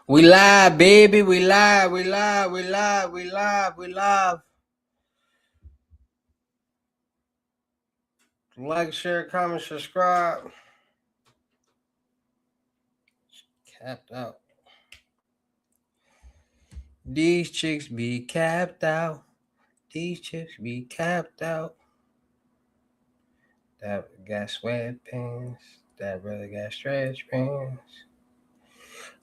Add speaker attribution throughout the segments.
Speaker 1: We live, baby. We live. We live. We live. We live. We live. Like, share, comment, subscribe. Capped out. These chicks be capped out. These chicks be capped out. That got sweatpants. That brother got stretch pants.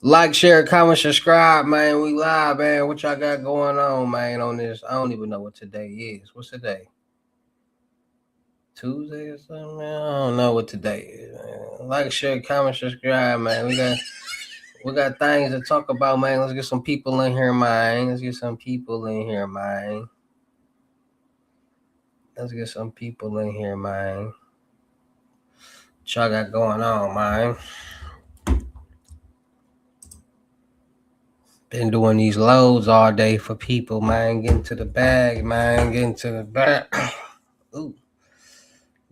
Speaker 1: Like, share, comment, subscribe, man. We live, man. What y'all got going on, man, on this? I don't even know what today is. What's today? Tuesday or something? Man, I don't know what today is, man. Like, share, comment, subscribe, man. We got things to talk about, man. Let's get some people in here, man. Let's get some people in here, man. Let's get some people in here, man. What y'all got going on, man? Been doing these loads all day for people, man. Getting to the bag, man. Getting to the bag. Ooh.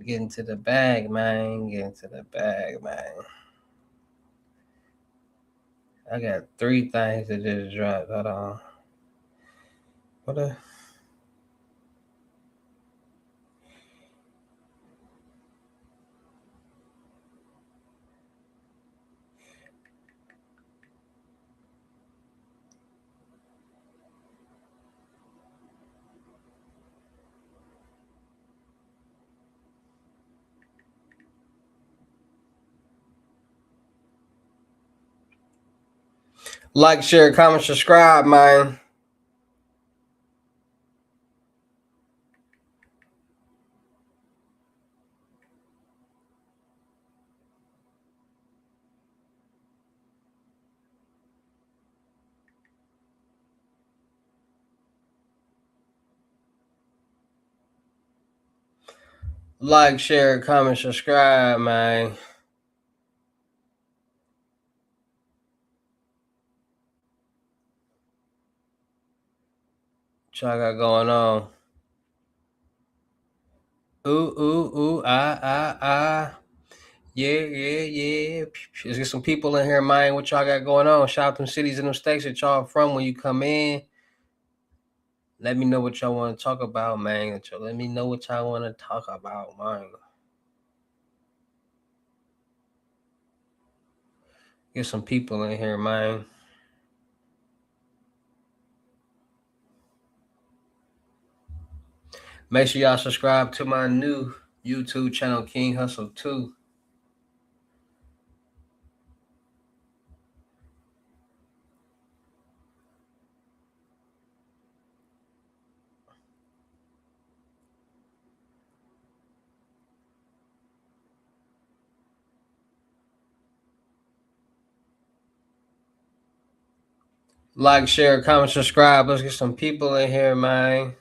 Speaker 1: Getting to the bag, man. Getting to the bag, man. I got 3 things that just dropped. Hold on. What the? Like, share, comment, subscribe, man. Like, share, comment, subscribe, man. What y'all got going on? Ooh, ah. Yeah. Let's get some people in here, man. What y'all got going on? Shout out them cities and them states that y'all from when you come in. Let me know what y'all want to talk about, man. Let me know what y'all want to talk about, man. Get some people in here, man. Make sure y'all subscribe to my new YouTube channel, King Hussle 2. Like, share, comment, subscribe. Let's get some people in here, man.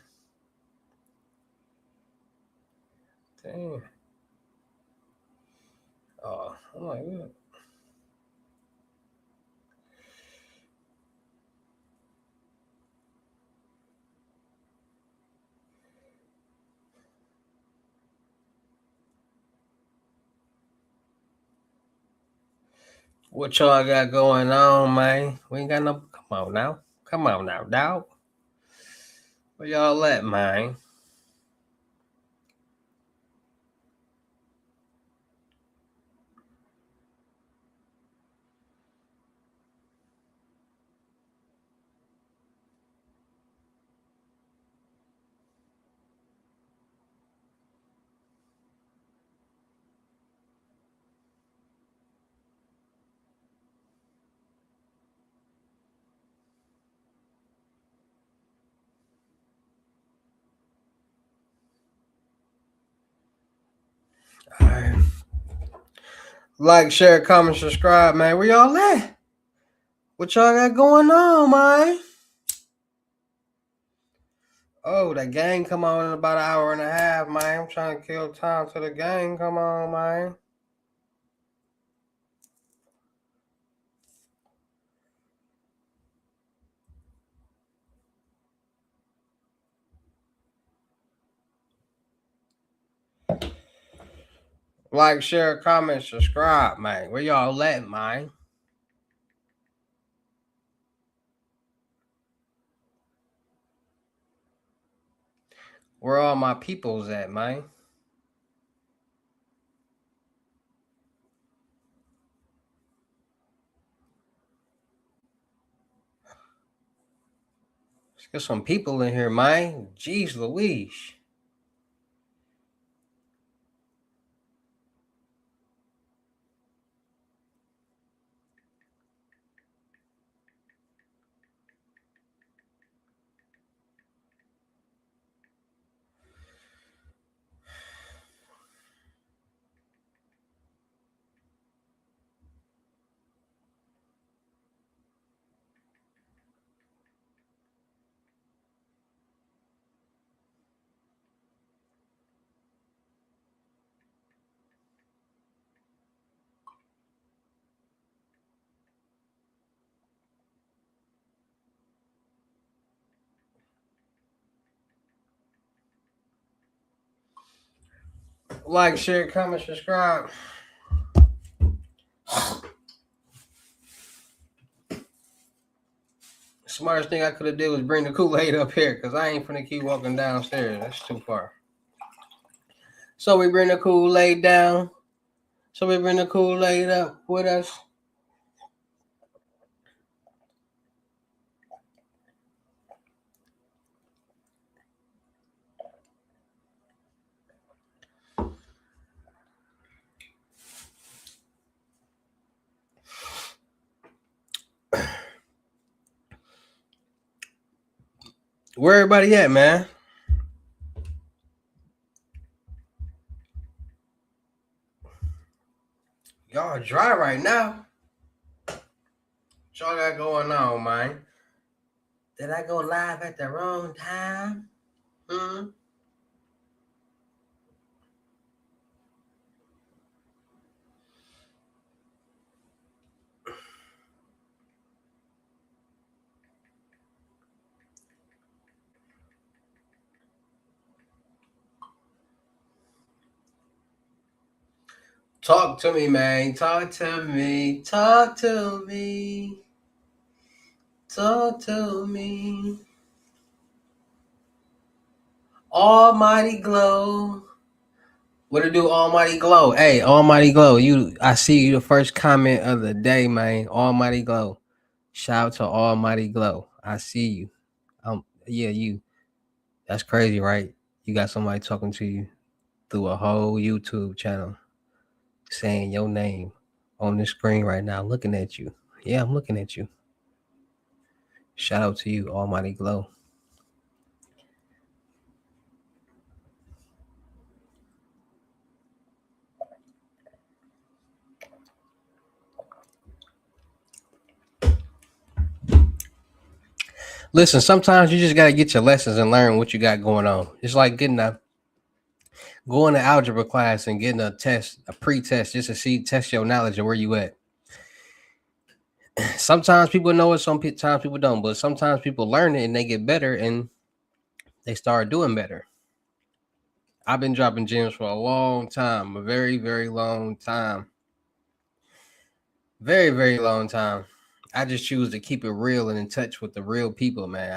Speaker 1: Damn. Oh my God. What y'all got going on, man? We ain't got no. Come on now, dog. Where y'all at, man? All right. Like, share, comment, subscribe, man. Where y'all at? What y'all got going on, man? Oh, the gang come on in about an hour and a half, man. I'm trying to kill time to the gang. Come on, man. Like, share, comment, subscribe, man. Where y'all at, man? Where all my peoples at, man? Let's get some people in here, man. Jeez Louise. Like, share, comment, subscribe. Smartest thing I could have did was bring the Kool-Aid up here, because I ain't finna keep walking downstairs. That's too far. So we bring the Kool-Aid down. So we bring the Kool-Aid up with us. Where everybody at, man? Y'all dry right now. What y'all got going on, man? Did I go live at the wrong time? Talk to me, man. Talk to me. Talk to me. Talk to me. Almighty Glow. What to do, Almighty Glow? Hey, Almighty Glow. I see you the first comment of the day, man. Almighty Glow. Shout out to Almighty Glow. I see you. Yeah, you. That's crazy, right? You got somebody talking to you through a whole YouTube channel saying your name on the screen right now, looking at you. Yeah, I'm looking at you. Shout out to you, Almighty Glow. Listen, sometimes you just gotta get your lessons and learn what you got going on. It's like going to algebra class and getting a test, a pre-test, just to test your knowledge and where you at. Sometimes people know it, sometimes people don't, but sometimes people learn it and they get better and they start doing better. I've been dropping gems for a long time, a very, very long time. Very, very long time. I just choose to keep it real and in touch with the real people, man.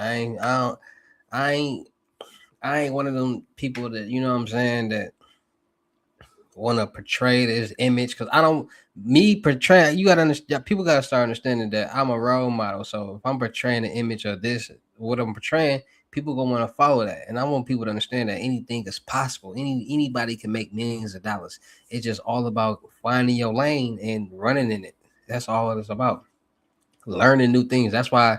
Speaker 1: I ain't one of them people that, you know what I'm saying, that want to portray this image, because I don't me portray. You gotta understand. People gotta start understanding that I'm a role model. So if I'm portraying an image of this, what I'm portraying, people gonna want to follow that. And I want people to understand that anything is possible. Anybody can make millions of dollars. It's just all about finding your lane and running in it. That's all it's about. Learning new things. That's why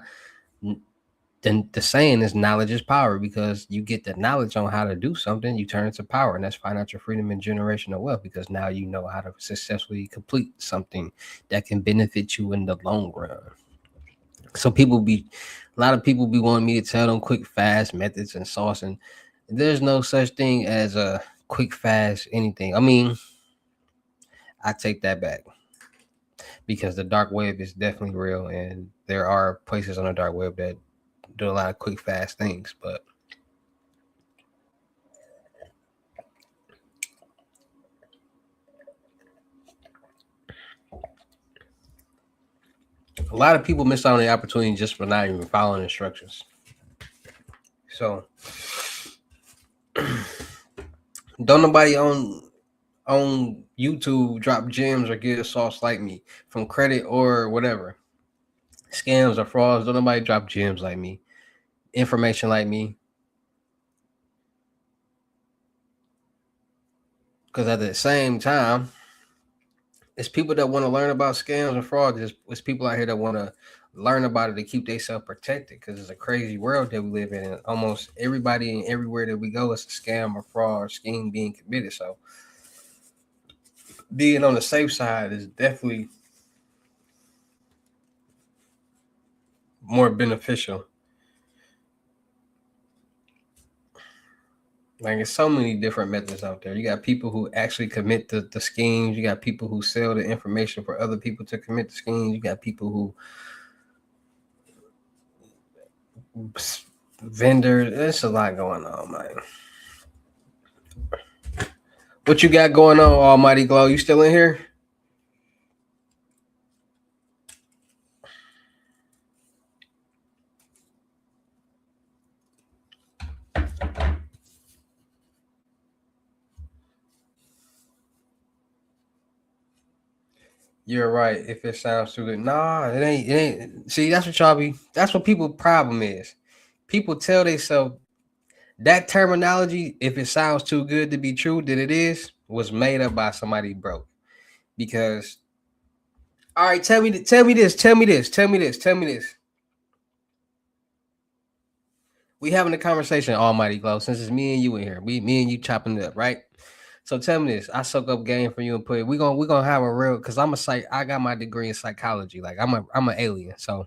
Speaker 1: the saying is knowledge is power, because you get the knowledge on how to do something, you turn it to power, and that's financial freedom and generational wealth, because now you know how to successfully complete something that can benefit you in the long run. So a lot of people be wanting me to tell them quick, fast methods and sauce, and there's no such thing as a quick, fast anything. I mean, I take that back, because the dark web is definitely real, and there are places on the dark web that do a lot of quick, fast things, but a lot of people miss out on the opportunity just for not even following instructions. So Don't nobody on YouTube drop gems or get sauce like me from credit or whatever. Scams or frauds. Don't nobody drop gems like me. Information like me. Because at the same time, it's people that want to learn about scams and fraud. It's people out here that want to learn about it to keep themselves protected because it's a crazy world that we live in. And almost everybody and everywhere that we go, it's a scam or fraud or scheme being committed. So being on the safe side is definitely more beneficial. Like, there's so many different methods out there. You got people who actually commit the schemes. You got people who sell the information for other people to commit the schemes. You got people who vendors. There's a lot going on, man. What you got going on, Almighty Glow? You still in here? You're right. If it sounds too good, nah, it ain't. It ain't. See, that's what y'all be. That's what people' problem is. People tell themselves that terminology. If it sounds too good to be true, then it is was made up by somebody broke. Because, all right, tell me this. Tell me this. Tell me this. Tell me this. Tell me this. We having a conversation, Almighty Glow. Since it's me and you in here, me and you chopping it up, right? So tell me this. I soak up game from you and put it. We gonna have a real because I'm a psych. I got my degree in psychology. Like I'm an alien. So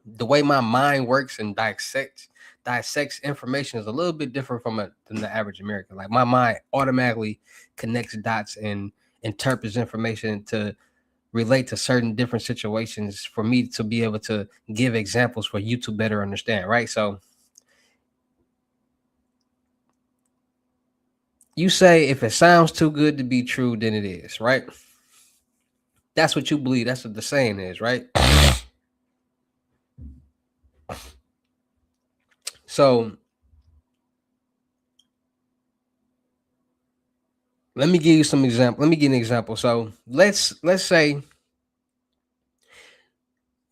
Speaker 1: the way my mind works and dissects information is a little bit different than the average American. Like my mind automatically connects dots and interprets information to relate to certain different situations for me to be able to give examples for you to better understand. Right. So you say if it sounds too good to be true, then it is, right? That's what you believe. That's what the saying is, right? So let me give you some example. Let me give an example. So let's say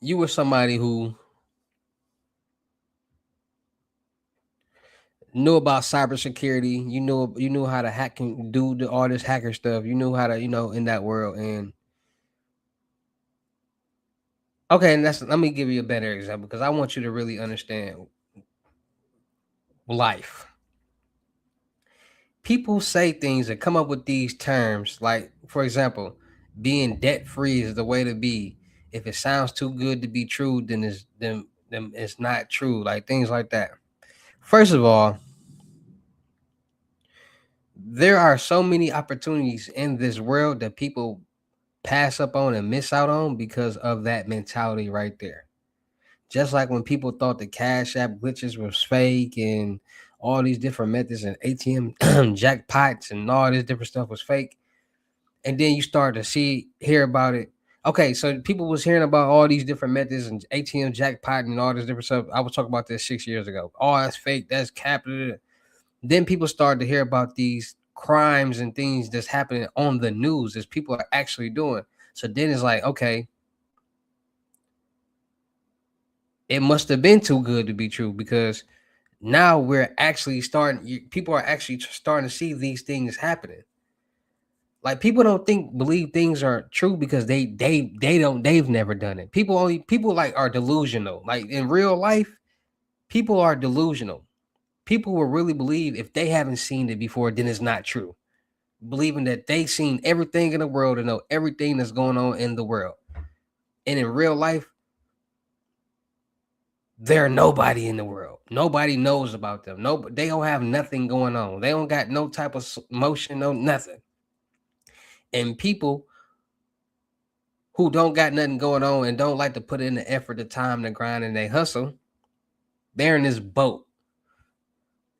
Speaker 1: you were somebody who knew about cybersecurity. You knew how to hack and do all this hacker stuff. You knew how to in that world. And okay, and let me give you a better example because I want you to really understand life. People say things and come up with these terms, like for example, being debt free is the way to be. If it sounds too good to be true, then it's not true. Like things like that. First of all, there are so many opportunities in this world that people pass up on and miss out on because of that mentality right there. Just like when people thought the Cash App glitches was fake and all these different methods and ATM jackpots and all this different stuff was fake, and then you start to hear about it. Okay, so people was hearing about all these different methods and ATM jackpot and all this different stuff. I was talking about this 6 years ago. Oh, that's fake. That's capital. Then people started to hear about these crimes and things that's happening on the news as people are actually doing. So then it's like, okay, it must have been too good to be true because now we're actually people are actually starting to see these things happening. Like people don't believe things are true because they've never done it. People like are delusional. Like in real life, people are delusional. People will really believe if they haven't seen it before, then it's not true. Believing that they've seen everything in the world and know everything that's going on in the world. And in real life, they're nobody in the world. Nobody knows about them. No, they don't have nothing going on. They don't got no type of motion, no nothing. And people who don't got nothing going on and don't like to put in the effort, the time, the grind, and they hustle, they're in this boat.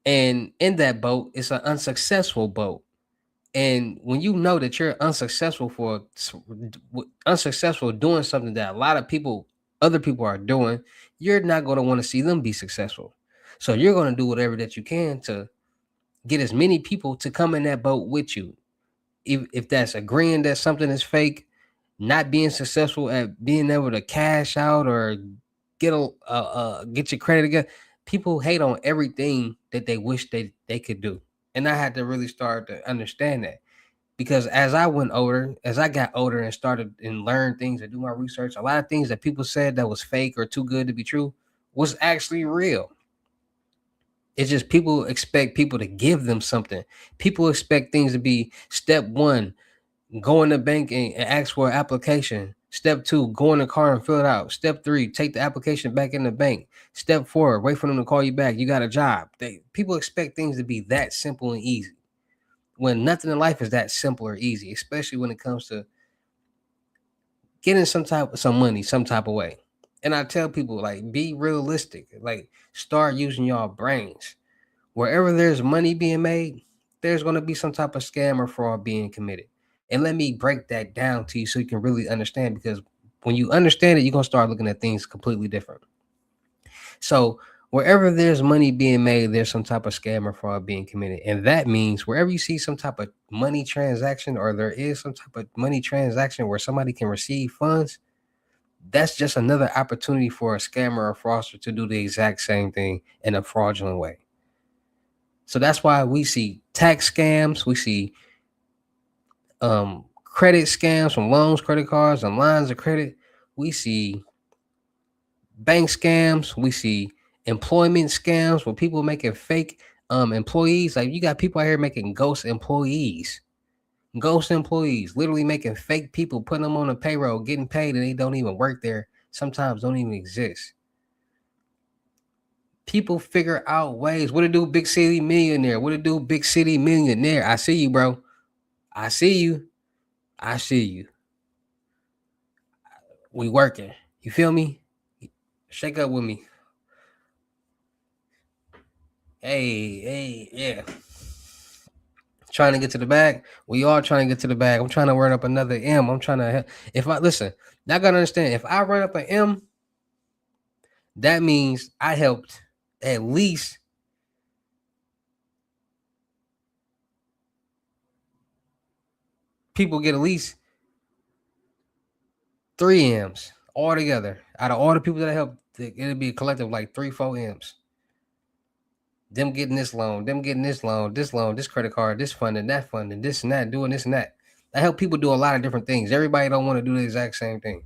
Speaker 1: And in that boat, it's an unsuccessful boat. And when you know that you're unsuccessful doing something that a lot of other people are doing, you're not going to want to see them be successful. So you're going to do whatever that you can to Get as many people to come in that boat with you. If that's agreeing that something is fake, not being successful at being able to cash out or get your credit again. People hate on everything that they wish they could do. And I had to really start to understand that. Because as I got older and started and learned things and do my research, a lot of things that people said that was fake or too good to be true was actually real. It's just people expect people to give them something. People expect things to be step one, go in the bank and ask for an application. Step two, go in the car and fill it out. Step three, take the application back in the bank. Step four, wait for them to call you back. You got a job. People expect things to be that simple and easy when nothing in life is that simple or easy, especially when it comes to getting some money, some type of way. And I tell people, like, be realistic. Like, start using y'all brains. Wherever there's money being made, there's going to be some type of scam or fraud being committed. And let me break that down to you so you can really understand, because when you understand it, you're going to start looking at things completely different. So wherever there's money being made, there's some type of scam or fraud being committed. And that means wherever you see some type of money transaction, or there is some type of money transaction where somebody can receive funds, that's just another opportunity for a scammer or fraudster to do the exact same thing in a fraudulent way. So that's why we see tax scams, we see credit scams from loans, credit cards, and lines of credit. We see bank scams. We see employment scams where people making fake employees. Like, you got people out here making ghost employees, literally making fake people, putting them on a payroll, getting paid, and they don't even work there. Sometimes don't even exist. People figure out ways. What to do, big city millionaire? What to do, big city millionaire? I see you, bro. I see you. I see you. We working. You feel me? Shake up with me. Hey, yeah. Trying to get to the bag. We all trying to get to the bag. I'm trying to run up another M. I'm trying to. If I listen, y'all gotta understand. If I run up an M, that means I helped at least people get at least 3 M's all together. Out of all the people that I helped, it'll be a collective like 3-4 M's. Them getting this loan, them getting this loan, this credit card, this funding, that funding, this and that, doing this and that. I help people do a lot of different things. Everybody don't want to do the exact same thing.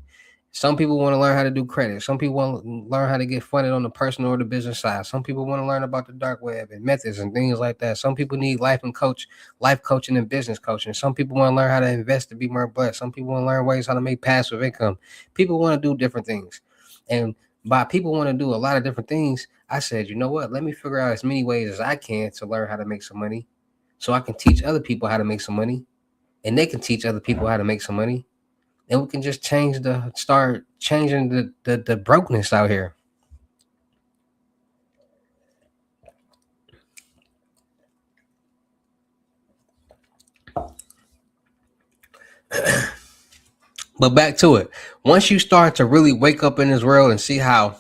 Speaker 1: Some people want to learn how to do credit. Some people want to learn how to get funded on the personal or the business side. Some people want to learn about the dark web and methods and things like that. Some people need life coaching and business coaching. Some people want to learn how to invest to be more blessed. Some people want to learn ways how to make passive income. People want to do different things. And by people want to do a lot of different things, I said, you know what? Let me figure out as many ways as I can to learn how to make some money so I can teach other people how to make some money, and they can teach other people how to make some money, and we can just start changing the brokenness out here. But back to it. Once you start to really wake up in this world and see how,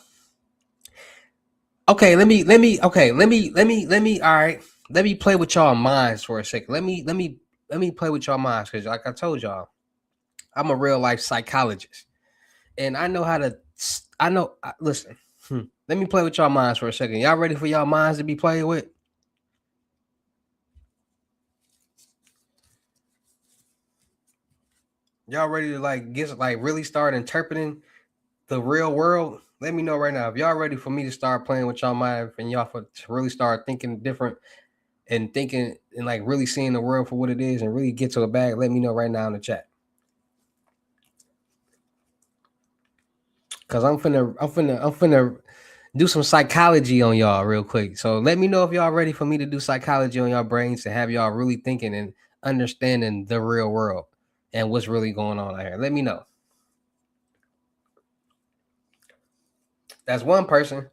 Speaker 1: okay, let me all right. Let me play with y'all minds for a second. Let me play with y'all minds, because like I told y'all, I'm a real life psychologist. And I know how to listen. Let me play with y'all minds for a second. Y'all ready for y'all minds to be played with? Y'all ready to really start interpreting the real world? Let me know right now if y'all ready for me to start playing with y'all mind, and y'all to really start thinking different and thinking and like really seeing the world for what it is and really get to a bag. Let me know right now in the chat. Cause I'm finna do some psychology on y'all real quick. So let me know if y'all ready for me to do psychology on y'all brains to have y'all really thinking and understanding the real world and what's really going on out here. Let me know. That's one person.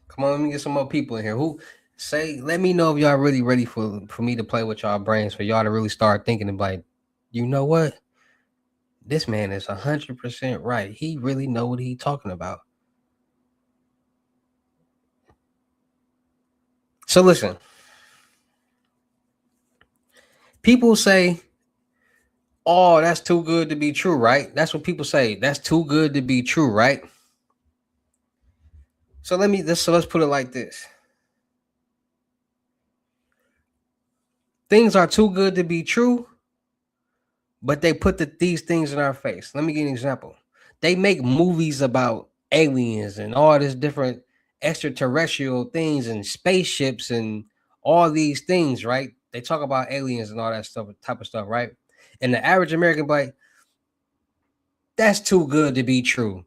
Speaker 1: Come on, let me get some more people in here. Who say? Let me know if y'all really ready for me to play with y'all brains, for y'all to really start thinking and like, you know what? This man is 100% right. He really know what he talking about. So listen, people say, "Oh, that's too good to be true," right? That's what people say. That's too good to be true, right? So let's put it like this. Things are too good to be true, but they put these things in our face. Let me give you an example. They make movies about aliens and all this different extraterrestrial things and spaceships and all these things, right? They talk about aliens and all that stuff, type of stuff, right? And the average American, like, that's too good to be true.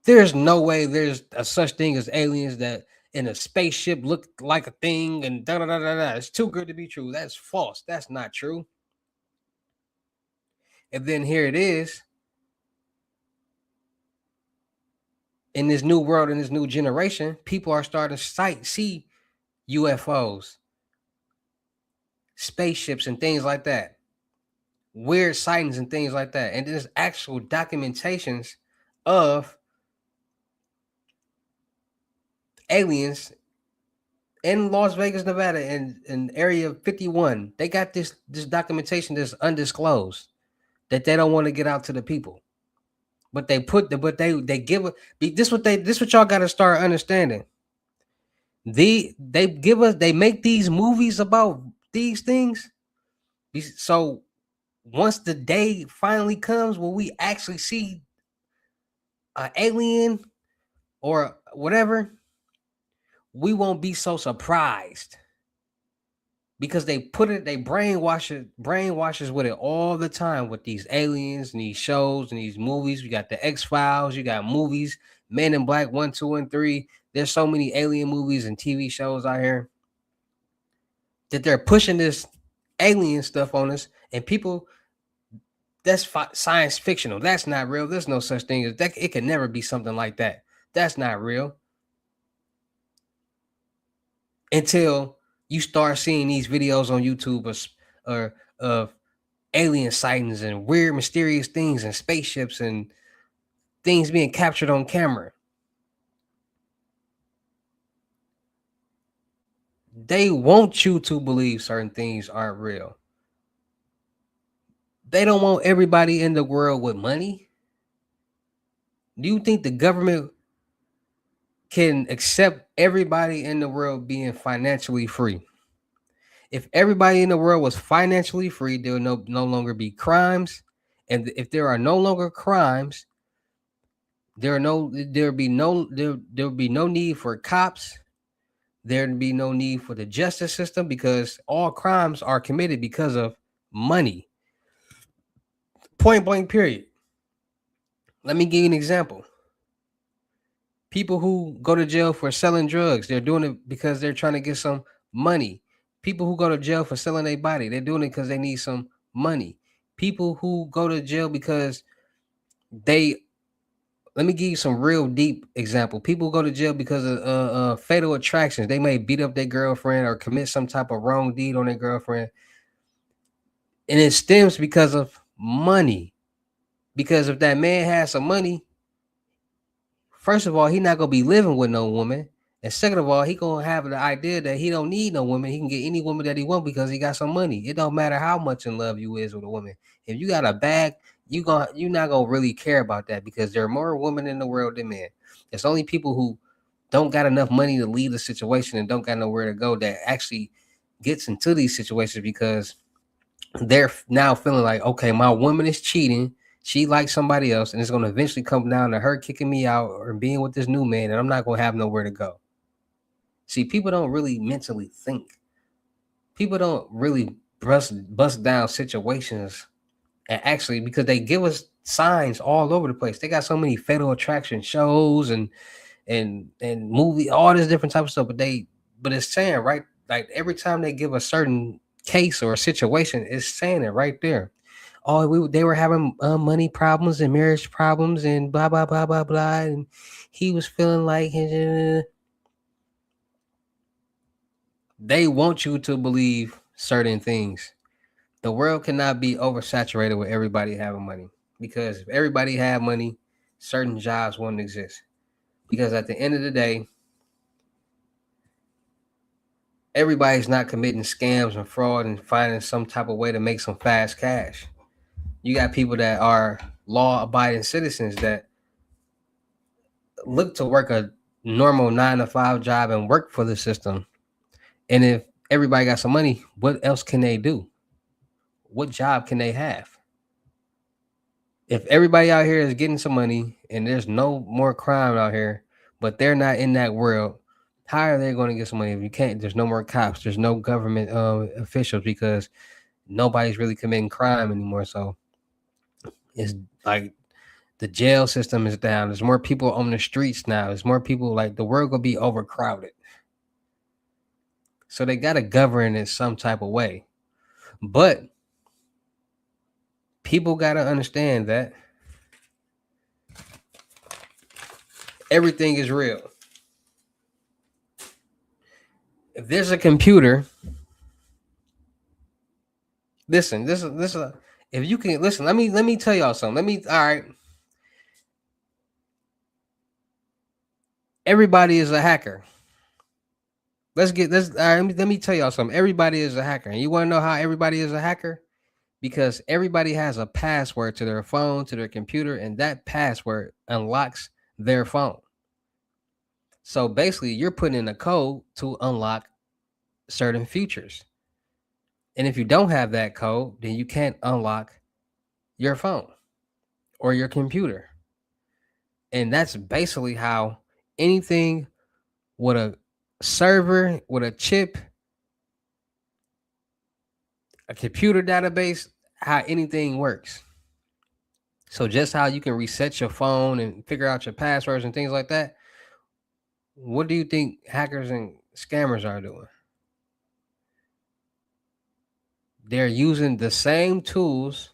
Speaker 1: There's no way there's a such thing as aliens that in a spaceship look like a thing and da da da da da. It's too good to be true. That's false. That's not true. And then here it is in this new world, in this new generation, people are starting to see UFOs, spaceships, and things like that, weird sightings and things like that. And there's actual documentations of aliens in Las Vegas, Nevada, in Area 51. They got this documentation that's undisclosed that they don't want to get out to the people. But they give it. This what y'all got to start understanding. They make these movies about these things. So once the day finally comes where we actually see an alien or whatever, we won't be so surprised because they brainwashes with it all the time with these aliens and these shows and these movies. We got the X-Files, you got movies, Men in Black 1, 2, and 3. There's so many alien movies and TV shows out here that they're pushing this alien stuff on us, and people, that's science fictional. That's not real. There's no such thing as that. It can never be something like that. That's not real until you start seeing these videos on YouTube or of alien sightings and weird, mysterious things and spaceships and things being captured on camera. They want you to believe certain things aren't real. They don't want everybody in the world with money. Do you think the government can accept everybody in the world being financially free? If everybody in the world was financially free, there would no longer be crimes. And if there are no longer crimes, there'd be no need for cops. There'd be no need for the justice system because all crimes are committed because of money. Point blank, period. Let me give you an example. People who go to jail for selling drugs, they're doing it because they're trying to get some money. People who go to jail for selling their body, they're doing it because they need some money. People who go to jail because they, let me give you some real deep example. People go to jail because of fatal attractions. They may beat up their girlfriend or commit some type of wrong deed on their girlfriend. And it stems because of money. Because if that man has some money, first of all, he not gonna be living with no woman. And second of all, he gonna have the idea that he don't need no woman. He can get any woman that he want because he got some money. It don't matter how much in love you is with a woman. If you got a bag, you're not gonna really care about that because there are more women in the world than men. It's only people who don't got enough money to leave the situation and don't got nowhere to go that actually gets into these situations because they're now feeling like, okay, my woman is cheating. She likes somebody else, and it's going to eventually come down to her kicking me out or being with this new man, and I'm not going to have nowhere to go. See, people don't really mentally think. People don't really bust down situations, and actually, because they give us signs all over the place. They got so many fatal attraction shows and movie, all this different type of stuff. But it's saying right, like every time they give a certain case or a situation, it's saying it right there. Oh, they were having money problems and marriage problems and blah blah blah blah blah, and he was feeling like they want you to believe certain things. The world cannot be oversaturated with everybody having money because if everybody had money, certain jobs wouldn't exist. Because at the end of the day, Everybody's not committing scams and fraud and finding some type of way to make some fast cash. You got people that are law-abiding citizens that look to work a normal 9 to 5 job and work for the system. And if everybody got some money, what else can they do? What job can they have? If everybody out here is getting some money and there's no more crime out here, but they're not in that world, how are they going to get some money if you can't? There's no more cops, there's no government officials because nobody's really committing crime anymore. So it's like the jail system is down. There's more people on the streets now. There's more people, like the world gonna be overcrowded. So they gotta govern in some type of way. But people gotta understand that everything is real. If there's a computer, listen, this is if you can listen, let me tell y'all something. All right. Everybody is a hacker. Let's get this. All right, let me tell y'all something. Everybody is a hacker. And you want to know how everybody is a hacker? Because everybody has a password to their phone, to their computer, and that password unlocks their phone. So basically, you're putting in a code to unlock certain features. And if you don't have that code, then you can't unlock your phone or your computer. And that's basically how anything with a server, with a chip, a computer database, how anything works. So just how you can reset your phone and figure out your passwords and things like that, what do you think hackers and scammers are doing? They're using the same tools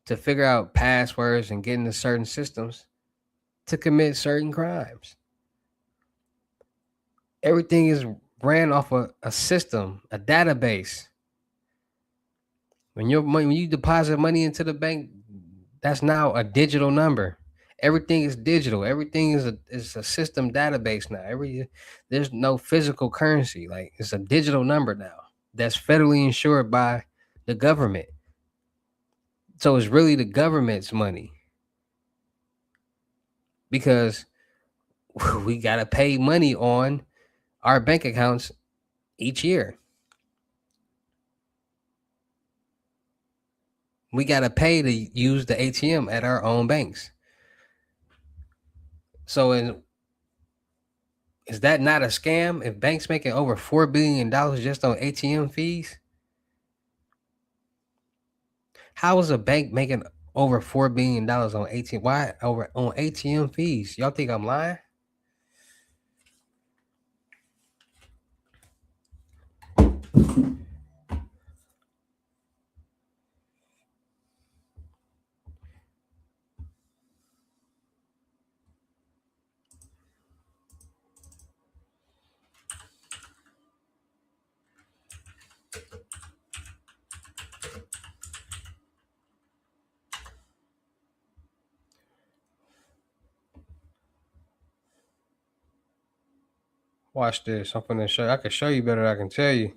Speaker 1: to figure out passwords and get into certain systems to commit certain crimes. Everything is ran off a system, a database. When you deposit money into the bank, that's now a digital number. Everything is digital. Everything is a system database now. There's no physical currency. Like it's a digital number now that's federally insured by the government. So it's really the government's money because we gotta pay money on our bank accounts each year. We gotta pay to use the ATM at our own banks. So is that not a scam? If banks making over $4 billion just on ATM fees, how is a bank making over $4 billion on ATM? Why over on ATM fees? Y'all think I'm lying? Watch this. I'm gonna show. I can show you better than I can tell you.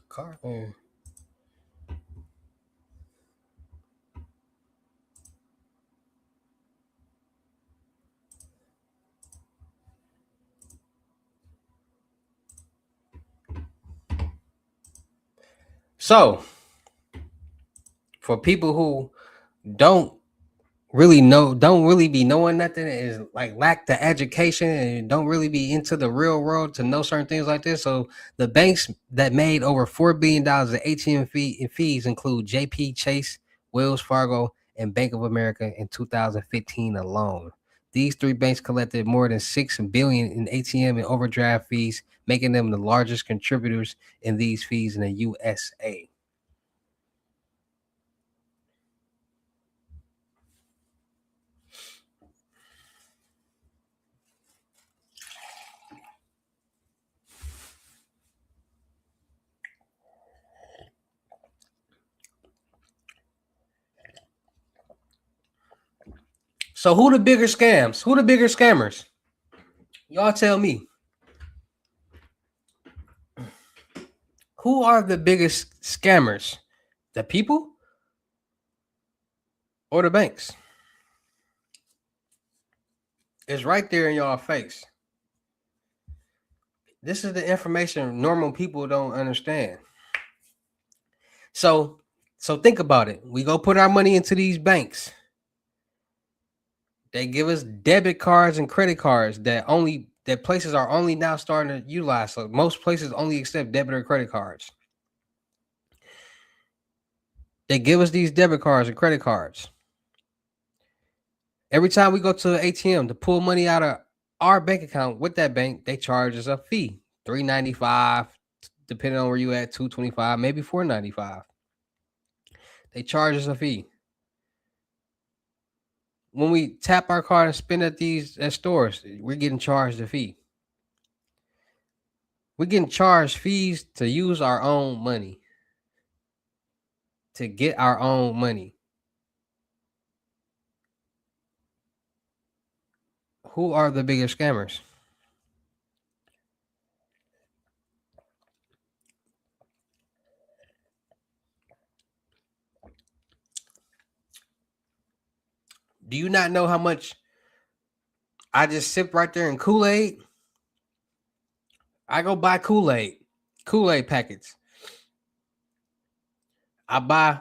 Speaker 1: Car. So for people who don't don't really be knowing nothing, is like lack the education and don't really be into the real world to know certain things like this. So the banks that made over $4 billion in ATM fees include JP Chase, Wells Fargo, and Bank of America in 2015 alone. These three banks collected more than $6 billion in ATM and overdraft fees, making them the largest contributors in these fees in the USA. So who the bigger scams? Who the bigger scammers? Y'all tell me. Who are the biggest scammers? The people or the banks? It's right there in y'all face. This is the information normal people don't understand. So think about it. We go put our money into these banks. They give us debit cards and credit cards that places are only now starting to utilize. So most places only accept debit or credit cards. They give us these debit cards and credit cards. Every time we go to the ATM to pull money out of our bank account with that bank, they charge us a fee, $3.95, depending on where you at, $2.25, maybe $4.95. They charge us a fee. When we tap our card and spend at stores, we're getting charged a fee. We're getting charged fees to use our own money, to get our own money. Who are the biggest scammers? Do you not know how much I just sip right there in Kool-Aid? I go buy Kool-Aid packets. I buy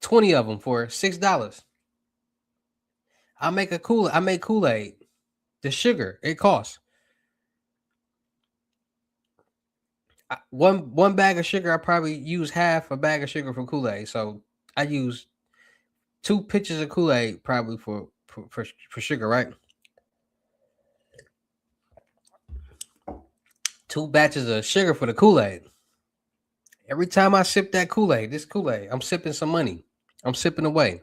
Speaker 1: 20 of them for $6. I make Kool-Aid. The sugar, it costs. One bag of sugar, I probably use half a bag of sugar for Kool-Aid. So I use 2 pitchers of Kool-Aid probably for sugar, right? 2 batches of sugar for the Kool-Aid. Every time I sip that Kool-Aid, I'm sipping some money. I'm sipping away.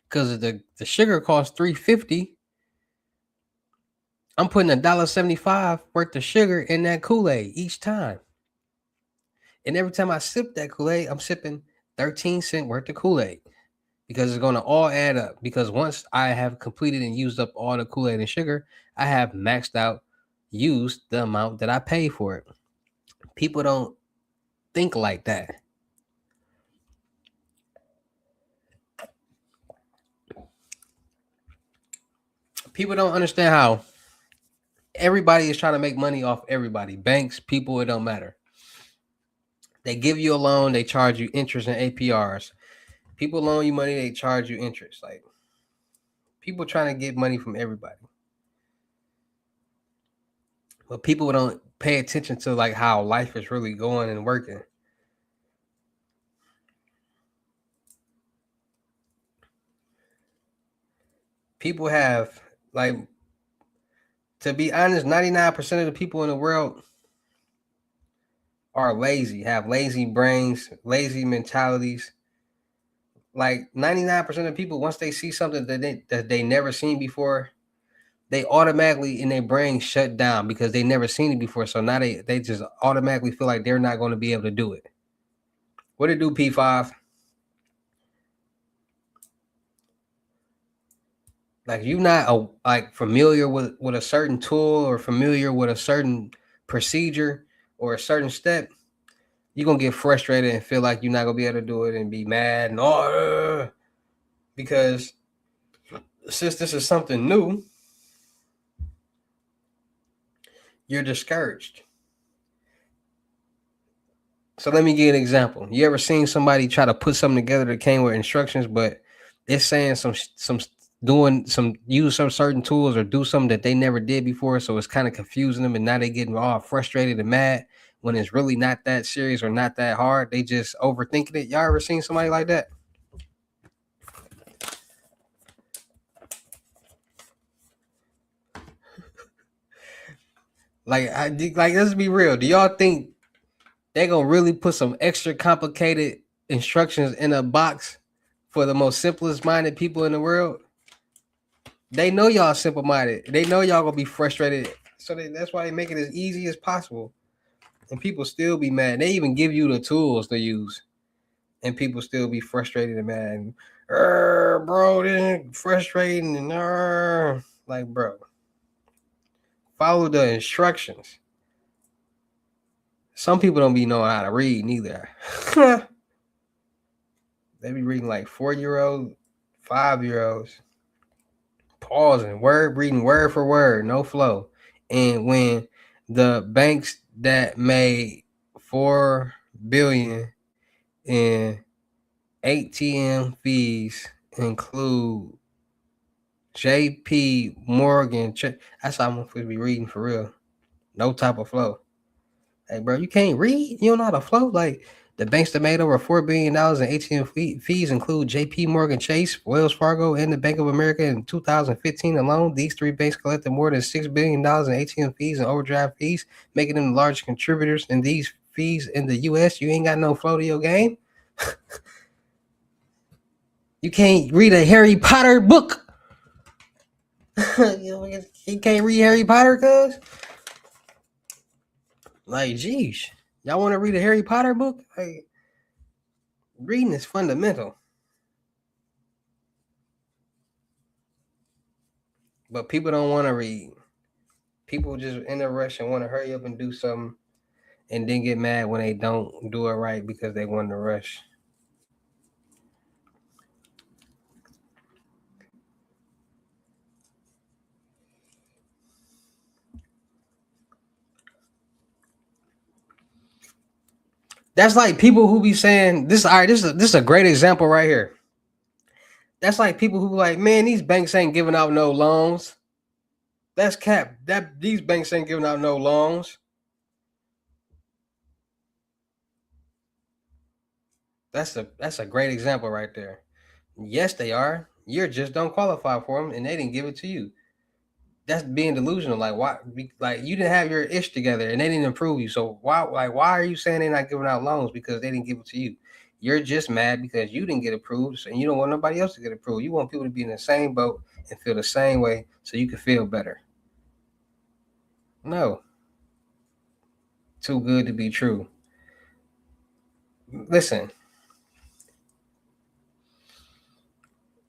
Speaker 1: Because the sugar costs $3.50. I'm putting $1.75 worth of sugar in that Kool-Aid each time. And every time I sip that Kool-Aid, I'm sipping 13-cent worth of Kool-Aid. Because it's going to all add up. Because once I have completed and used up all the Kool-Aid and sugar, I have maxed out, used the amount that I pay for it. People don't think like that. People don't understand how everybody is trying to make money off everybody. Banks, people, it don't matter. They give you a loan, they charge you interest and APRs. People loan you money, they charge you interest. Like, people trying to get money from everybody. But people don't pay attention to like how life is really going and working. People have, like, to be honest, 99% of the people in the world are lazy, have lazy brains, lazy mentalities. Like 99% of people, once they see something that they never seen before, they automatically in their brain shut down because they never seen it before. So now they just automatically feel like they're not going to be able to do it. What it do, P5? Like, you not like familiar with a certain tool or familiar with a certain procedure or a certain step, you're gonna get frustrated and feel like you're not gonna be able to do it and be mad and because since this is something new, you're discouraged. So let me give you an example. You ever seen somebody try to put something together that came with instructions, but it's saying use some certain tools or do something that they never did before, so it's kind of confusing them, and now they getting all frustrated and mad when it's really not that serious or not that hard. They just overthinking it. Y'all ever seen somebody like that? Like let's be real. Do y'all think they gonna really put some extra complicated instructions in a box for the most simplest minded people in the world? They know y'all simple minded. They know y'all gonna be frustrated. So that's why they make it as easy as possible. And people still be mad. They even give you the tools to use. And people still be frustrated and mad. Bro, this is frustrating and like, bro, follow the instructions. Some people don't be knowing how to read neither. They be reading like 4-year-olds, 5-year-olds, pausing, reading word for word, no flow. And when the banks that made $4 billion in ATM fees include JP Morgan, that's how I'm supposed to be reading for real. No type of flow. Hey, bro, you can't read? You don't know how to flow? Like, the banks that made over $4 billion in ATM fees include JP Morgan Chase, Wells Fargo, and the Bank of America in 2015 alone. These three banks collected more than $6 billion in ATM fees and overdraft fees, making them the largest contributors in these fees in the U.S. You ain't got no flow to your game? You can't read a Harry Potter book. You can't read Harry Potter, cuz? Like, geez. Y'all want to read a Harry Potter book? Like, reading is fundamental. But people don't want to read. People just in a rush and want to hurry up and do something and then get mad when they don't do it right because they want to rush. That's like people who be saying this. All right, this is a great example right here. That's like people who like, man, these banks ain't giving out no loans. That's cap. That these banks ain't giving out no loans. That's a great example right there. Yes, they are. You just don't qualify for them, and they didn't give it to you. That's being delusional. Like why? Like you didn't have your ish together, and they didn't approve you. So why? Like why are you saying they're not giving out loans because they didn't give it to you? You're just mad because you didn't get approved, and you don't want nobody else to get approved. You want people to be in the same boat and feel the same way, so you can feel better. No, too good to be true. Listen,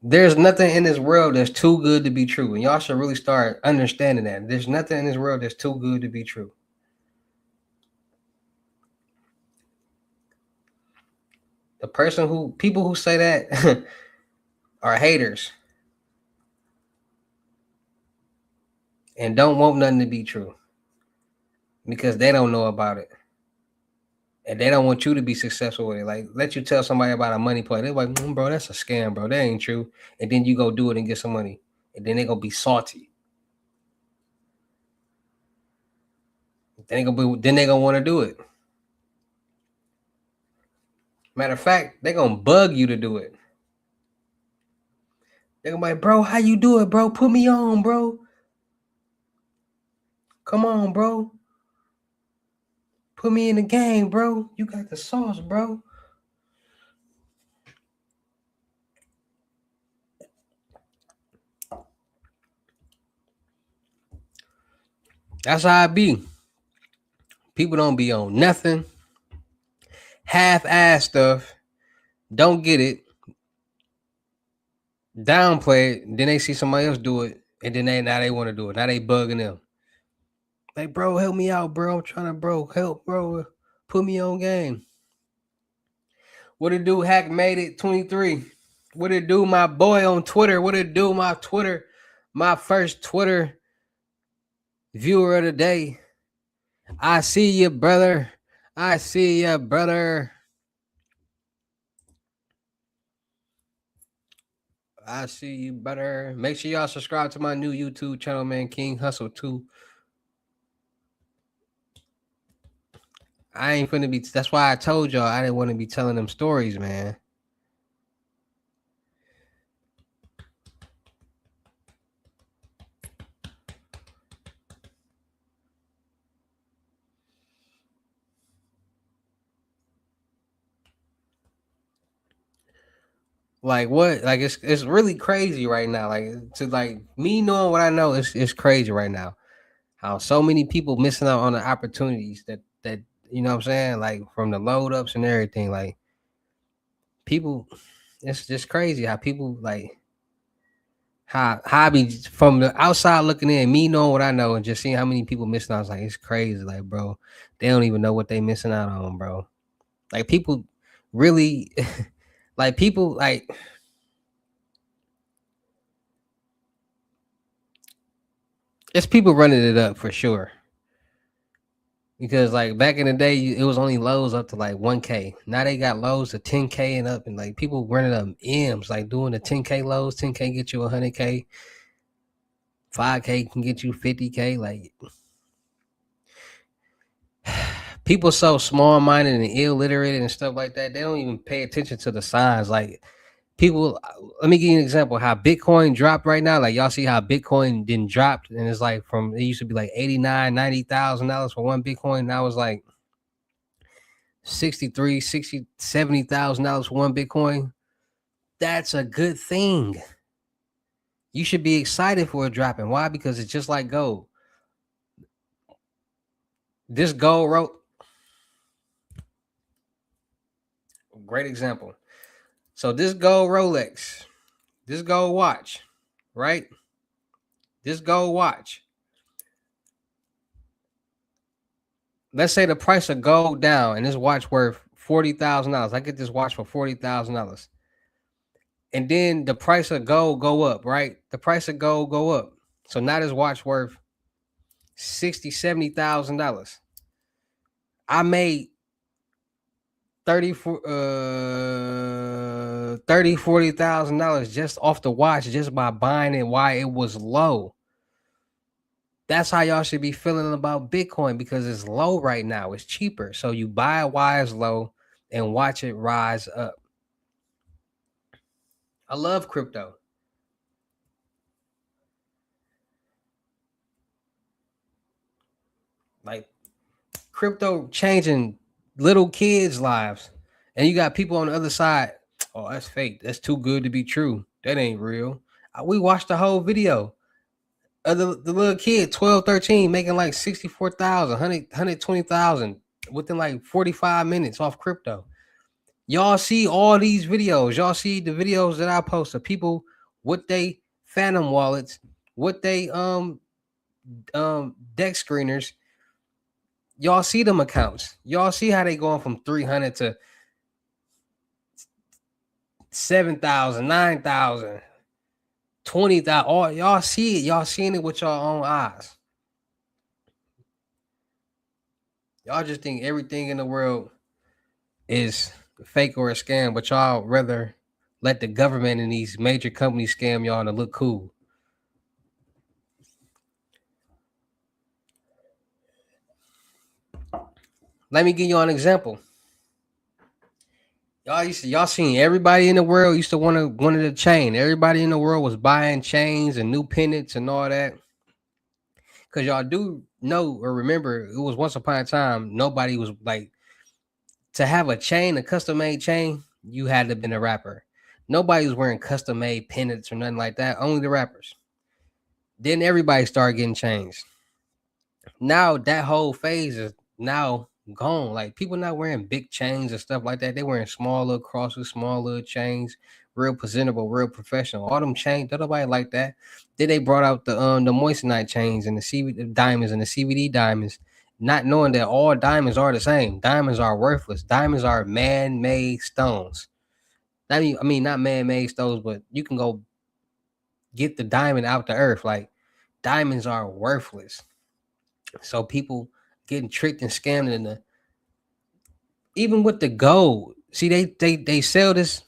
Speaker 1: there's nothing in this world that's too good to be true, and y'all should really start understanding that. There's nothing in this world that's too good to be true. The people who say that are haters and don't want nothing to be true because they don't know about it. And they don't want you to be successful with it. Like, let you tell somebody about a money play. They're like, bro, that's a scam, bro. That ain't true. And then you go do it and get some money. And then they're going to be salty. Then they're going to want to do it. Matter of fact, they're going to bug you to do it. They're going to be like, bro, how you do it, bro? Put me on, bro. Come on, bro. Put me in the game, bro. You got the sauce, bro. That's how I be. People don't be on nothing. Half-ass stuff. Don't get it. Downplay it. Then they see somebody else do it. And then now they want to do it. Now they bugging them. Like, bro, help me out, bro. I'm trying to, help, bro. Put me on game. What it do, Hack Made It 23? What it do, my boy on Twitter? What it do, my Twitter? My first Twitter viewer of the day. I see you, brother. I see you, brother. I see you, brother. Make sure y'all subscribe to my new YouTube channel, man. King Hussle 2. I ain't finna be. That's why I told y'all I didn't want to be telling them stories, man. Like what? Like it's really crazy right now. Like to like me knowing what I know, it's crazy right now. How so many people missing out on the opportunities that you know what I'm saying, like from the load ups and everything. Like people, it's just crazy how people like how I be from the outside looking in, me knowing what I know and just seeing how many people missing out. I was like, it's crazy. Like, bro, they don't even know what they missing out on, bro. Like people really like people like it's people running it up for sure. Because like back in the day, it was only lows up to like 1K. Now they got lows to 10K and up, and like people running up M's, like doing the 10K lows. 10K get you 100K. 5K can get you 50K. Like people so small minded and illiterate and stuff like that, they don't even pay attention to the signs. Like people, let me give you an example how Bitcoin dropped right now. Like y'all see how Bitcoin didn't drop, and it's like from it used to be like 89, $90,000 for one Bitcoin. Now it's like 63, 60, $70,000 for one Bitcoin. That's a good thing. You should be excited for it dropping. Why? Because it's just like gold. This gold rope, great example. So this gold Rolex, this gold watch, right? This gold watch. Let's say the price of gold down and this watch worth $40,000. I get this watch for $40,000. And then the price of gold go up, right? The price of gold go up. So now this watch worth 60, $70,000. I made 40,000 dollars just off the watch just by buying it while it was low. That's how y'all should be feeling about Bitcoin because it's low right now. It's cheaper. So you buy it while it's low and watch it rise up. I love crypto. Like crypto changing little kids' lives. And you got people on the other side. Oh, that's fake. That's too good to be true. That ain't real. We watched the whole video. The little kid, 12, 13, making like 64,000, 120,000 within like 45 minutes off crypto. Y'all see all these videos. Y'all see the videos that I post of people with they phantom wallets, with they deck screeners. Y'all see them accounts. Y'all see how they going from 300 to 7,000, 9,000, 20,000. All y'all see it. Y'all seeing it with your own eyes. Y'all just think everything in the world is fake or a scam, but y'all rather let the government and these major companies scam y'all to look cool. Let me give you an example. Y'all seen everybody in the world used to wanted a chain. Everybody in the world was buying chains and new pendants and all that. Cause y'all do know or remember it was once upon a time nobody was like to have a chain, a custom made chain, you had to have been a rapper. Nobody was wearing custom made pendants or nothing like that. Only the rappers. Then everybody started getting chains. Now that whole phase is now gone. Like people not wearing big chains and stuff like that. They wearing small little crosses, small little chains, real presentable, real professional. All them chains, don't nobody like that. Then they brought out the moissanite chains and the CBD diamonds and the CBD diamonds, not knowing that all diamonds are the same. Diamonds are worthless. Diamonds are man-made stones. I mean not man-made stones, but you can go get the diamond out the earth. Like diamonds are worthless. So people getting tricked and scammed in the even with the gold. See, they sell this,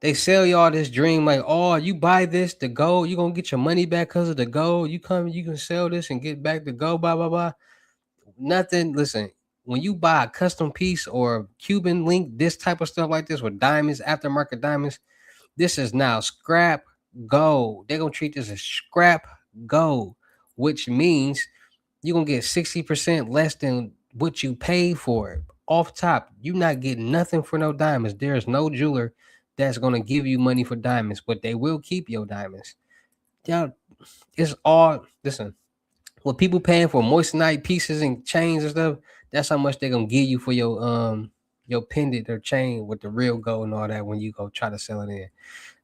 Speaker 1: they sell y'all this dream like, oh, you buy this, the gold, you gonna get your money back because of the gold. You come, you can sell this and get back the gold, blah, blah, blah. Nothing. Listen, when you buy a custom piece or Cuban link, this type of stuff like this with diamonds, aftermarket diamonds, this is now scrap gold. They're gonna treat this as scrap gold, which means you're gonna get 60% less than what you paid for it. Off top, you're not getting nothing for no diamonds. There's no jeweler that's gonna give you money for diamonds, but they will keep your diamonds. Y'all, it's all listen. What people paying for moissanite pieces and chains and stuff, that's how much they're gonna give you for your pendant or chain with the real gold and all that when you go try to sell it in.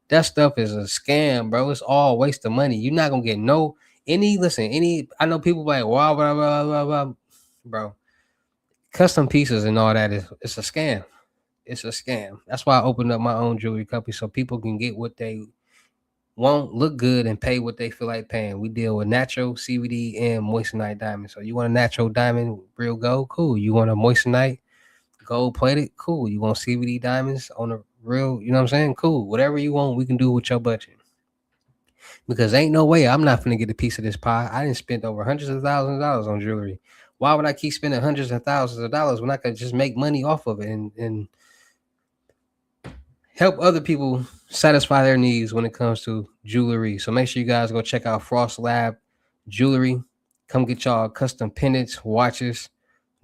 Speaker 1: That stuff is a scam, bro. It's all waste of money. You're not gonna get no any listen, any I know people like wow blah blah blah blah bro. Custom pieces and all that is it's a scam. It's a scam. That's why I opened up my own jewelry company so people can get what they want, look good, and pay what they feel like paying. We deal with natural CBD and moissanite diamonds. So you want a natural diamond, real gold, cool. You want a moissanite, gold plated, cool. You want CBD diamonds on a real, you know what I'm saying? Cool. Whatever you want, we can do with your budget. Because ain't no way I'm not gonna get a piece of this pie. I didn't spend over hundreds of thousands of dollars on jewelry. Why would I keep spending hundreds of thousands of dollars when I could just make money off of it and help other people satisfy their needs when it comes to jewelry? So make sure you guys go check out Frost Lab Jewelry. Come get y'all custom pendants, watches,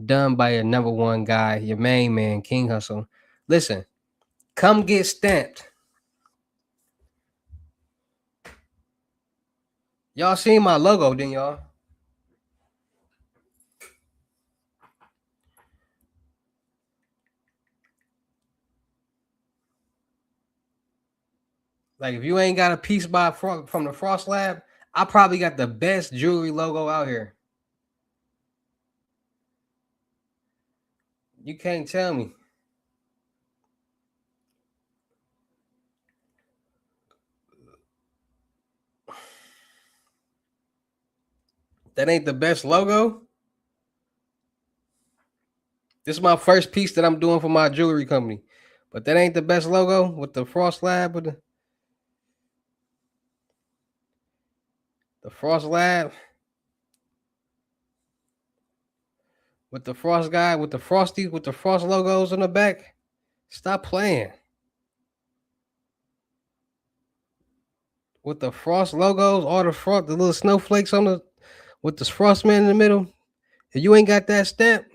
Speaker 1: done by your number one guy, your main man, King Hussle. Listen, come get stamped. Y'all seen my logo, didn't y'all? Like if you ain't got a piece from the Frost Lab, I probably got the best jewelry logo out here. You can't tell me. That ain't the best logo. This is my first piece that I'm doing for my jewelry company. But that ain't the best logo with the Frost Lab with the Frost Lab with the Frost guy with the Frosty with the Frost logos on the back. Stop playing. With the Frost logos, all the little snowflakes on the with the Frost man in the middle. If you ain't got that stamp,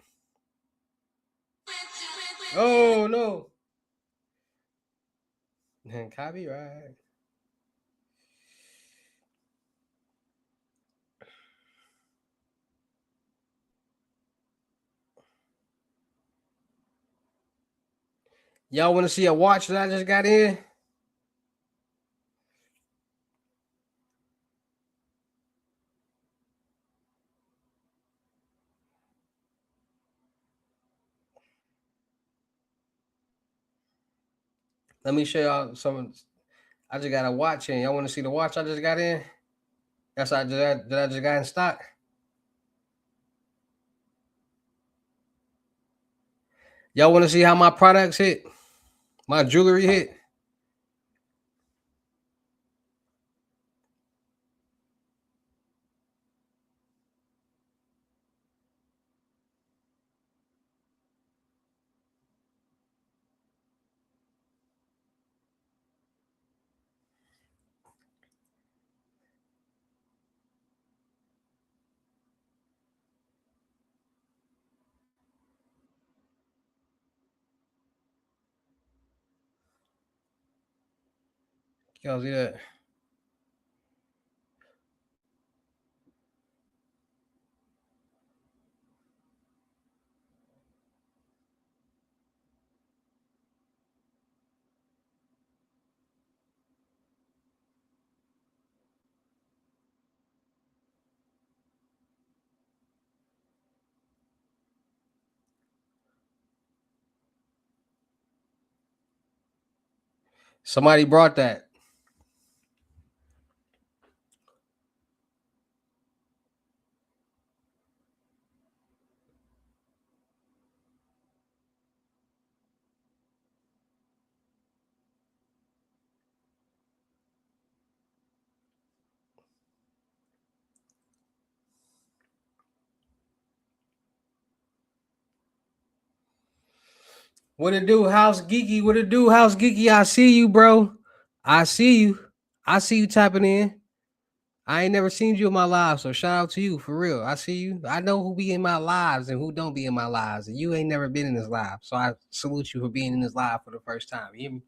Speaker 1: oh no. Copyright. Y'all want to see a watch that I just got in? Let me show y'all some. I just got a watch in. Y'all want to see the watch I just got in? That's I just got in stock. Y'all want to see how my products hit? My jewelry hit? Y'all see that? Somebody brought that. What it do, House Geeky? What it do, House Geeky? I see you, bro. I see you. I see you tapping in. I ain't never seen you in my live, so shout out to you for real. I see you. I know who be in my lives and who don't be in my lives, and you ain't never been in this live. So I salute you for being in this live for the first time. You hear me?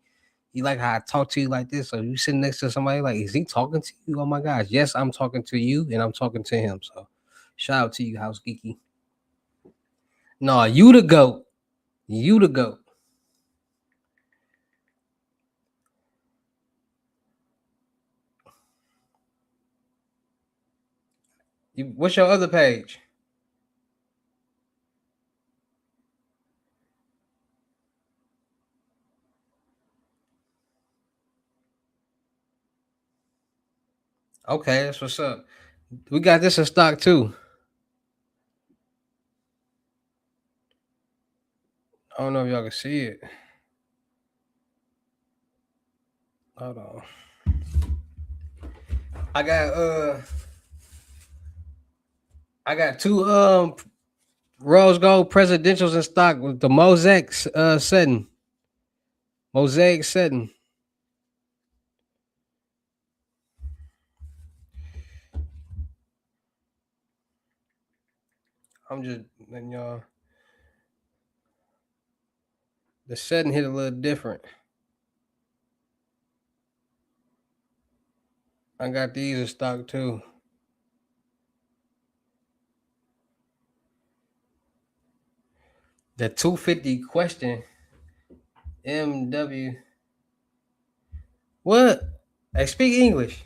Speaker 1: You like how I talk to you like this? So you sitting next to somebody like, is he talking to you? Oh my gosh, yes, I'm talking to you, and I'm talking to him. So shout out to you, House Geeky. No, you the goat. You the goat. What's your other page? Okay, that's what's up. We got this in stock too. I don't know if y'all can see it. Hold on. I got I got two rose gold presidentials in stock with the mosaic setting. Mosaic setting. I'm just letting y'all. The setting hit a little different. I got these in stock too. The 250 question MW. What? I speak English.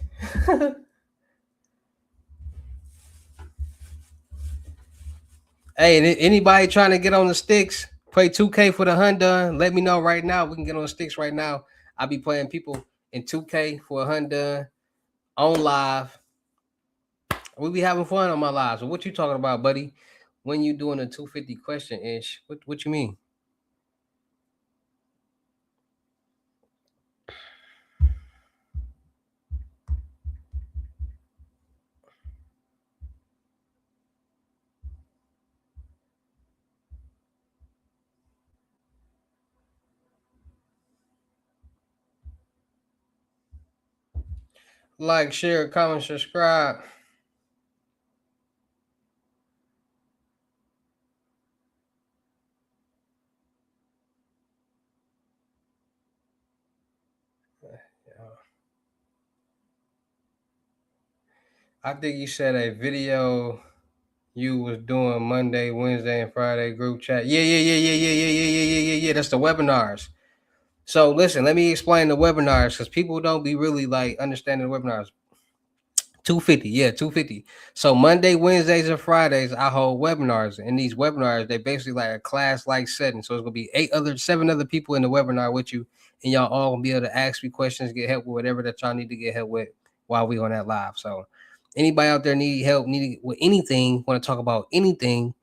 Speaker 1: Hey, anybody trying to get on the sticks, play 2K for the Hyundai, let me know right now. We can get on the sticks right now. I'll be playing people in 2K for a Hyundai on live. We be having fun on my live. So what you talking about, buddy? When you doing a 250 question ish? What you mean? Like, share, comment, subscribe. I think you said a video you was doing Monday, Wednesday, and Friday group chat. Yeah. That's the webinars. So listen, let me explain the webinars because people don't be really like understanding the webinars. 250, yeah, 250. So Monday, Wednesdays, and Fridays, I hold webinars. And these webinars, they basically like a class-like setting. So it's gonna be seven other people in the webinar with you, and y'all all gonna be able to ask me questions, get help with whatever that y'all need to get help with while we on that live. So anybody out there need help, need with anything, want to talk about anything,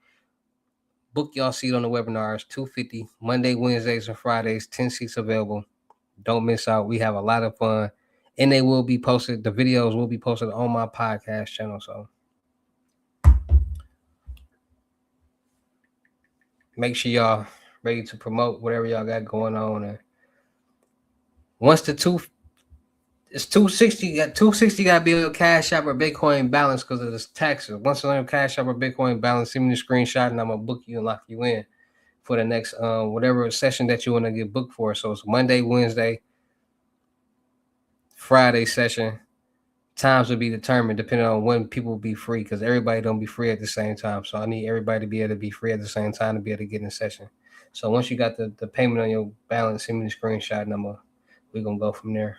Speaker 1: book y'all seat on the webinars. 250 Monday, Wednesdays, and Fridays. 10 seats available. Don't miss out. We have a lot of fun, and they will be posted. The videos will be posted on my podcast channel. So make sure y'all ready to promote whatever y'all got going on. And once the two, it's 260. Got 260. Got to be a Cash App or Bitcoin balance because of this taxes. Once on Cash App or Bitcoin balance, send me the screenshot, and I'm gonna book you and lock you in for the next whatever session that you want to get booked for. So it's Monday, Wednesday, Friday session. Times will be determined depending on when people will be free because everybody don't be free at the same time. So I need everybody to be able to be free at the same time to be able to get in session. So once you got the payment on your balance, send me the screenshot number. We're gonna go from there.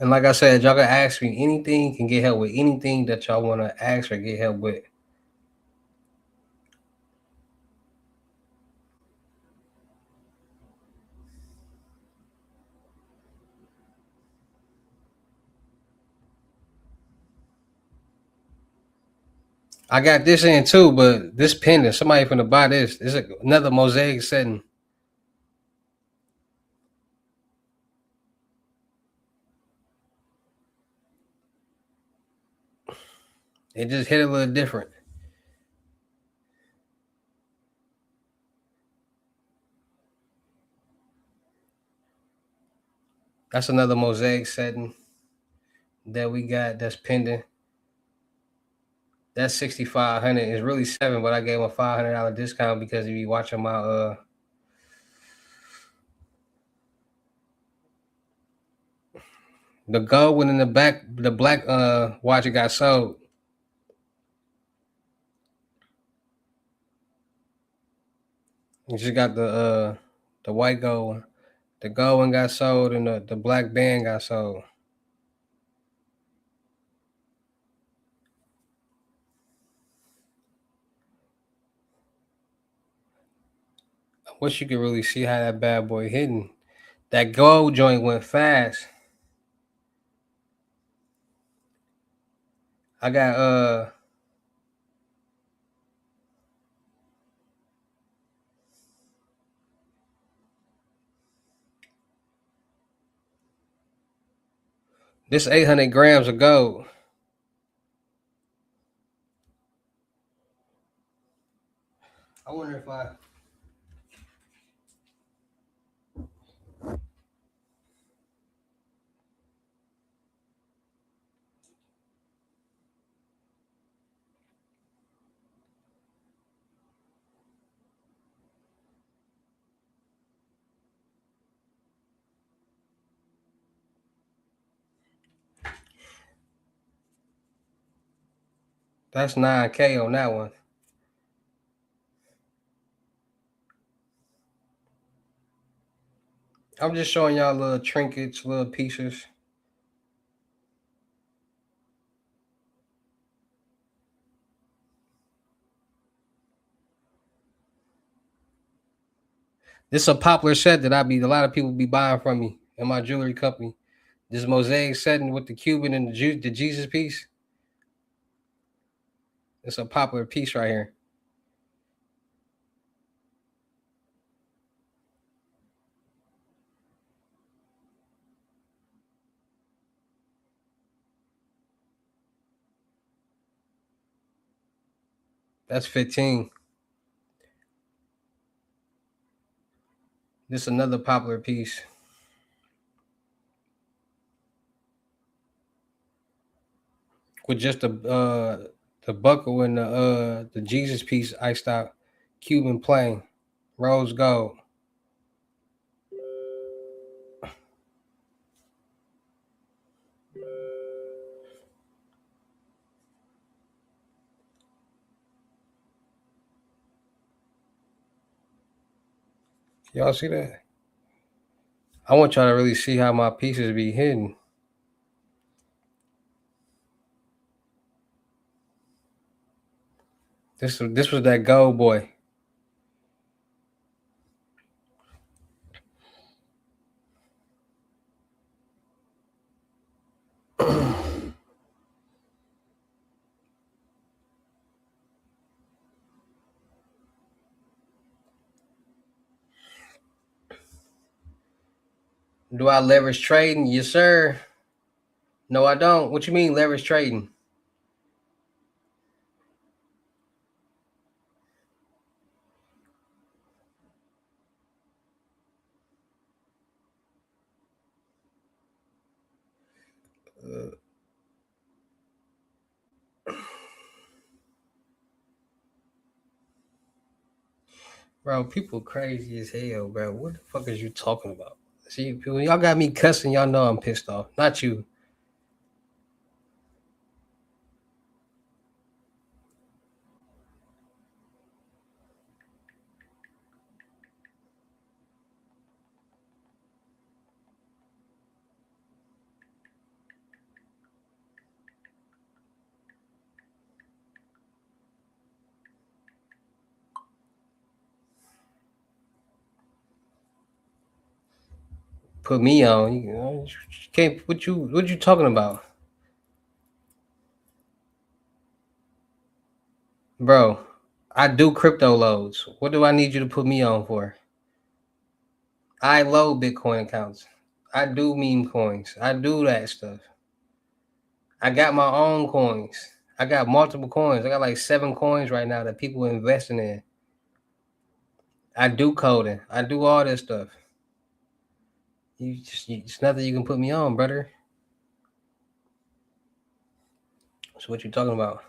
Speaker 1: And like I said, y'all can ask me anything, can get help with anything that y'all want to ask or get help with. I got this in too, but this pendant, somebody finna buy this. This is another mosaic setting. It just hit a little different. That's another mosaic setting that we got that's pending. That's 6,500. It's really 7, but I gave him a $500 discount because he be watching my the gold one in the back, the black watch it got sold. You just got the white gold one. The gold one got sold and the black band got sold. I wish you could really see how that bad boy hitting. That gold joint went fast. I got this 800 grams of gold. I wonder if I that's 9K on that one. I'm just showing y'all little trinkets, little pieces. This is a popular set that a lot of people be buying from me in my jewelry company. This mosaic setting with the Cuban and the Jesus piece. It's a popular piece right here. That's 15. This is another popular piece with just the buckle and the Jesus piece iced out Cuban plain rose gold. Y'all see that? I want y'all to really see how my pieces be hidden. This was that gold boy. Do I leverage trading? Yes, sir. No, I don't. What you mean leverage trading? Uh, Bro, people crazy as hell, bro. What the fuck is you talking about? See, people, y'all got me cussing. Y'all know I'm pissed off. Not you. Put me on. You can't. What you talking about, bro? I do crypto loads. What do I need you to put me on for? I load Bitcoin accounts. I do meme coins. I do that stuff. I got my own coins. I got multiple coins. I got like 7 coins right now that people are investing in. I do coding. I do all this stuff. It's nothing you can put me on, brother. So what you talking about?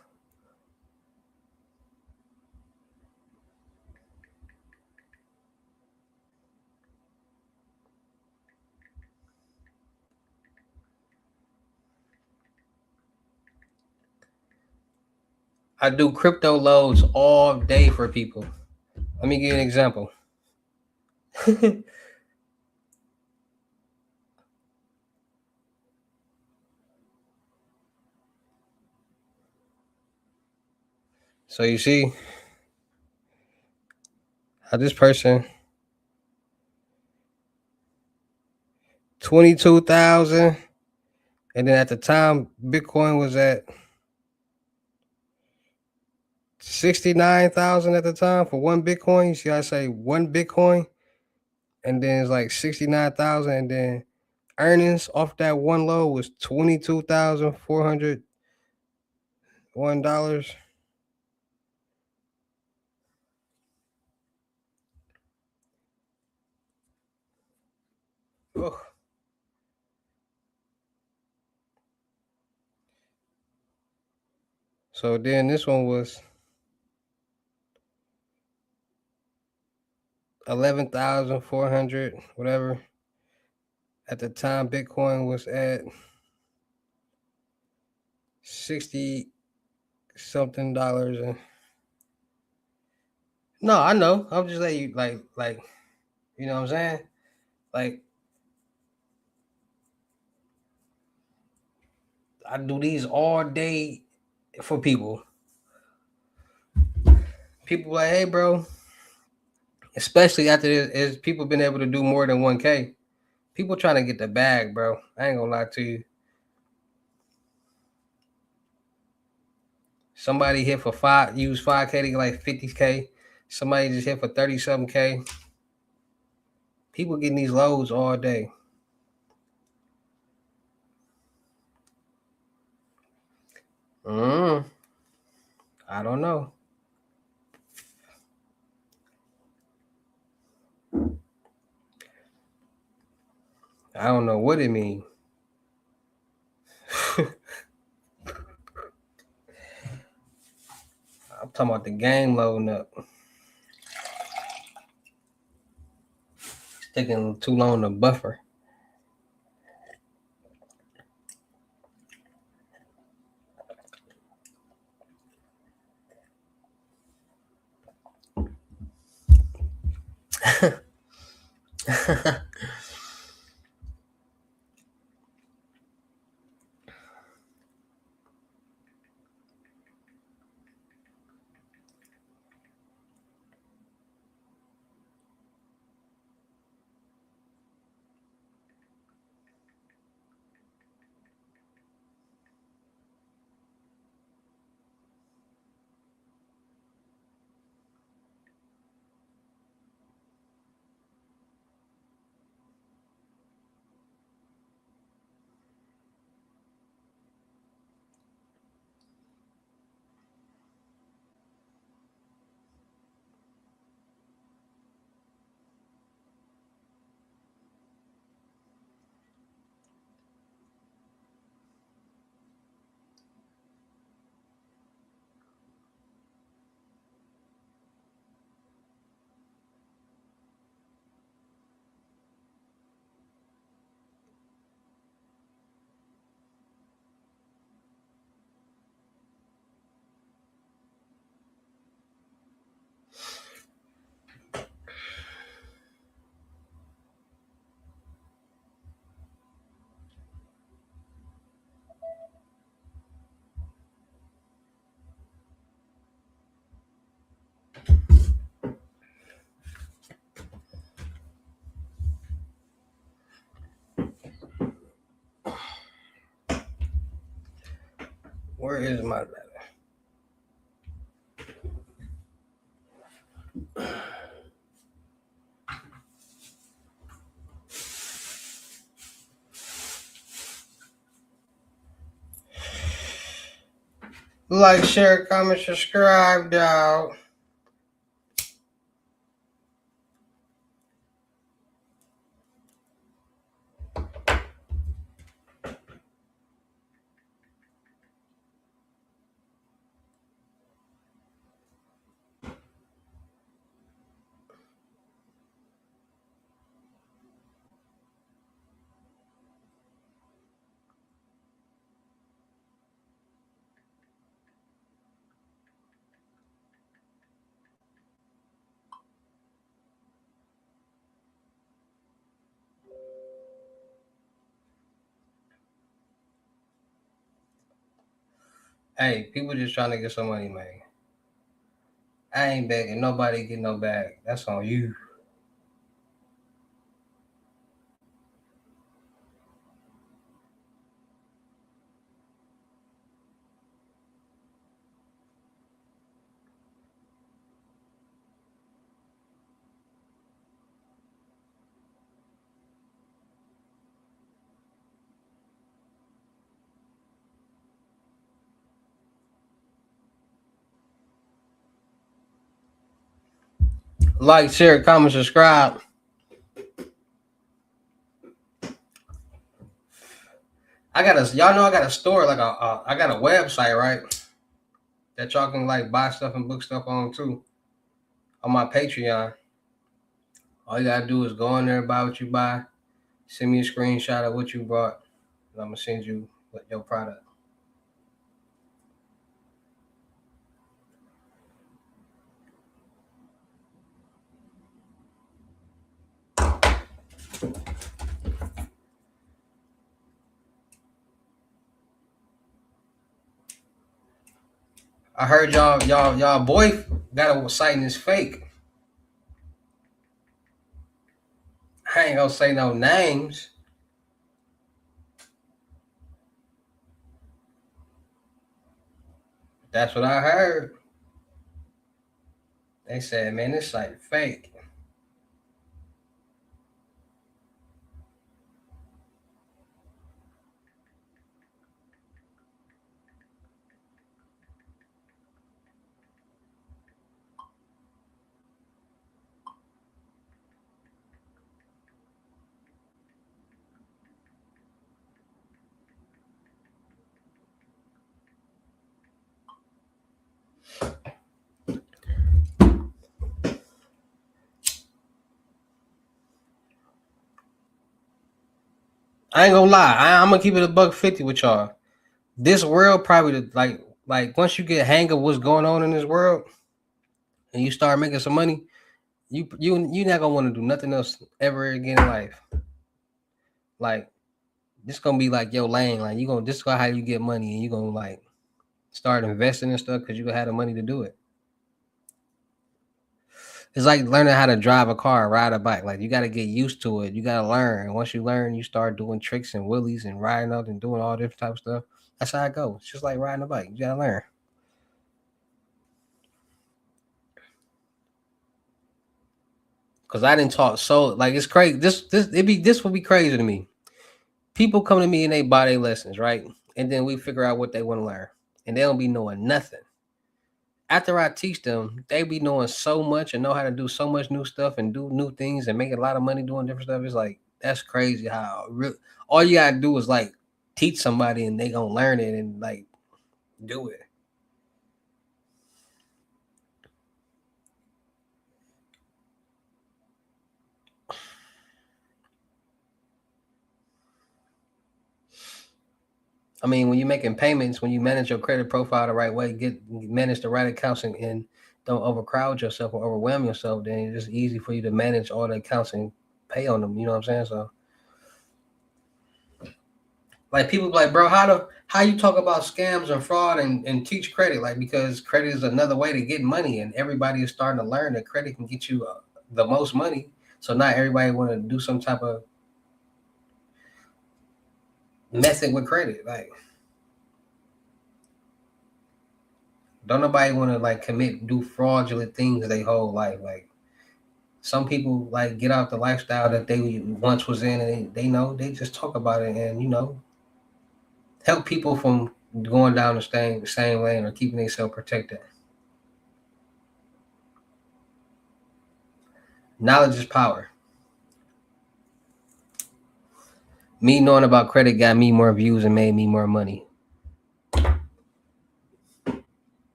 Speaker 1: I do crypto loads all day for people. Let me give you an example. So you see how this person 22,000, and then at the time Bitcoin was at 69,000 at the time for one Bitcoin. You see, I say one Bitcoin, and then it's like 69,000, and then earnings off that one load was $22,401. Ugh. So then this one was 11,400, whatever. At the time, Bitcoin was at 60 something dollars. And no, I know. I'm just letting you like you know what I'm saying? Like I do these all day for people. People like, hey, bro. Especially after this, is people been able to do more than 1K. People trying to get the bag, bro. I ain't gonna lie to you. Somebody hit for use 5K to get like 50K. Somebody just hit for 30 something K. People getting these loads all day. Mm, I don't know. I don't know what it means. I'm talking about the game loading up. It's taking too long to buffer. Where is my letter? Like, share, comment, subscribe, dog. Hey, people just trying to get some money, man. I ain't begging nobody get no bag. That's on you. Like, share, comment, subscribe. Y'all know I got a store, like I got a website, right? That y'all can like buy stuff and book stuff on too. On my Patreon. All you gotta do is go in there, buy what you buy, send me a screenshot of what you bought, and I'm gonna send you your product. I heard y'all boy got a site and it's fake. I ain't gonna say no names. That's what I heard. They said, man, this site fake. I ain't gonna lie. I'm gonna keep it $150 with y'all. This world probably like once you get a hang of what's going on in this world and you start making some money, you not gonna want to do nothing else ever again in life. Like this gonna be like your lane. Like you gonna this is how you get money and you gonna like start investing and stuff because you gonna have the money to do it. It's like learning how to drive a car, ride a bike. Like you got to get used to it. You got to learn. Once you learn, you start doing tricks and wheelies and riding up and doing all different type of stuff. That's how it goes. It's just like riding a bike. You got to learn. Cause I didn't talk so like it's crazy. This would be crazy to me. People come to me and they buy their lessons, right? And then we figure out what they want to learn, and they don't be knowing nothing. After I teach them, they be knowing so much and know how to do so much new stuff and do new things and make a lot of money doing different stuff. It's like that's crazy how all you gotta do is like teach somebody and they gonna learn it and like do it. I mean, when you're making payments, when you manage your credit profile the right way, manage the right accounts and don't overcrowd yourself or overwhelm yourself, then it's just easy for you to manage all the accounts and pay on them. You know what I'm saying? So like people be like, bro, how you talk about scams and fraud and teach credit? Like because credit is another way to get money, and everybody is starting to learn that credit can get you the most money. So not everybody want to do some type of method with credit. Like don't nobody want to like do fraudulent things their whole life. Like some people like get out the lifestyle that they once was in, and they know they just talk about it and help people from going down the same lane or keeping themselves protected. Knowledge is power. Me knowing about credit got me more views and made me more money.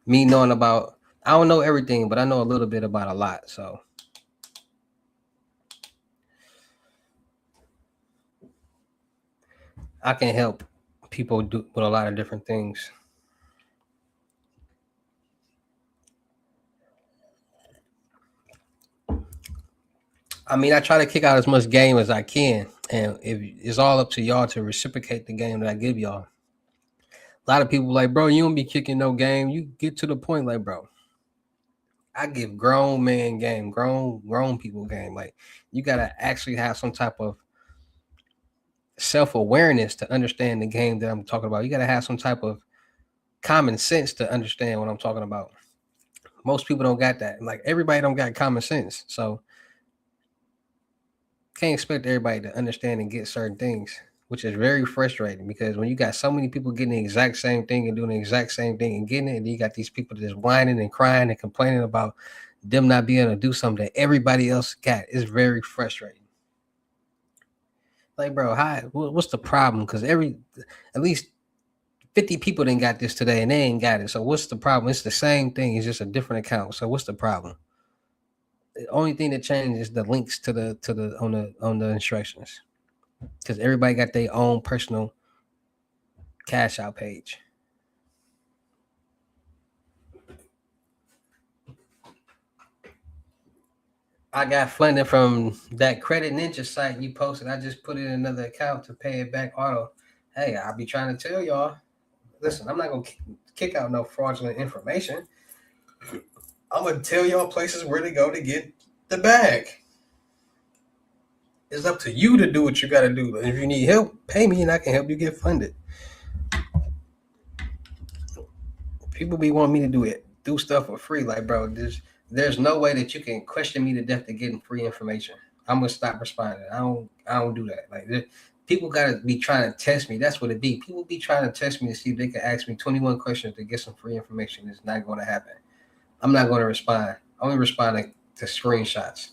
Speaker 1: Me knowing about I don't know everything, but I know a little bit about a lot. So I can help people do with a lot of different things. I mean, I try to kick out as much game as I can, and if it's all up to y'all to reciprocate the game that I give y'all. A lot of people like, bro, you don't be kicking no game. You get to the point, like, bro. I give grown man game, grown people game. Like, you gotta actually have some type of self awareness to understand the game that I'm talking about. You gotta have some type of common sense to understand what I'm talking about. Most people don't got that. Like, everybody don't got common sense, so can't expect everybody to understand and get certain things, which is very frustrating because when you got so many people getting the exact same thing and doing the exact same thing and getting it, and you got these people just whining and crying and complaining about them not being able to do something that everybody else got, is very frustrating. Like, bro, what's the problem? Because at least 50 people didn't got this today and they ain't got it. So what's the problem? It's the same thing. It's just a different account. So what's the problem? The only thing that changed is the links to the on the instructions, because everybody got their own personal cash out page. I got funding from that credit ninja site you posted. I just put it in another account to pay it back auto. Hey, I'll be trying to tell y'all. Listen, I'm not gonna kick out no fraudulent information. I'm gonna tell y'all places where to go to get the bag. It's up to you to do what you gotta do. If you need help, pay me and I can help you get funded. People be wanting me to do stuff for free. Like, bro, there's no way that you can question me to death to getting free information. I'm gonna stop responding. I don't do that. Like, people gotta be trying to test me. That's what it be. People be trying to test me to see if they can ask me 21 questions to get some free information. It's not gonna happen. I'm not gonna respond. I only respond to screenshots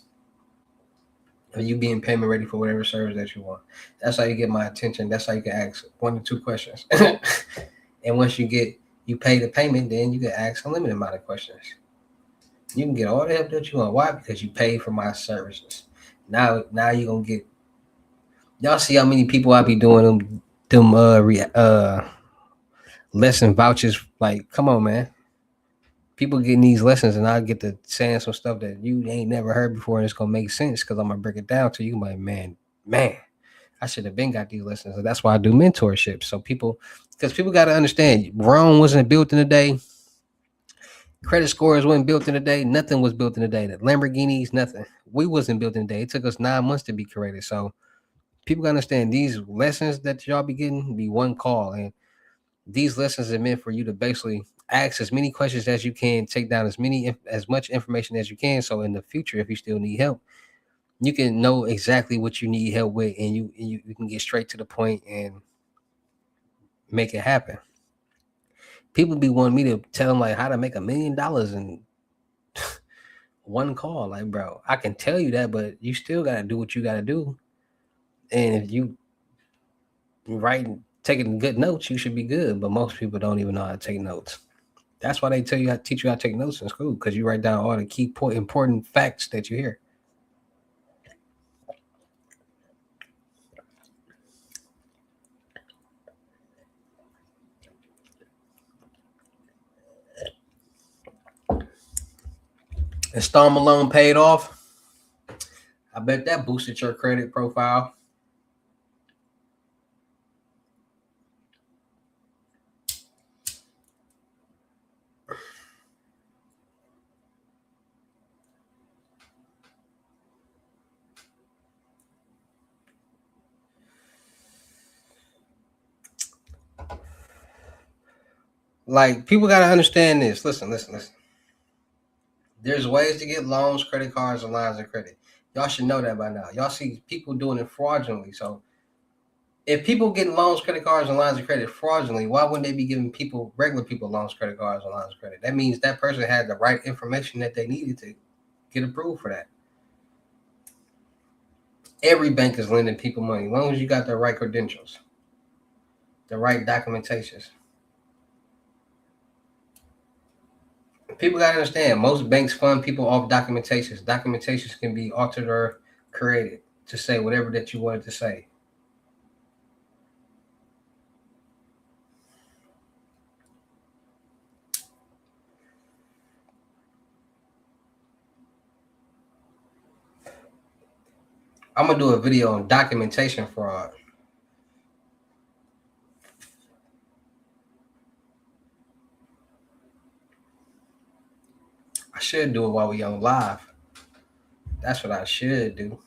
Speaker 1: of you being payment ready for whatever service that you want. That's how you get my attention. That's how you can ask 1 to 2 questions. And once you pay the payment, then you can ask a limited amount of questions. You can get all the help that you want. Why? Because you pay for my services. Now you're gonna get. Y'all see how many people I be doing them lesson vouchers? Like, come on, man. People getting these lessons, and I get to saying some stuff that you ain't never heard before, and it's gonna make sense because I'm gonna break it down to you. Like, man, I should have been got these lessons. And that's why I do mentorship. So because people got to understand, Rome wasn't built in a day. Credit scores wasn't built in a day. Nothing was built in a day. The Lamborghinis, nothing. We wasn't built in a day. It took us 9 months to be created. So people gotta understand, these lessons that y'all be getting be one call, and these lessons are meant for you to basically ask as many questions as you can, take down as much information as you can. So in the future, if you still need help, you can know exactly what you need help with, and you can get straight to the point and make it happen. People be wanting me to tell them like how to make $1 million in one call. Like, bro, I can tell you that, but you still gotta do what you gotta do. And if you writing taking good notes, you should be good. But most people don't even know how to take notes. That's why they tell you how to teach you how to take notes in school, because you write down all the key important facts that you hear. Installment loan paid off. I bet that boosted your credit profile. Like, people gotta understand this. Listen. There's ways to get loans, credit cards, and lines of credit. Y'all should know that by now. Y'all see people doing it fraudulently. So if people getting loans, credit cards, and lines of credit fraudulently, why wouldn't they be giving regular people, loans, credit cards, and lines of credit? That means that person had the right information that they needed to get approved for that. Every bank is lending people money as long as you got the right credentials, the right documentations. People gotta understand, most banks fund people off documentations. Documentations can be altered or created to say whatever that you wanted to say. I'm gonna do a video on documentation fraud. I should do it while we on live. That's what I should do.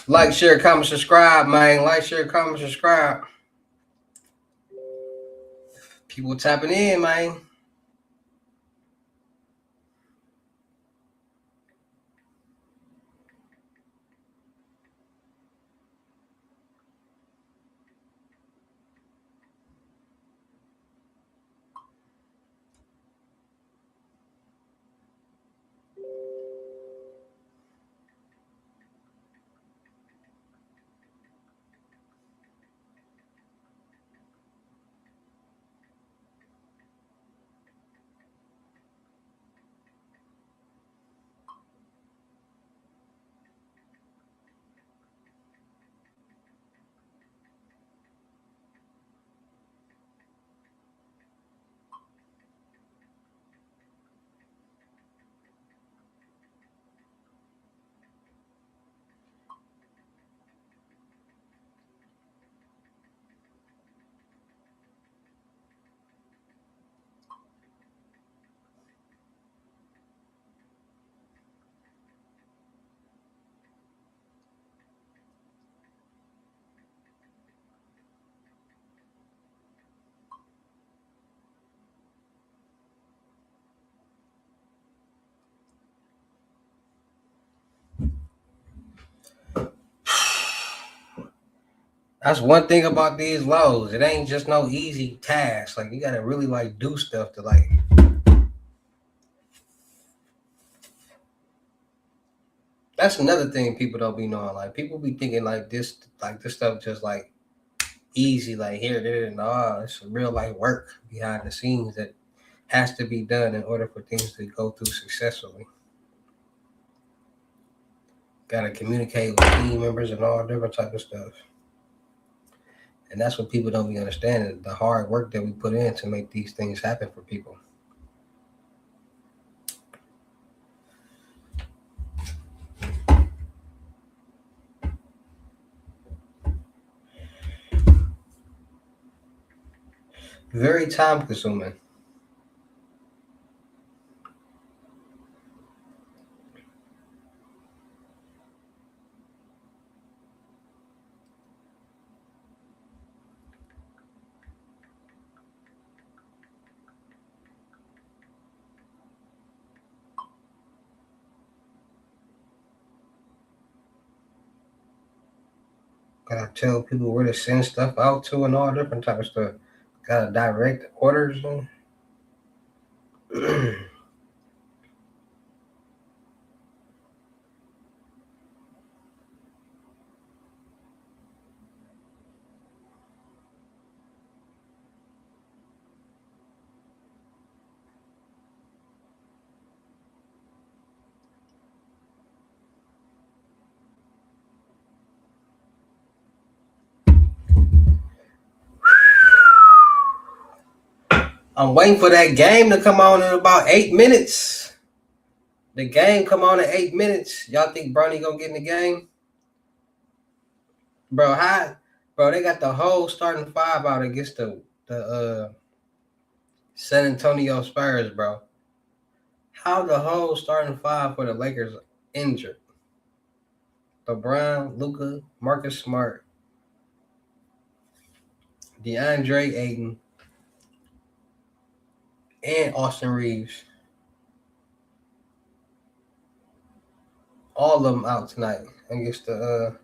Speaker 1: Like, share, comment, subscribe, man. Like, share, comment, subscribe. People tapping in, man. That's one thing about these lows. It ain't just no easy task. Like, you gotta really like do stuff to like. That's another thing people don't be knowing. Like, people be thinking like this stuff just like easy. Like, here, there, no, it's real like work behind the scenes that has to be done in order for things to go through successfully. Gotta communicate with team members and all different type of stuff. And that's what people don't be understanding, the hard work that we put in to make these things happen for people. Very time consuming. Gotta tell people where to send stuff out to and all different type of stuff. Gotta direct orders and I'm waiting for that game to come on in about 8 minutes. The game come on in 8 minutes. Y'all think Bronny gonna get in the game? Bro, how? Bro, they got the whole starting five out against the San Antonio Spurs, bro. How the whole starting five for the Lakers injured? LeBron, Luka, Marcus Smart, DeAndre Ayton, and Austin Reeves. All of them out tonight against the.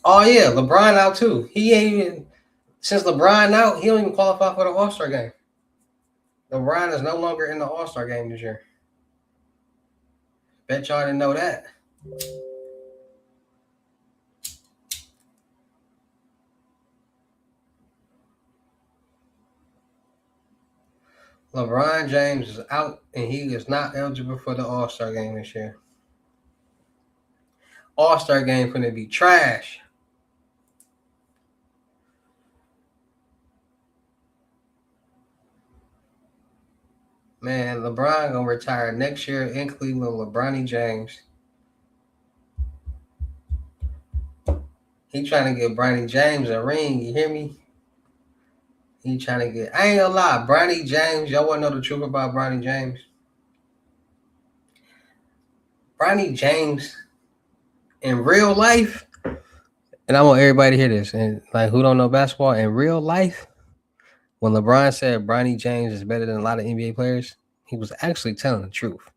Speaker 1: Oh yeah, LeBron out too. He ain't even since LeBron out. He don't even qualify for the All Star game. LeBron is no longer in the All Star game this year. Bet y'all didn't know that. LeBron James is out and he is not eligible for the All Star game this year. All Star game gonna be trash. Man, LeBron gonna retire next year in Cleveland. LeBron James. He trying to get Bronny James a ring. You hear me? He trying to get. I ain't gonna lie, Bronny James. Y'all wanna know the truth about Bronny James? Bronny James in real life, and I want everybody to hear this. And like, who don't know basketball in real life? When LeBron said Bronny James is better than a lot of NBA players, he was actually telling the truth.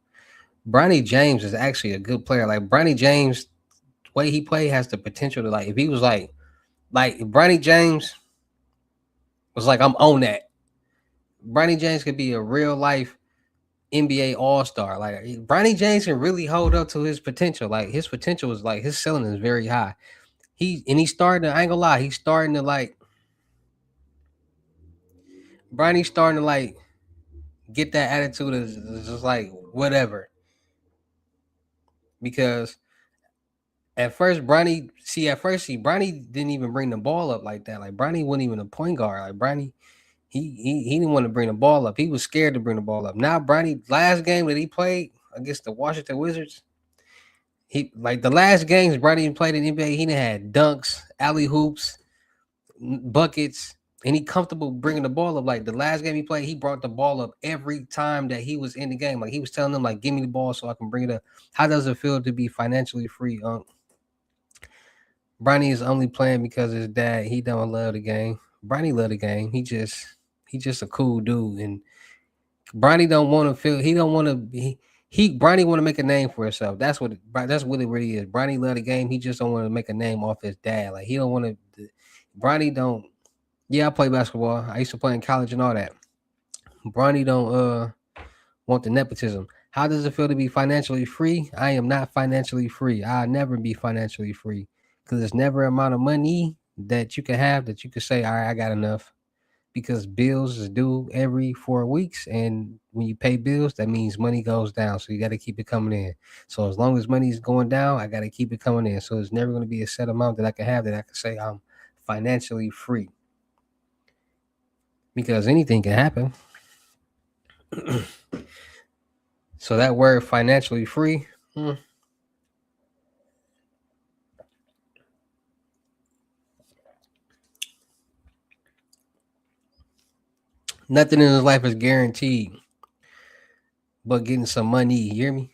Speaker 1: Bronny James is actually a good player. Like Bronny James, the way he played has the potential to like if he was like if Bronny James was like I'm on that. Bronny James could be a real life NBA All Star. Like Bronny James can really hold up to his potential. Like his potential is like his ceiling is very high. He's starting to. I ain't gonna lie. He's starting to like. Bronny's starting to like get that attitude is just like whatever. Because at first Bronny didn't even bring the ball up like that. Like Bronny wasn't even a point guard. Like Bronny, he didn't want to bring the ball up. He was scared to bring the ball up. Now Bronny, last game that he played against the Washington Wizards, he like the last games Bronny played in the NBA, he done had dunks, alley hoops, buckets, and he comfortable bringing the ball up. Like the last game he played, he brought the ball up every time that he was in the game. Like he was telling them, like, give me the ball so I can bring it up. How does it feel to be financially free? Bronny is only playing because his dad. He don't love the game. Bronny love the game. He just a cool dude, and Bronny don't want to feel. He don't want to be. He Bronny want to make a name for himself. That's what it really is. Bronny love the game. He just don't want to make a name off his dad. Like he don't want to. Bronny don't. Yeah, I play basketball. I used to play in college and all that. Bronny don't want the nepotism. How does it feel to be financially free? I am not financially free. I'll never be financially free because there's never an amount of money that you can have that you can say, all right, I got enough. Because bills is due every 4 weeks, and when you pay bills, that means money goes down. So you got to keep it coming in. So as long as money is going down, I got to keep it coming in. So it's never going to be a set amount that I can have that I can say I'm financially free because anything can happen. So that word financially free, nothing in his life is guaranteed but getting some money. You hear me?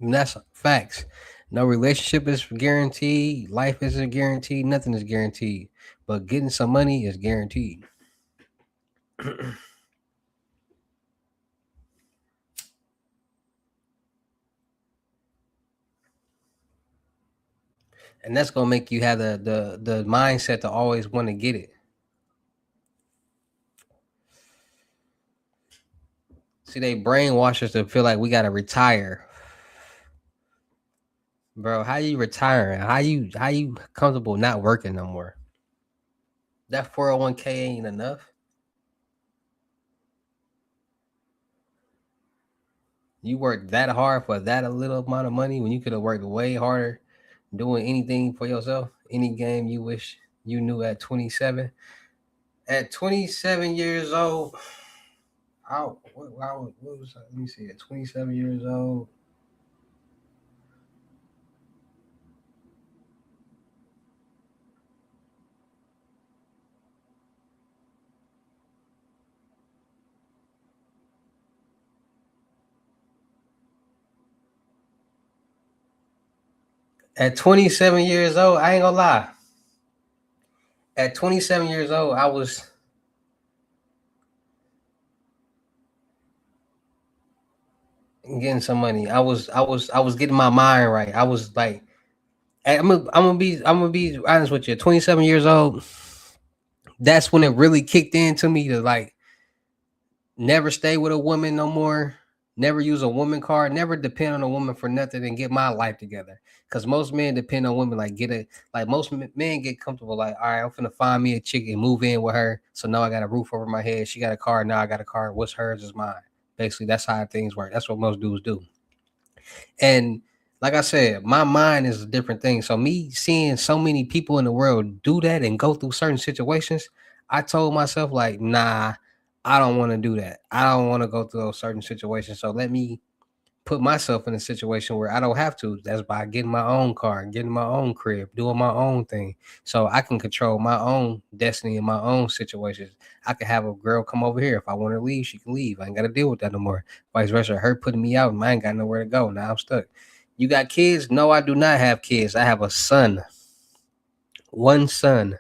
Speaker 1: And that's facts. No relationship is guaranteed. Life isn't guaranteed. Nothing is guaranteed. But getting some money is guaranteed. And that's gonna make you have the mindset to always want to get it. See, they brainwash us to feel like we gotta retire. Bro, how you retiring? How you comfortable not working no more? That 401k ain't enough. You worked that hard for that a little amount of money when you could have worked way harder doing anything for yourself. Any game you wish you knew at 27. At 27 years old, what was let me see. At 27 years old, at 27 years old, I ain't gonna lie. At 27 years old, I was getting some money. I was getting my mind right. I was like, I'm gonna be honest with you. 27 years old, that's when it really kicked into me to like never stay with a woman no more, never use a woman card, never depend on a woman for nothing, and get my life together. Because most men depend on women, like most men get comfortable, like, all right, I'm finna find me a chick and move in with her. So now I got a roof over my head. She got a car. Now I got a car. What's hers is mine. Basically, that's how things work. That's what most dudes do. And like I said, my mind is a different thing. So me seeing so many people in the world do that and go through certain situations, I told myself like, nah, I don't want to do that. I don't want to go through those certain situations. So let me put myself in a situation where I don't have to. That's by getting my own car, getting my own crib, doing my own thing. So I can control my own destiny in my own situations. I can have a girl come over here. If I want to leave, she can leave. I ain't got to deal with that no more. Vice versa. Her putting me out, and I ain't got nowhere to go. Now I'm stuck. You got kids? No, I do not have kids. I have a son. One son.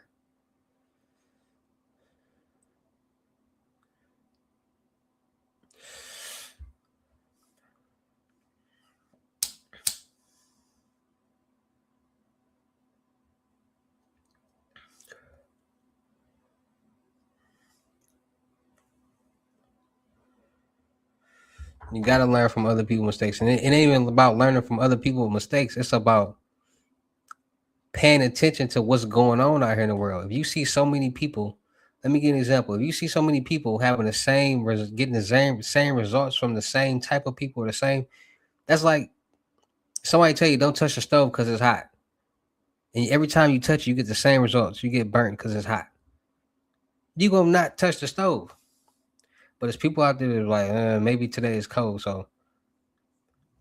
Speaker 1: You got to learn from other people's mistakes. And it ain't even about learning from other people's mistakes. It's about paying attention to what's going on out here in the world. If you see so many people, let me give you an example. If you see so many people having the same, getting the same results from the same type of people, the same, that's like somebody tell you don't touch the stove because it's hot, and every time you touch it, you get the same results. You get burnt because it's hot. You gonna not touch the stove, but there's people out there that are like, maybe today is cold. So,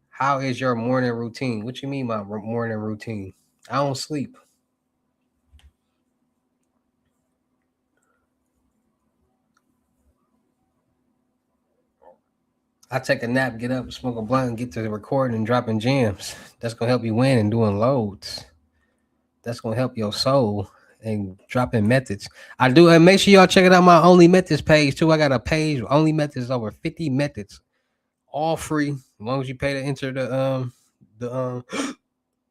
Speaker 1: how is your morning routine? What you mean by morning routine? I don't sleep. I take a nap, get up, smoke a blunt, and get to the recording and dropping gems. That's gonna help you win and doing loads. That's gonna help your soul and dropping methods. I do, and make sure y'all check it out my Only Methods page too. I got a page Only Methods, over 50 methods, all free as long as you pay to enter the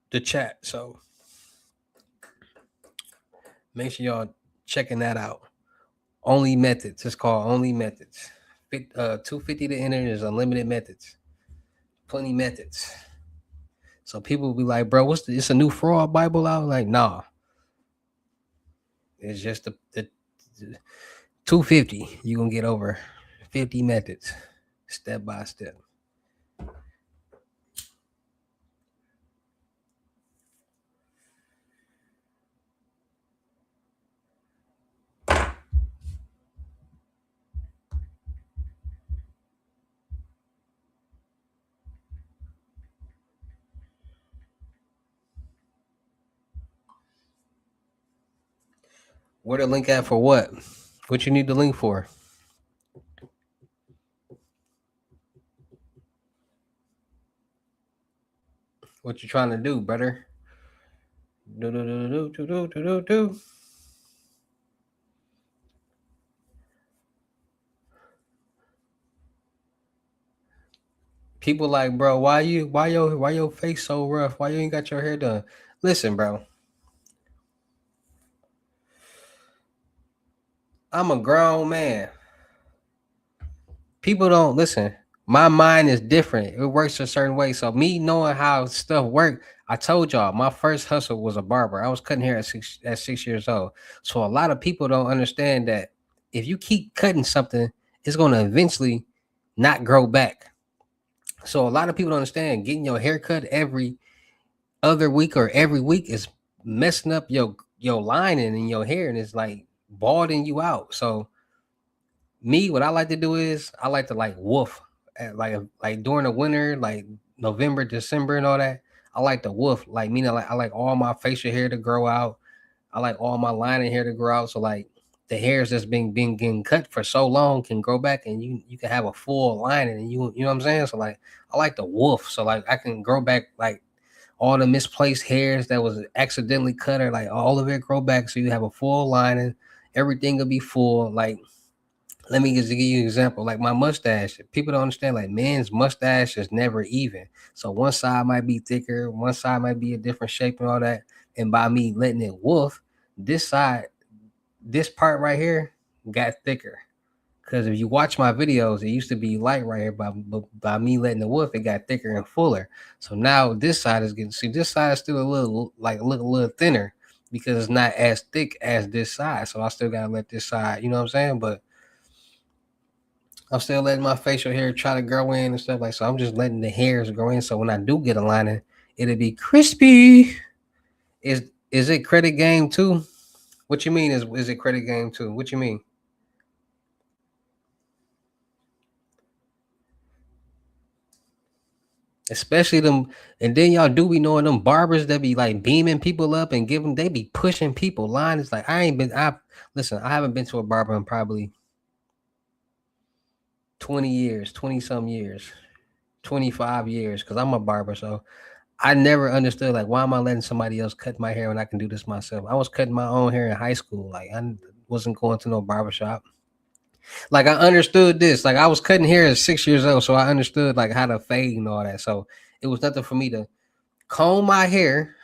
Speaker 1: the chat. So make sure y'all checking that out. Only Methods. It's called Only Methods. 250 to enter. There's unlimited methods. Plenty methods. So people will be like, bro, it's a new fraud Bible out? Like, nah. It's just the 250. You're gonna get over 50 methods step by step. Where the link at for what? What you need the link for? What you trying to do, brother? Do do do do do do do do do. People like, bro, why your face so rough? Why you ain't got your hair done? Listen, bro. I'm a grown man. People don't listen. My mind is different. It works a certain way. So me knowing how stuff work, I told y'all my first hustle was a barber. I was cutting hair at 6 years old. So a lot of people don't understand that if you keep cutting something, it's gonna eventually not grow back. So a lot of people don't understand getting your hair cut every other week or every week is messing up your lining in your hair and it's like balding you out. So me, what I like to do is I like to like woof, like during the winter, like November, December, and all that. I like to woof, like meaning like I like all my facial hair to grow out. I like all my lining hair to grow out. So like the hairs that's been getting cut for so long can grow back, and you can have a full lining, and you know what I'm saying. So like I like to woof, so like I can grow back like all the misplaced hairs that was accidentally cut, or like all of it grow back, so you have a full lining. Everything will be full, like let me just give you an example. Like my mustache, people don't understand. Like men's mustache is never even. So one side might be thicker, one side might be a different shape and all that. And by me letting it woof, this side, this part right here got thicker. Because if you watch my videos, it used to be light right here. By me letting it woof, it got thicker and fuller. So now this side is getting. See, this side is still a little like look a little thinner because it's not as thick as this side. So I still gotta let this side. You know what I'm saying? But I'm still letting my facial hair try to grow in and stuff like so. I'm just letting the hairs grow in. So when I do get a lining, it'll be crispy. Is it credit game too? What you mean is it credit game too? What you mean? Especially them, and then y'all do be knowing them barbers that be like beaming people up and giving they be pushing people. Line is like I ain't been. I listen. I haven't been to a barber in probably 20 years, 20 some years, 25 years. Because I'm a barber, so I never understood like why am I letting somebody else cut my hair when I can do this myself? I was cutting my own hair in high school. Like I wasn't going to no barbershop. Like I understood this. Like I was cutting hair at 6 years old, so I understood like how to fade and all that. So it was nothing for me to comb my hair.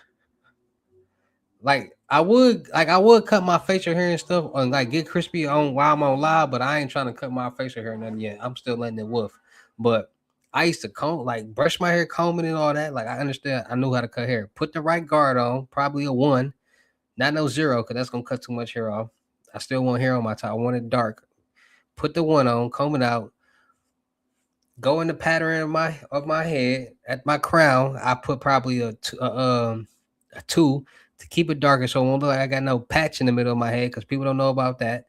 Speaker 1: Like I would cut my facial hair and stuff and like get crispy on while I'm on live, but I ain't trying to cut my facial hair nothing yet. I'm still letting it woof. But I used to comb like brush my hair, combing and all that. Like I understand, I knew how to cut hair. Put the right guard on, probably a one, not no zero, because that's gonna cut too much hair off. I still want hair on my top. I want it dark. Put the one on, comb it out, go in the pattern of my head at my crown. I put probably a two to keep it darker so it won't look like I got no patch in the middle of my head because people don't know about that.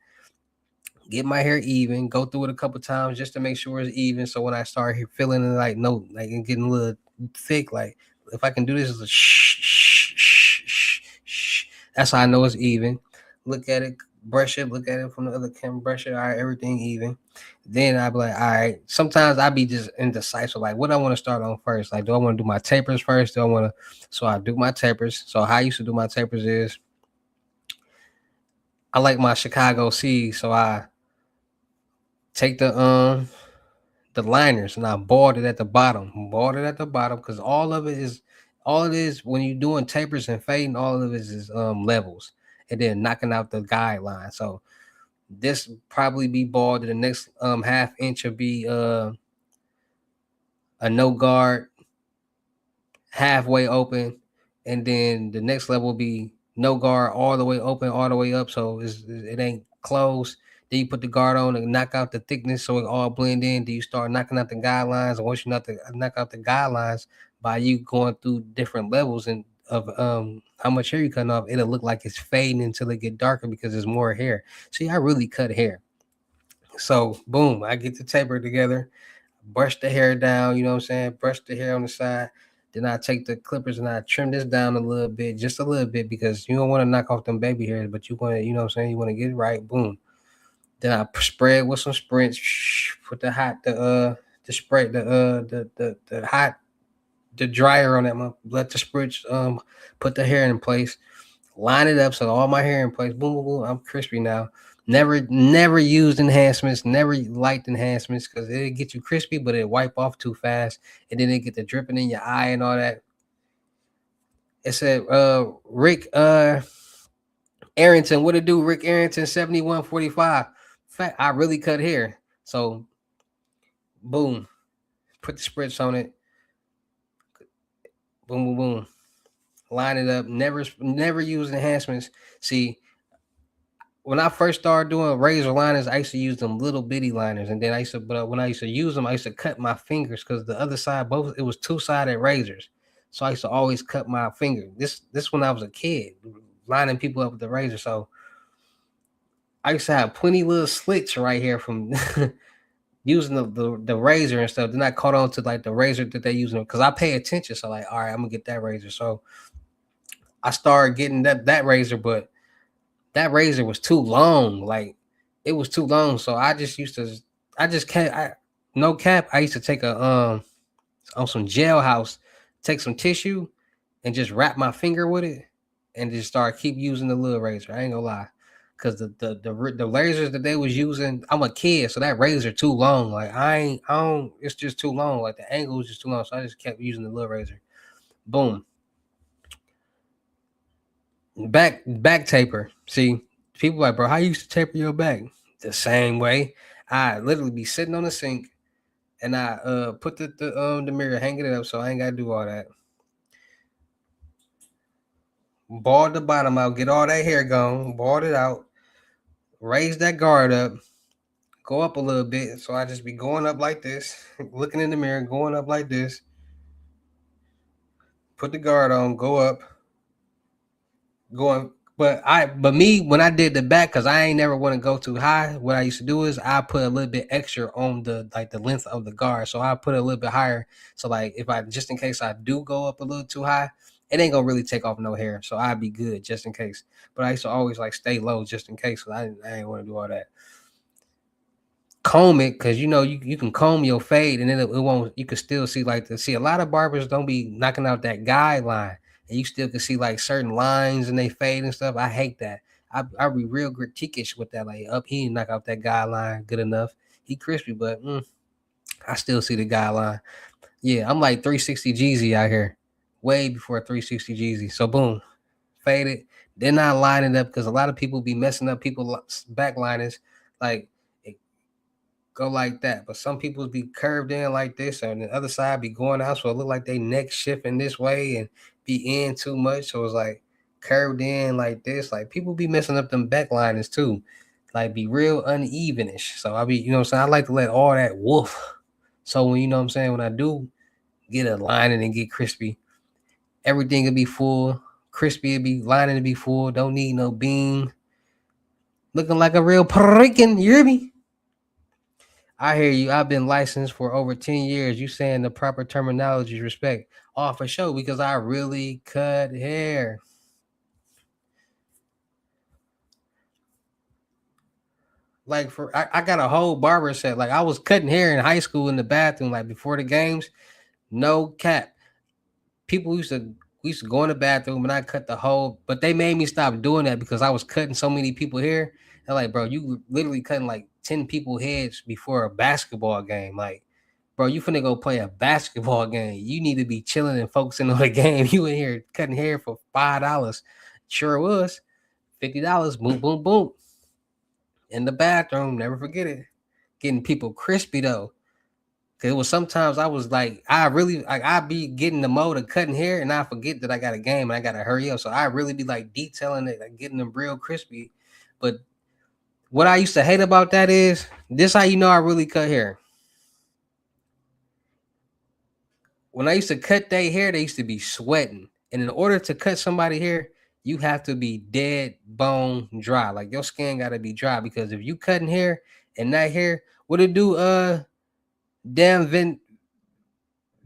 Speaker 1: Get my hair even, go through it a couple times just to make sure it's even. So when I start feeling it like no, like it getting a little thick, like if I can do this, it's a shh, shh, shh, shh, shh. That's how I know it's even. Look at it, brush it, look at it from the other camera, brush it, all right, everything even. Then I be like, all right. Sometimes I be just indecisive, like what I want to start on first. Like, do I want to do my tapers first? Do I want to? So I do my tapers. So how I used to do my tapers is I like my Chicago C, so I take the liners and I bought it at the bottom. Bought it at the bottom because all it is when you're doing tapers and fading, all of it is levels and then knocking out the guideline. So this probably be bald. The next half inch will be a no guard halfway open, and then the next level will be no guard all the way open, all the way up. So it ain't closed. Then you put the guard on and knock out the thickness so it all blend in. Then you start knocking out the guidelines. And once you knock out the guidelines by you going through different levels and of how much hair you cutting off, it'll look like it's fading until it get darker because there's more hair. See, I really cut hair. So boom, I get the taper together, brush the hair down, you know what I'm saying? Brush the hair on the side. Then I take the clippers and I trim this down a little bit, just a little bit, because you don't want to knock off them baby hairs, but you want to, you know what I'm saying? You want to get it right. Boom. Then I spray it with some sprints. Put the spray the hot the dryer on that. Let the spritz put the hair in place. Line it up so all my hair in place. Boom, boom, boom. I'm crispy now. Never used enhancements. Never liked enhancements because it get you crispy, but it wipe off too fast, and then it get the dripping in your eye and all that. It said, Rick, Arrington, what it do? Rick Arrington, 7145. Fact, I really cut hair. So boom, put the spritz on it. Boom, boom, boom. Line it up. Never use enhancements. See, when I first started doing razor liners, I used to use them little bitty liners, and then but when I used to use them, I used to cut my fingers because the other side, both it was two-sided razors, so I used to always cut my finger. This when I was a kid, lining people up with the razor. So I used to have plenty little slits right here from using the razor and stuff. Then I caught on to like the razor that they using because I pay attention. So like, all right, I'm gonna get that razor. So I started getting that razor, but that razor was too long. Like it was too long. So I just used to I just can't I no cap. I used to take a on some jailhouse, take some tissue and just wrap my finger with it and just start keep using the little razor. I ain't gonna lie. Cause the razors that they was using, I'm a kid, so that razor too long. Like I don't it's just too long. Like the angle was just too long. So I just kept using the little razor. Boom. Back taper. See, people like, bro, how you used to taper your back? The same way. I literally be sitting on the sink and I put the mirror, hanging it up, so I ain't gotta do all that. Bald the bottom out, get all that hair gone, bald it out, raise that guard up, go up a little bit. So I just be going up like this, looking in the mirror, going up like this, put the guard on, go up, going. But me when I did the back, cause I ain't never want to go too high. What I used to do is I put a little bit extra on the length of the guard, so I put it a little bit higher. So like if I just in case I do go up a little too high, it ain't gonna really take off no hair, so I'd be good just in case. But I used to always like stay low just in case, cause I ain't want to do all that. Comb it because you can comb your fade and then it won't you can still see like the see a lot of barbers don't be knocking out that guideline and you still can see like certain lines and they fade and stuff. I hate that. I be real critiquish with that. Like up he didn't knock out that guideline good enough. He crispy, but I still see the guideline. Yeah, I'm like 360 Jeezy out here. Way before 360 Jeezy. So boom, fade it. Then I line it up because a lot of people be messing up people back liners. Like go like that. But some people be curved in like this, and the other side be going out, so it look like they neck shifting this way and be in too much. So it's like curved in like this. Like people be messing up them backliners too. Like be real unevenish. So I be, what I'm saying? I like to let all that woof. So when what I'm saying, when I do get a lining and get crispy, everything will be full. Crispy will be lining to be full. Don't need no bean. Looking like a real prinkin', you hear me? I hear you. I've been licensed for over 10 years. You saying the proper terminology, respect. Oh, for sure, because I really cut hair. Like I got a whole barber set. Like I was cutting hair in high school in the bathroom, like before the games. No cap. People used to go in the bathroom and I cut the whole, but they made me stop doing that because I was cutting so many people hair. They're like, bro, you literally cutting like 10 people heads before a basketball game. Like, bro, you finna go play a basketball game. You need to be chilling and focusing on the game. You in here cutting hair for $5. Sure was. $50. Boom, boom, boom. In the bathroom. Never forget it. Getting people crispy though. Cause it was sometimes I was like, I really like I be getting the mode of cutting hair and I forget that I got a game and I gotta hurry up. So I really be like detailing it, like getting them real crispy. But what I used to hate about that is this how you know I really cut hair. When I used to cut their hair, they used to be sweating. And in order to cut somebody hair, you have to be dead bone dry. Like your skin gotta be dry because if you cutting hair and that hair, what it do, damn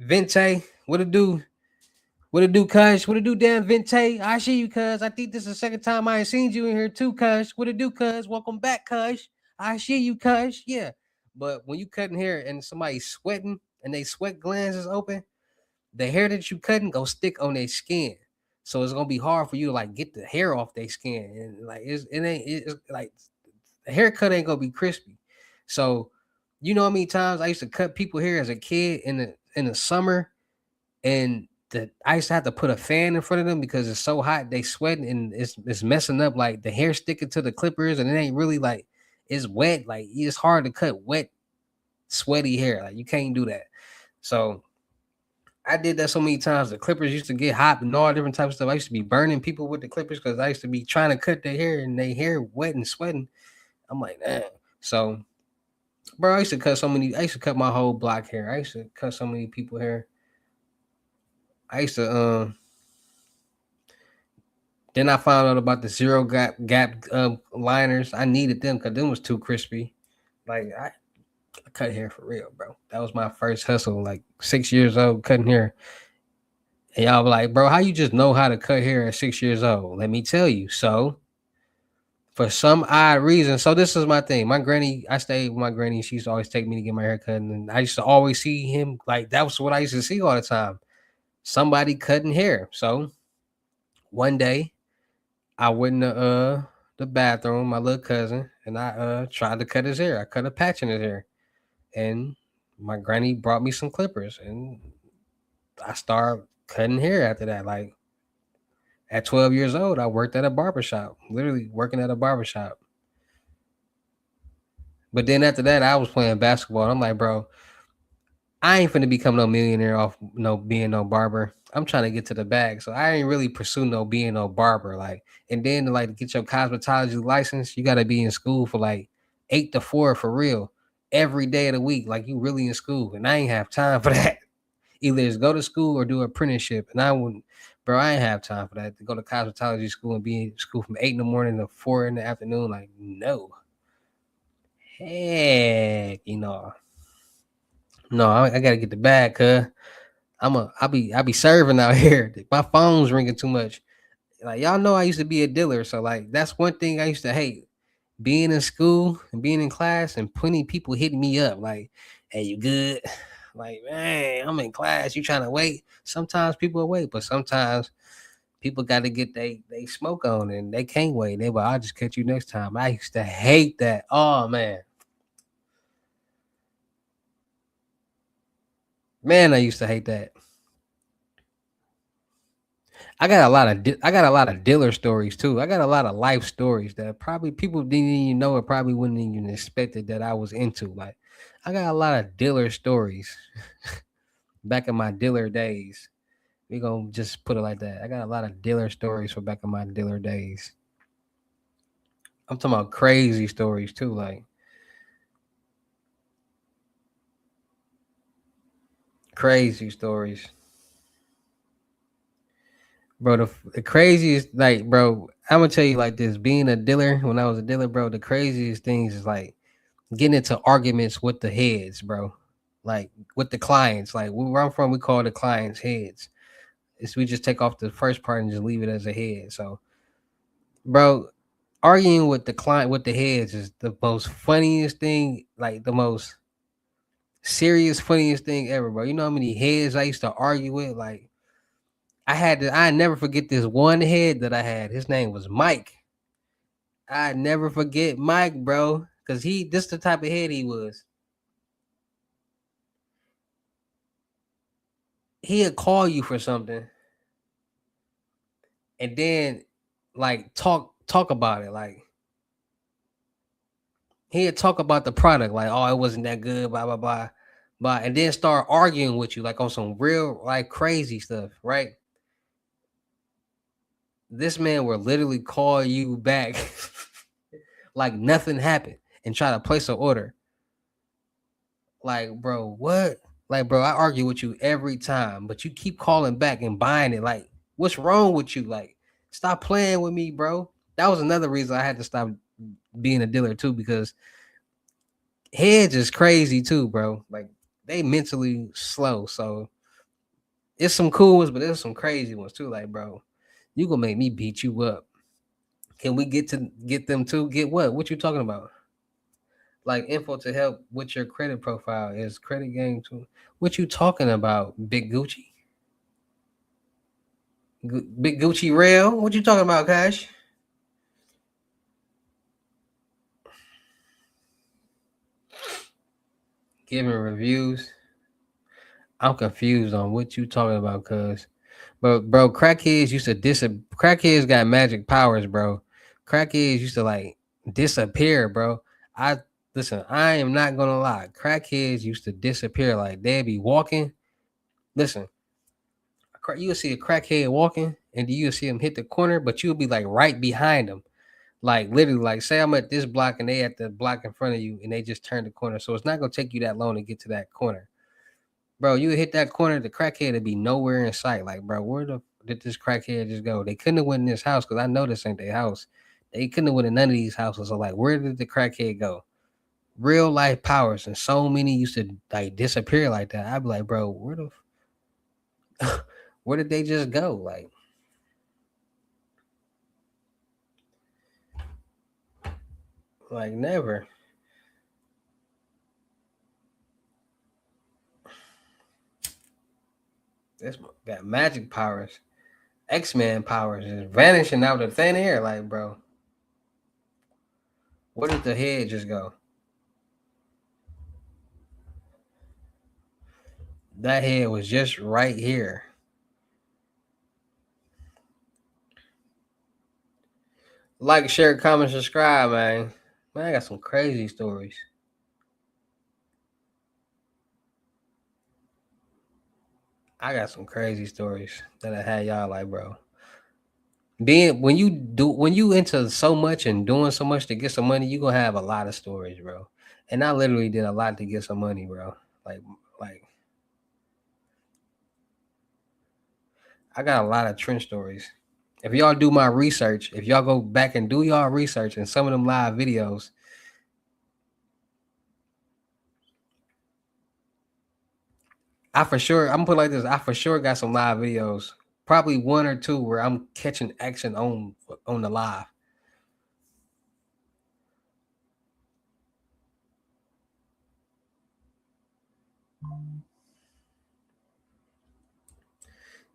Speaker 1: Vente, what it do? What it do, Kush? What it do, damn Vente? I see you, Cuz. I think this is the second time I ain't seen you in here too, Kush. What it do, Cuz? Welcome back, Kush. I see you, Kush. Yeah. But when you cutting hair and somebody's sweating and they sweat glands is open, the hair that you cutting go stick on their skin. So it's gonna be hard for you to like get the hair off their skin. And like it's like the haircut ain't gonna be crispy. So you know how many times I used to cut people hair as a kid in the summer and I used to have to put a fan in front of them because it's so hot. They sweating and it's messing up. Like the hair sticking to the clippers, and it ain't really like it's wet. Like it's hard to cut wet, sweaty hair. Like you can't do that. So I did that so many times. The clippers used to get hot and all different types of stuff. I used to be burning people with the clippers because I used to be trying to cut their hair and their hair wet and sweating. I'm like, damn. So, bro, I used to cut so many. I used to cut my whole block hair. I used to cut so many people hair. I used to Then I found out about the zero gap liners. I needed them because them was too crispy. Like I cut hair for real, bro. That was my first hustle. Like 6 years old, cutting hair. And y'all be like, bro, how you just know how to cut hair at 6 years old? Let me tell you. So for some odd reason, so this is my thing. My granny, I stayed with my granny. She used to always take me to get my hair cut, and I used to always see him. Like that was what I used to see all the time. Somebody cutting hair. So one day I went in the bathroom, my little cousin, and I tried to cut his hair. I cut a patch in his hair, and my granny brought me some clippers, and I started cutting hair after that. Like at 12 years old, I worked at a barbershop, literally working at a barbershop. But then after that, I was playing basketball. And I'm like, bro, I ain't finna become no millionaire off no being no barber. I'm trying to get to the bag. So I ain't really pursue no being no barber. Like, and then to like get your cosmetology license, you gotta be in school for like 8 to 4 for real. Every day of the week. Like you really in school. And I ain't have time for that. Either is go to school or do an apprenticeship. And I wouldn't, bro, I ain't have time for that. To go to cosmetology school and be in school from 8 in the morning to 4 in the afternoon. Like, no. Heck, no, I gotta get the bag, cuz I be serving out here. My phone's ringing too much. Like y'all know I used to be a dealer, so like that's one thing I used to hate. Being in school and being in class and plenty people hitting me up like, hey, you good? Like, man, I'm in class. You trying to wait? Sometimes people wait, but sometimes people got to get they smoke on and they can't wait. They will, I'll just catch you next time. I used to hate that. Oh man, I used to hate that. I got a lot of dealer stories too. I got a lot of life stories that probably people didn't even know or probably wouldn't even expect it that I was into. Like I got a lot of dealer stories back in my dealer days. We gonna just put it like that. I got a lot of dealer stories for back in my dealer days. I'm talking about crazy stories too, like crazy stories. Bro, the craziest, like, bro, I'm gonna tell you like this. Being a dealer, when I was a dealer, bro, the craziest things is like getting into arguments with the heads, bro. Like with the clients. Like where I'm from, we call the clients heads. It's we just take off the first part and just leave it as a head. So, bro, arguing with the client with the heads is the most funniest thing, like the most serious, funniest thing ever, bro. You know how many heads I used to argue with? Like I never forget this one head that I had. His name was Mike. I never forget Mike, bro. Cause this the type of head he was. He'd call you for something and then like talk about it. Like he'd talk about the product, like, oh, it wasn't that good, blah, blah, blah. But and then start arguing with you like on some real like crazy stuff, right? This man will literally call you back like nothing happened and try to place an order. Like, bro, what? Like, bro, I argue with you every time, but you keep calling back and buying it. Like, what's wrong with you? Like, stop playing with me, bro. That was another reason I had to stop being a dealer too, because heads is crazy too, bro. Like, they mentally slow. So it's some cool ones, but there's some crazy ones too. Like, bro, you gonna make me beat you up. Can we get them too? Get what? What you talking about? Like info to help with your credit profile is credit game too. What you talking about, Big Gucci? Big Gucci Rail? What you talking about, Cash? Giving reviews. I'm confused on what you talking about, cuz. But bro, crackheads got magic powers, bro. Crackheads used to like disappear, bro. I listen, I am not gonna lie. Crackheads used to disappear. Like they'd be walking. Listen, you would see a crackhead walking, and you would see him hit the corner, but you would be like right behind him. Like literally, like say I'm at this block and they at the block in front of you, and they just turn the corner. So it's not gonna take you that long to get to that corner. Bro, you hit that corner, the crackhead would be nowhere in sight. Like, bro, where the did this crackhead just go? They couldn't have went in this house because I know this ain't their house. They couldn't have went in none of these houses. So, like, where did the crackhead go? Real life powers, and so many used to like disappear like that. I'd be like, bro, where did they just go? Like never. This got magic powers, X-Men powers, just vanishing out of thin air. Like, bro, where did the head just go? That head was just right here. Like, share, comment, subscribe, man. Man, I got some crazy stories. I got some crazy stories that I had y'all like, bro. Being when you into so much and doing so much to get some money, you gonna have a lot of stories, bro. And I literally did a lot to get some money, bro. Like like I got a lot of trench stories. If y'all do my research, if y'all go back and do y'all research and some of them live videos, I for sure I'm gonna put it like this. I for sure got some live videos. Probably one or two where I'm catching action on the live.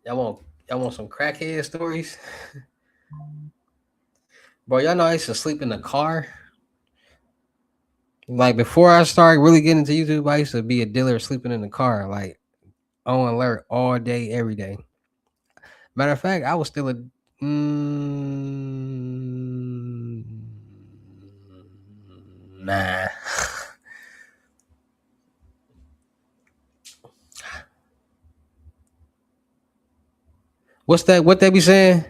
Speaker 1: Y'all want y'all want some crackhead stories? Bro, y'all know I used to sleep in the car. Like before I started really getting into YouTube, I used to be a dealer sleeping in the car, like on alert all day, every day. Matter of fact, I was still a nah. What's that? What they be saying?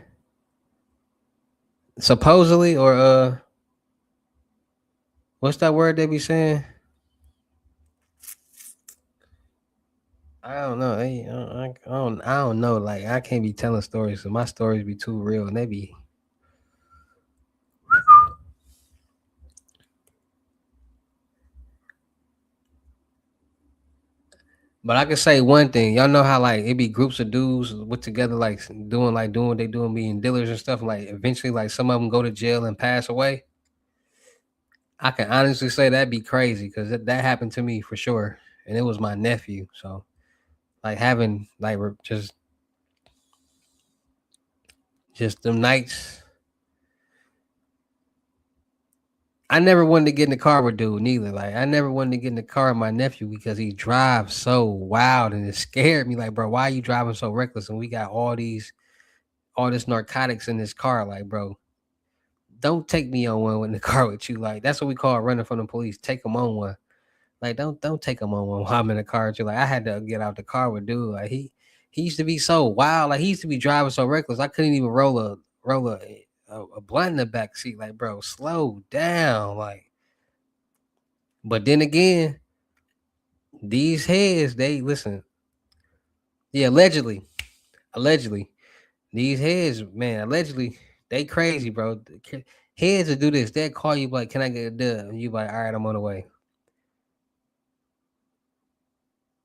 Speaker 1: Supposedly or what's that word they be saying? I don't know. I don't know. Like I can't be telling stories, so my stories be too real, and they be. But I can say one thing. Y'all know how like it be groups of dudes with together, like doing what they doing, being dealers and stuff. Like eventually, like some of them go to jail and pass away. I can honestly say that'd be crazy because that happened to me for sure, and it was my nephew. So like having like just them nights. I never wanted to get in the car with dude neither. Like I never wanted to get in the car with my nephew because he drives so wild and it scared me. Like, bro, why are you driving so reckless? And we got all this narcotics in this car. Like, bro, don't take me on one in the car with you. Like, that's what we call running from the police. Take them on one. Like, don't take them on one while I'm in the car with you. Like, I had to get out the car with dude. Like, he used to be so wild. Like, he used to be driving so reckless. I couldn't even roll a blunt in the back seat. Like, bro, slow down. Like, but then again, these heads, they listen. Yeah, allegedly, these heads, man, allegedly, they crazy, bro. Heads to do this, they call you like, "Can I get a dub?" And you like, "All right, I'm on the way."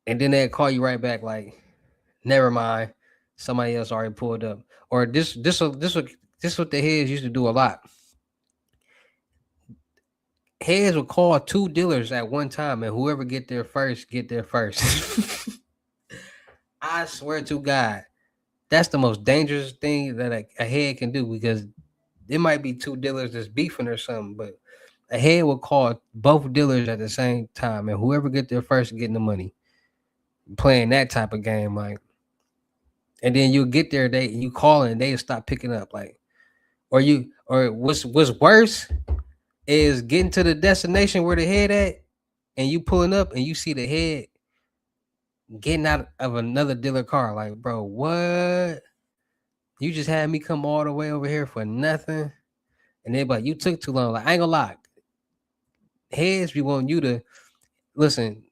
Speaker 1: And then they call you right back like, "Never mind, somebody else already pulled up." Or this what the heads used to do a lot. Heads would call two dealers at one time, and whoever get there first. I swear to God, that's the most dangerous thing that a head can do because it might be two dealers that's beefing or something, but a head will call both dealers at the same time, and whoever get there first getting the money. Playing that type of game, like and then you get there, you call and they stop picking up, like, or what's worse is getting to the destination where the head at, and you pulling up and you see the head getting out of another dealer car. Like, bro, what? You just had me come all the way over here for nothing, and they like, you took too long. Like, I ain't gonna lie, heads we want you to listen.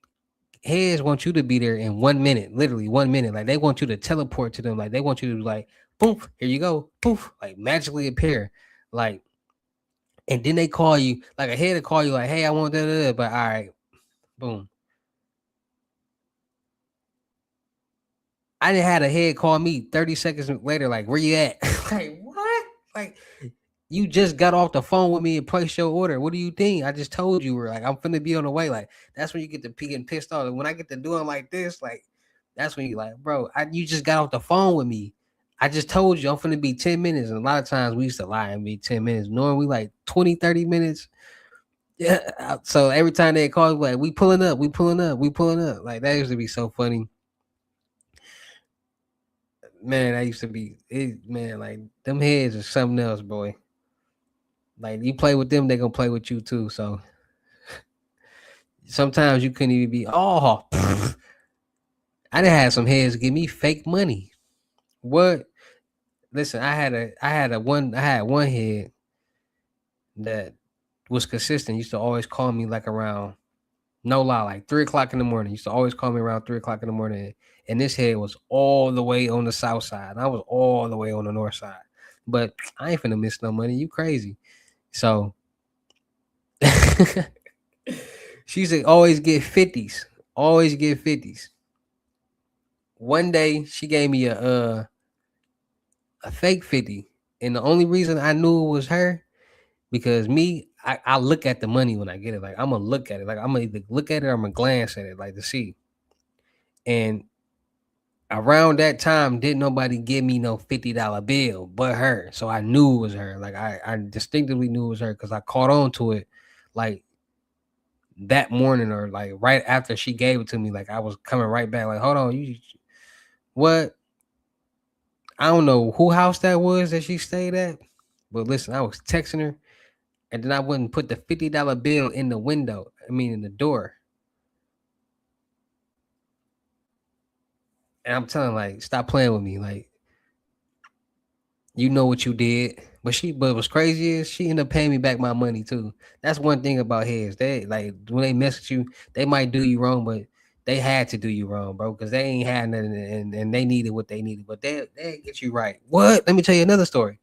Speaker 1: Heads want you to be there in 1 minute, literally 1 minute. Like they want you to teleport to them. Like they want you to like, poof, here you go, poof, like magically appear. Like, and then they call you, like a head to call you, like, hey, I want that, but all right, boom. I didn't had a head call me 30 seconds later, like, where you at? Like, what? Like, you just got off the phone with me and placed your order. What do you think? I just told you, like, I'm finna be on the way. Like, that's when you get to getting pissed off. When I get to doing like this, like, that's when you like, bro, you just got off the phone with me. I just told you I'm finna be 10 minutes. And a lot of times we used to lie and be 10 minutes, knowing we like 20, 30 minutes. Yeah. So every time they call, like, we pulling up, we pulling up, we pulling up. Like, that used to be so funny. Man, that used to be it, man. Like them heads are something else, boy. Like you play with them, they gonna play with you too. So sometimes you couldn't even be. Oh, I done had some heads give me fake money. What? Listen, I had one head that was consistent. Used to always call me like around, no lie, like 3 o'clock in the morning. Used to always call me around 3 o'clock in the morning. And this head was all the way on the south side. And I was all the way on the north side. But I ain't finna miss no money. You crazy. So she said always get 50s. Always get 50s. One day she gave me a fake 50. And the only reason I knew it was her, because me, I look at the money when I get it. Like I'm gonna look at it. Like I'm gonna either look at it or I'm gonna glance at it, like to see. And around that time, didn't nobody give me no $50 bill but her. So I knew it was her. Like I distinctively knew it was her because I caught on to it like that morning, or like right after she gave it to me. Like I was coming right back, like, hold on, you what? I don't know who house that was that she stayed at. But listen, I was texting her, and then I wouldn't put the $50 bill in the window. I mean in the door. And I'm telling her, like, stop playing with me. Like, you know what you did. But what's crazy is she ended up paying me back my money too. That's one thing about heads. They like when they mess with you, they might do you wrong, but they had to do you wrong, bro, because they ain't had nothing, and they needed what they needed. But they get you right. What? Let me tell you another story.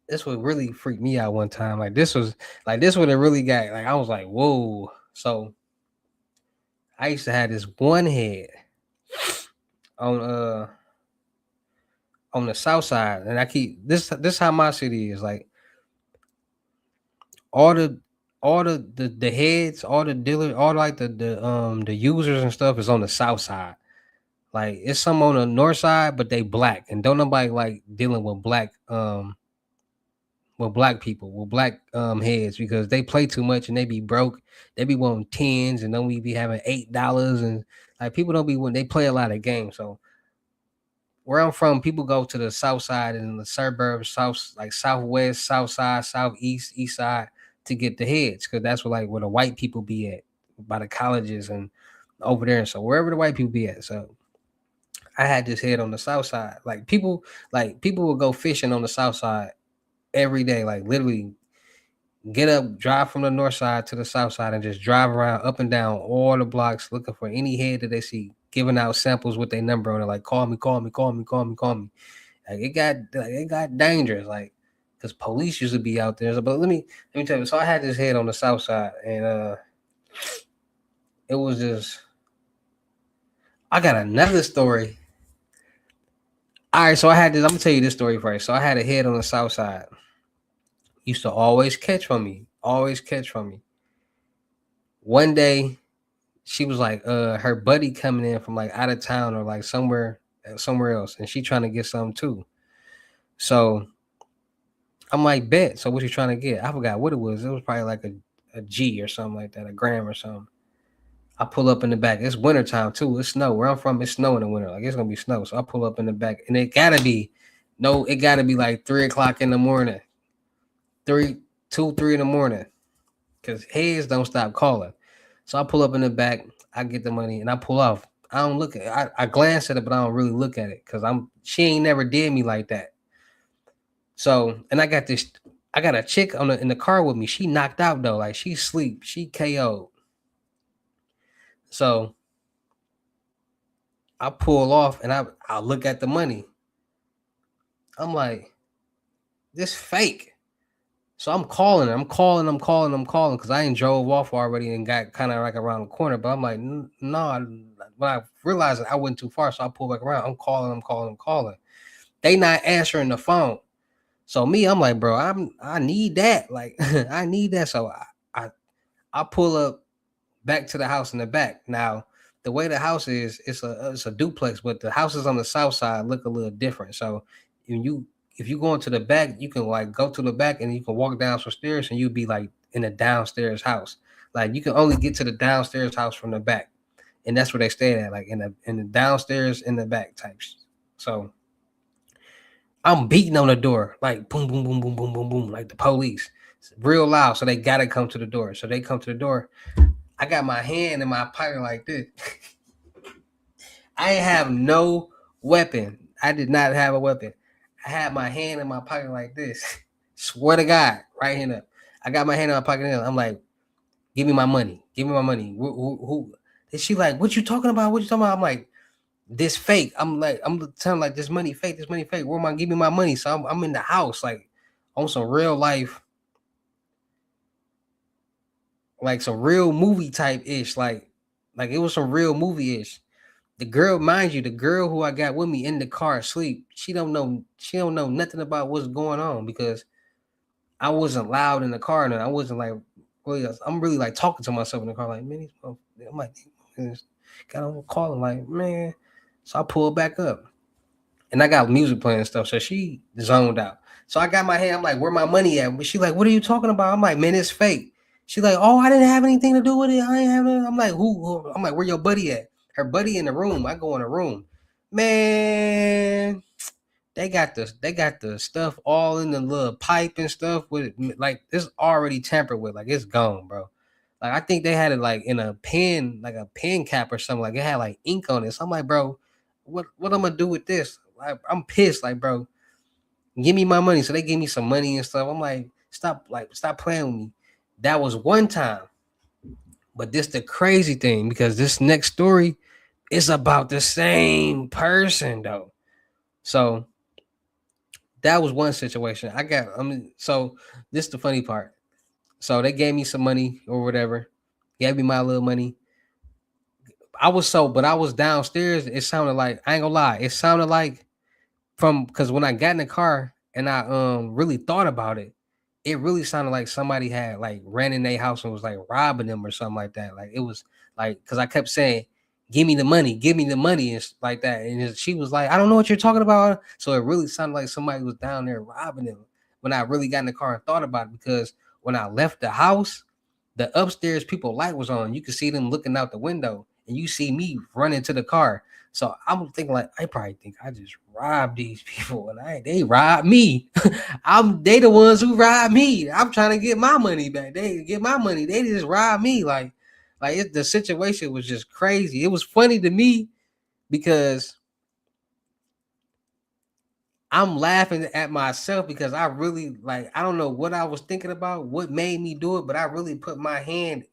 Speaker 1: This would really freak me out one time. This would have really got, like, I was like, whoa. So I used to have this one head on on the south side, and I keep this how my city is. Like all the heads, all the dealers, all like the users and stuff is on the south side. Like it's some on the north side, but they black, and don't nobody like dealing with black people, with black heads, because they play too much and they be broke. They be wanting tens, and then we be having $8, and like people don't be when they play a lot of games. So where I'm from, people go to the south side and the suburbs, south, like southwest, south side, southeast, east side, to get the heads, because that's where the white people be at, by the colleges and over there. So wherever the white people be at. So I had this head on the south side. Like people would go fishing on the south side every day, like literally get up, drive from the north side to the south side, and just drive around up and down all the blocks looking for any head that they see, giving out samples with their number on it, like, call me, call me, call me, call me, call me. Like it got dangerous, like, because police used to be out there. So, but let me tell you. So I had this head on the south side, and it was just. I got another story. All right, so I had this. I'm gonna tell you this story first. So I had a head on the south side. Used to always catch from me. Always catch from me. One day, she was like, her buddy coming in from like out of town, or like somewhere else, and she trying to get something too. So I'm like, bet. So what you trying to get? I forgot what it was. It was probably like a G or something like that, a gram or something. I pull up in the back. It's wintertime too. It's snow. Where I'm from, it's snow in the winter. Like it's gonna be snow. So I pull up in the back, and it gotta be like 3 o'clock in the morning, 3 in the morning, because heads don't stop calling. So I pull up in the back. I get the money, and I pull off. I don't look at. I glance at it, but I don't really look at it because She ain't never did me like that. So, and I got this. I got a chick in the car with me. She knocked out though. Like she sleep. She KO'd. So I pull off and I look at the money. I'm like, this fake. So I'm calling. Because I ain't drove off already and got kind of like around the corner. But I'm like, no. When I realized I went too far, so I pulled back around. I'm calling. They not answering the phone. So me, I'm like, bro, I need that. Like I need that. So I pull up back to the house in the back. Now, the way the house is, it's a duplex, but the houses on the south side look a little different. So if you go into the back, you can like go to the back and you can walk down some stairs and you'd be like in a downstairs house. Like you can only get to the downstairs house from the back. And that's where they stayed at, like in the downstairs in the back types. So I'm beating on the door, like boom, boom, boom, boom, boom, boom, boom, like the police. It's real loud. So they gotta come to the door. So they come to the door. I got my hand in my pocket like this. I ain't have no weapon. I did not have a weapon. I had my hand in my pocket like this. Swear to God, right hand up. I got my hand in my pocket. I'm like, give me my money. Give me my money. Who? And she like, what you talking about? What you talking about? I'm like, this fake. I'm telling like this money fake. This money fake. Where am I? Give me my money. So I'm in the house like on some real life, like some real movie type ish. Like it was some real movie ish. The girl, mind you, the girl who I got with me in the car asleep, she don't know nothing about what's going on because I wasn't loud in the car and I wasn't like really, I'm really like talking to myself in the car, like, man, I'm like, got on calling, like, man. So I pulled back up and I got music playing and stuff. So she zoned out. So I got my hand, I'm like, where my money at? She like, what are you talking about? I'm like, man, it's fake. She like, oh, I didn't have anything to do with it. I ain't have no. I'm like, who? I'm like, where your buddy at? Her buddy in the room. I go in the room. Man, they got the stuff all in the little pipe and stuff with it. Like it's already tampered with. Like it's gone, bro. Like I think they had it like in a pen, like a pen cap or something. Like it had like ink on it. So I'm like, bro, what I'm gonna do with this? I'm pissed. Like, bro, give me my money. So they gave me some money and stuff. I'm stop playing with me. That was one time. But this the crazy thing because this next story is about the same person though. So that was one situation. So this is the funny part. So they gave me some money or whatever, gave me my little money. But I was downstairs. It sounded like, I ain't gonna lie, it sounded like because when I got in the car and I really thought about it, it really sounded like somebody had like ran in their house and was like robbing them or something like that. Like it was like because I kept saying, give me the money," and like that. And she was like, "I don't know what you're talking about." So it really sounded like somebody was down there robbing them. When I really got in the car and thought about it, because when I left the house, the upstairs people light was on. You could see them looking out the window, and you see me running to the car. So I'm thinking like, I probably think I just robbed these people, and they robbed me. They the ones who robbed me. I'm trying to get my money back. They get my money. They just robbed me. The situation was just crazy. It was funny to me because I'm laughing at myself because I really I don't know what I was thinking about, what made me do it, but I really put my hand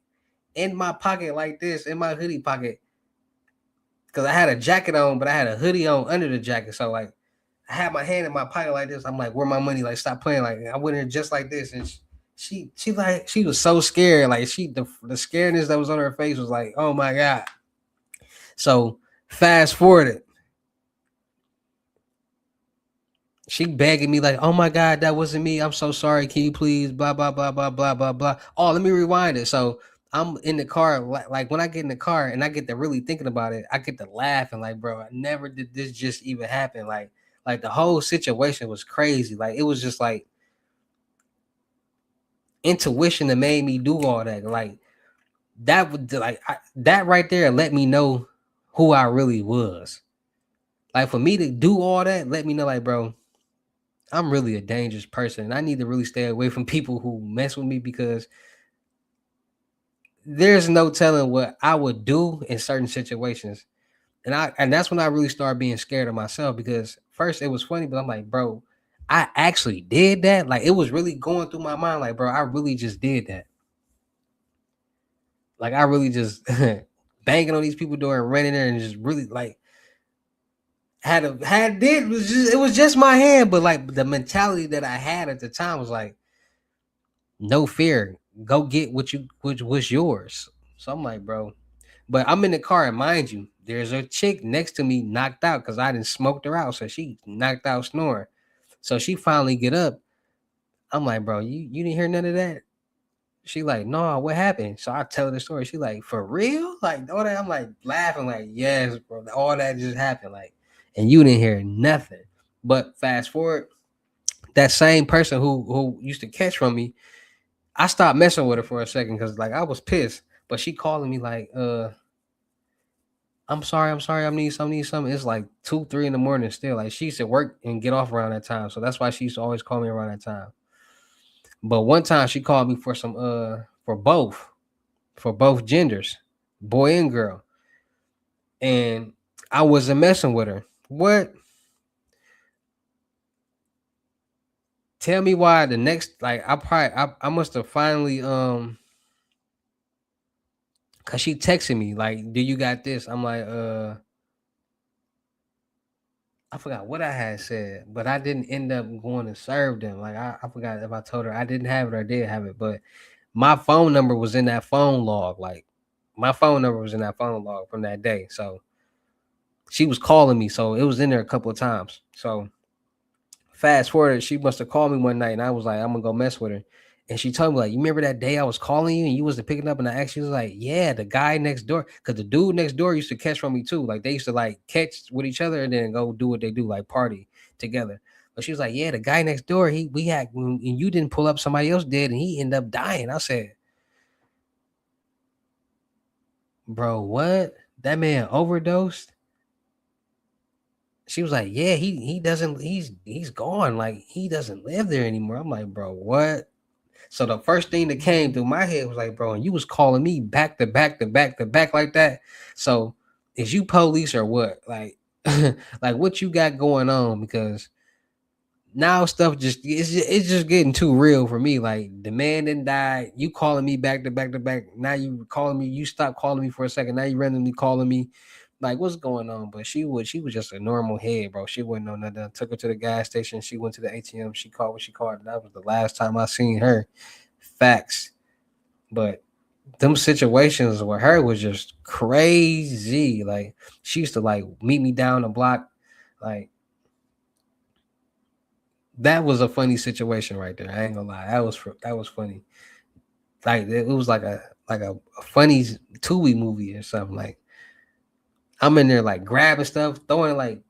Speaker 1: in my pocket like this, in my hoodie pocket, because I had a jacket on, but I had a hoodie on under the jacket. So I had my hand in my pocket like this. I'm like, where my money? Like, stop playing. Like, I went in just like this, and she was so scared. Like the scaredness that was on her face was like, oh my god. So fast forward, she begging me like, oh my god, that wasn't me. I'm so sorry. Can you please blah blah blah blah blah blah blah. Oh, let me rewind it. So I'm in the car, like when I get in the car and I get to really thinking about it, I get to laughing like, bro, I never did this just even happen. Like the whole situation was crazy. Like it was just like intuition that made me do all that. Like That would like that right there let me know who I really was. Like for me to do all that, let me know like, bro, I'm really a dangerous person. And I need to really stay away from people who mess with me because there's no telling what I would do in certain situations. And that's when I really started being scared of myself because first it was funny, but I'm like, bro, I actually did that. Like it was really going through my mind, like, bro, I really just did that. Like I really just banging on these people door and running there and just really like had did was just it was just my hand, but like the mentality that I had at the time was like no fear, go get what you which was yours. So I'm like, bro, but I'm in the car and mind you, there's a chick next to me knocked out because I didn't smoked her out, so she knocked out snoring. So she finally get up. I'm like, bro, you didn't hear none of that? She like, no, what happened? So I tell her the story. She like, for real? Like all that. I'm like laughing, like, yes, bro. All that just happened. Like, and you didn't hear nothing. But fast forward, that same person who used to catch from me, I stopped messing with her for a second because like I was pissed. But she calling me like, I'm sorry, need something. It's like 2, 3 in the morning still. Like she used to work and get off around that time. So that's why she used to always call me around that time. But one time she called me for some for both genders, boy and girl. And I wasn't messing with her. What? Tell me why the next like I must have finally cause she texted me like, do you got this? I'm like, I forgot what I had said, but I didn't end up going to serve them. Like I forgot if I told her I didn't have it or did have it, but my phone number was in that phone log. Like my phone number was in that phone log from that day. So she was calling me, so it was in there a couple of times. So fast forward, she must have called me one night, and I was like, I'm gonna go mess with her. And she told me like, you remember that day I was calling you and you wasn't picking up, and I actually was like, yeah, the guy next door, because the dude next door used to catch from me too. Like they used to like catch with each other and then go do what they do, like party together. But she was like, yeah, the guy next door, he we had and you didn't pull up, somebody else did, and he ended up dying. I said, bro, what? That man overdosed. She was like, yeah, he doesn't he's gone. Like he doesn't live there anymore. I'm like, bro, what? So the first thing that came through my head was like, bro, and you was calling me back to back to back to back like that. So is you police or what? Like, like what you got going on? Because now stuff it's just getting too real for me. Like the man didn't die. You calling me back to back to back. Now you calling me. You stopped calling me for a second. Now you randomly calling me. Like what's going on? But she was just a normal head, bro. She wouldn't know nothing. Took her to the gas station. She went to the ATM. She called what she called. And that was the last time I seen her. Facts. But them situations with her was just crazy. Like she used to like meet me down the block. Like that was a funny situation right there. I ain't gonna lie. That was funny. Like it was like a funny Tubi movie or something. Like I'm in there like grabbing stuff, throwing it like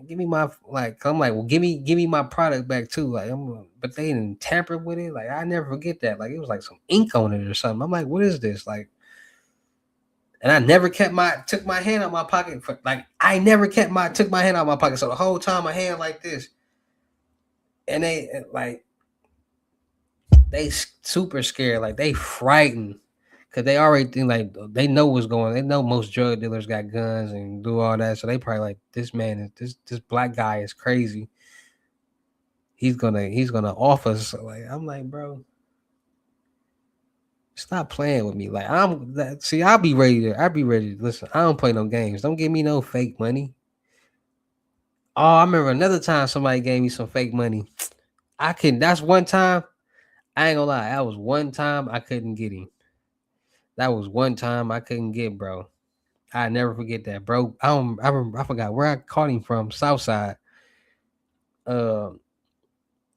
Speaker 1: give me my like I'm like, well give me my product back too. Like but they didn't tamper with it. Like I never forget that. Like it was like some ink on it or something. I'm like, what is this? Like and I never kept my took my hand out my pocket for like I never kept my took my hand out my pocket. So the whole time my hand like this. And they super scared, like they frightened, cause they already think like they know what's going on. They know most drug dealers got guns and do all that, so they probably like this man is this black guy is crazy. He's gonna off us. So like I'm like, bro, stop playing with me. Like see, I'll be ready to listen. I don't play no games. Don't give me no fake money. Oh, I remember another time somebody gave me some fake money. That's one time. I ain't gonna lie. That was one time I couldn't get him. That was one time I couldn't get bro. I never forget that, bro. I forgot where I caught him from. Southside. Uh,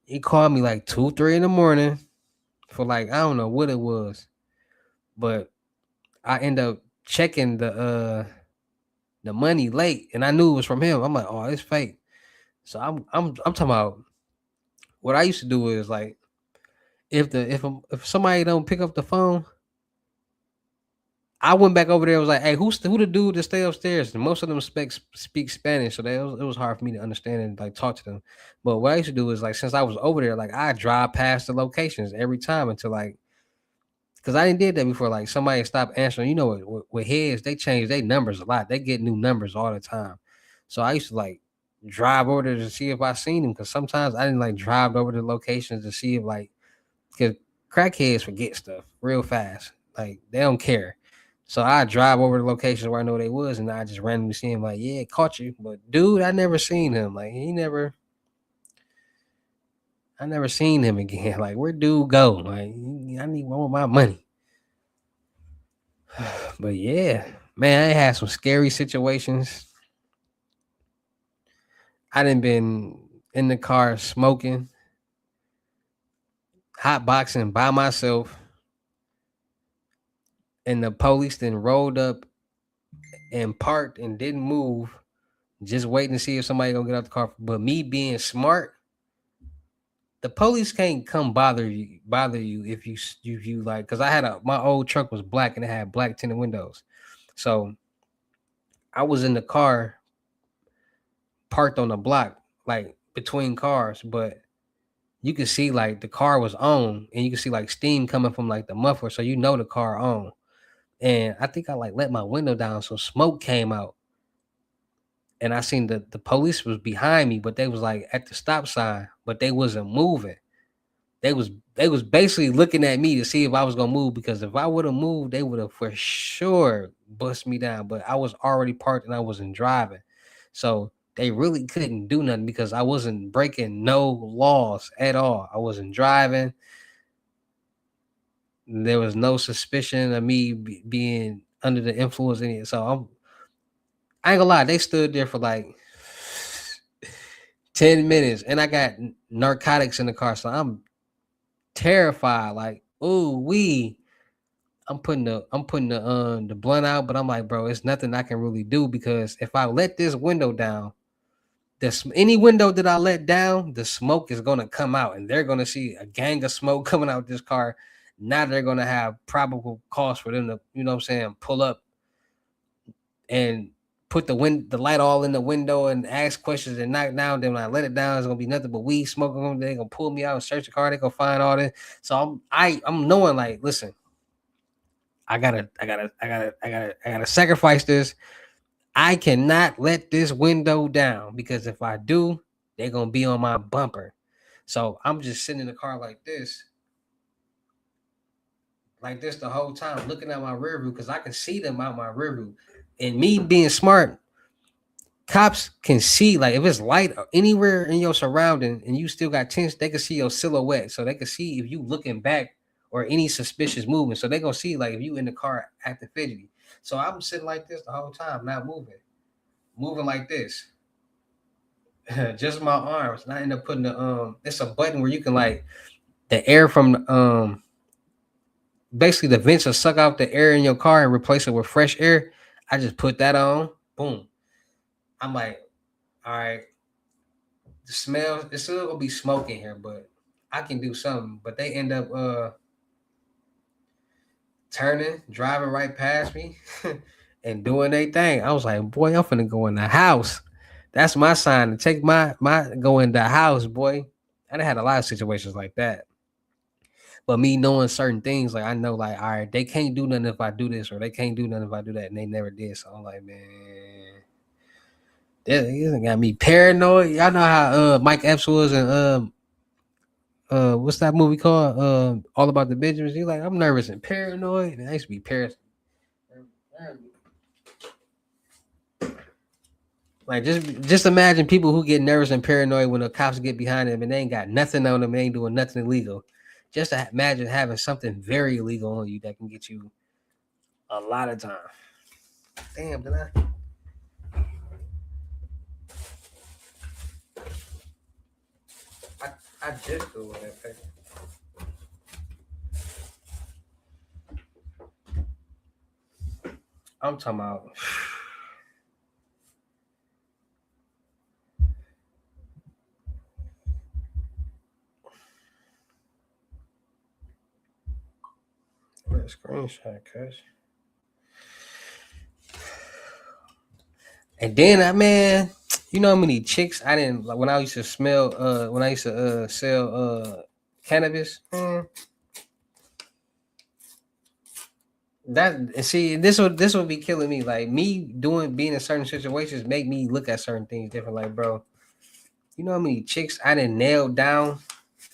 Speaker 1: he called me like 2, 3 in the morning for like I don't know what it was, but I end up checking the money late, and I knew it was from him. I'm like, oh, it's fake. So I'm talking about what I used to do is like if somebody don't pick up the phone, I went back over there. Was like, hey, who the dude that stay upstairs? And most of them speak Spanish, so it was hard for me to understand and like talk to them. But what I used to do is like, since I was over there, like I drive past the locations every time until like, because I didn't did that before. Like somebody stopped answering. You know, with heads, they change their numbers a lot. They get new numbers all the time. So I used to like drive over there to see if I seen them. Because sometimes I didn't like drive over to locations to see if like, because crackheads forget stuff real fast. Like they don't care. So I drive over the locations where I know they was, and I just randomly see him. Like, yeah, caught you, but dude, I never seen him. Like I never seen him again. Like where dude go? Like I want my money. But yeah, man, I had some scary situations. I done been in the car smoking, hot boxing by myself, and the police then rolled up and parked and didn't move, just waiting to see if somebody gonna get out the car. But me being smart, the police can't come bother you if you like, because I had my old truck was black and it had black tinted windows, so I was in the car parked on the block, like between cars, but you could see like the car was on, and you could see like steam coming from like the muffler, so you know the car on. And I think I like let my window down, so smoke came out, and I seen the police was behind me, but they was like at the stop sign, but they wasn't moving. They was basically looking at me to see if I was gonna move, because if I would have moved, they would have for sure bust me down. But I was already parked and I wasn't driving, so they really couldn't do nothing because I wasn't breaking no laws at all. I wasn't driving. There was no suspicion of me being under the influence. So I ain't gonna lie, they stood there for like 10 minutes, and I got narcotics in the car, so I'm terrified. Like, ooh, I'm putting the blunt out, but I'm like, bro, it's nothing I can really do, because if I let this window down, any window that I let down, the smoke is gonna come out, and they're gonna see a gang of smoke coming out this car. Now they're gonna have probable cause for them to, you know what I'm saying, pull up and put the light all in the window and ask questions and knock down. Then when I let it down, it's gonna be nothing but weed smoking. They're gonna pull me out and search the car. They gonna find all this. So I'm knowing, like, listen, I gotta sacrifice this. I cannot let this window down, because if I do, they're gonna be on my bumper. So I'm just sitting in the car like this the whole time, looking at my rear view, because I can see them out my rear view. And me being smart, cops can see, like, if it's light anywhere in your surrounding and you still got tents, they can see your silhouette, so they can see if you looking back or any suspicious movement. So they gonna see like if you in the car acting fidgety. So I'm sitting like this the whole time, not moving like this. Just my arms. And I end up putting it's a button where you can, like, the air from basically the vents will suck out the air in your car and replace it with fresh air. I just put that on. Boom. I'm like, all right, the smell, it's still gonna be smoke in here, but I can do something. But they end up turning, driving right past me and doing their thing. I was like, boy, I'm finna go in the house. That's my sign to take my go in the house, boy. I done had a lot of situations like that. But me knowing certain things, like I know, like, all right, they can't do nothing if I do this, or they can't do nothing if I do that, and they never did. So I'm like, man, this got me paranoid. Y'all know how Mike Epps was, and what's that movie called? All About the Benjamins. He's like, I'm nervous and paranoid, and I used to be paranoid. Like, just imagine people who get nervous and paranoid when the cops get behind them and they ain't got nothing on them, they ain't doing nothing illegal. Just to imagine having something very illegal on you that can get you a lot of time. Damn, did I, I just go with that paper. I'm talking about. Where's screenshot, cuz? And then man, you know how many chicks I didn't like when I used to when I used to sell cannabis, man. That see this would be killing me. Like me doing being in certain situations make me look at certain things different. Like, bro, you know how many chicks I didn't nail down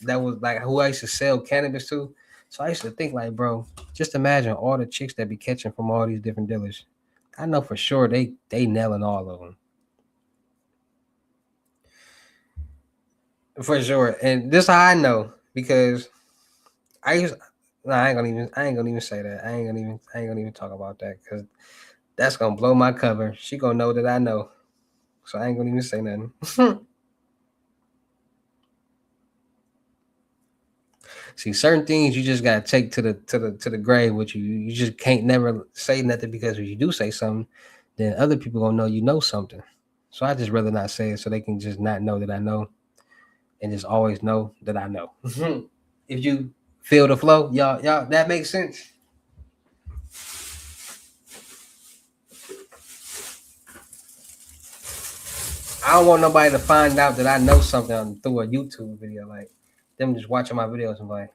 Speaker 1: that was like who I used to sell cannabis to. So I used to think like, bro, just imagine all the chicks that be catching from all these different dealers. I know for sure they nailing all of them for sure. And this how I know because I used. No, I ain't gonna even say that. I ain't gonna even talk about that because that's gonna blow my cover. She gonna know that I know. So I ain't gonna even say nothing. See, certain things you just gotta take to the grave with you. You just can't never say nothing because if you do say something, then other people gonna know you know something. So I just rather not say it so they can just not know that I know and just always know that I know. If you feel the flow, y'all that makes sense. I don't want nobody to find out that I know something through a YouTube video. Like them just watching my videos and like,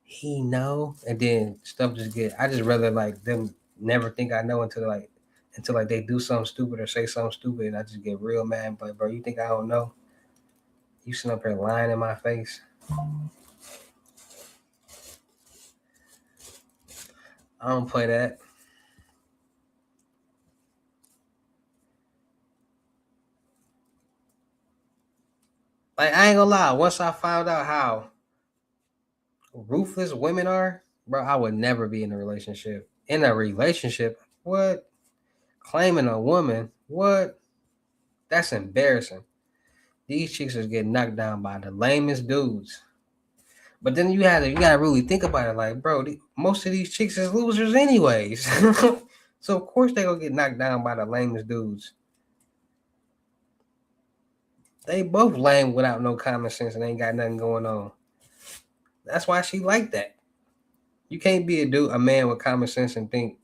Speaker 1: he know, and then stuff just get. I just rather like them never think I know until they do something stupid or say something stupid, and I just get real mad. But bro, you think I don't know? You sitting up here lying in my face. I don't play that. Like I ain't gonna lie. Once I found out how ruthless women are, bro, I would never be in a relationship. In a relationship, what? Claiming a woman, what? That's embarrassing. These chicks is getting knocked down by the lamest dudes. But then you gotta really think about it, like, bro, most of these chicks is losers anyways. So of course they gonna get knocked down by the lamest dudes. They both lame without no common sense and ain't got nothing going on. That's why she like that. You can't be a man with common sense and think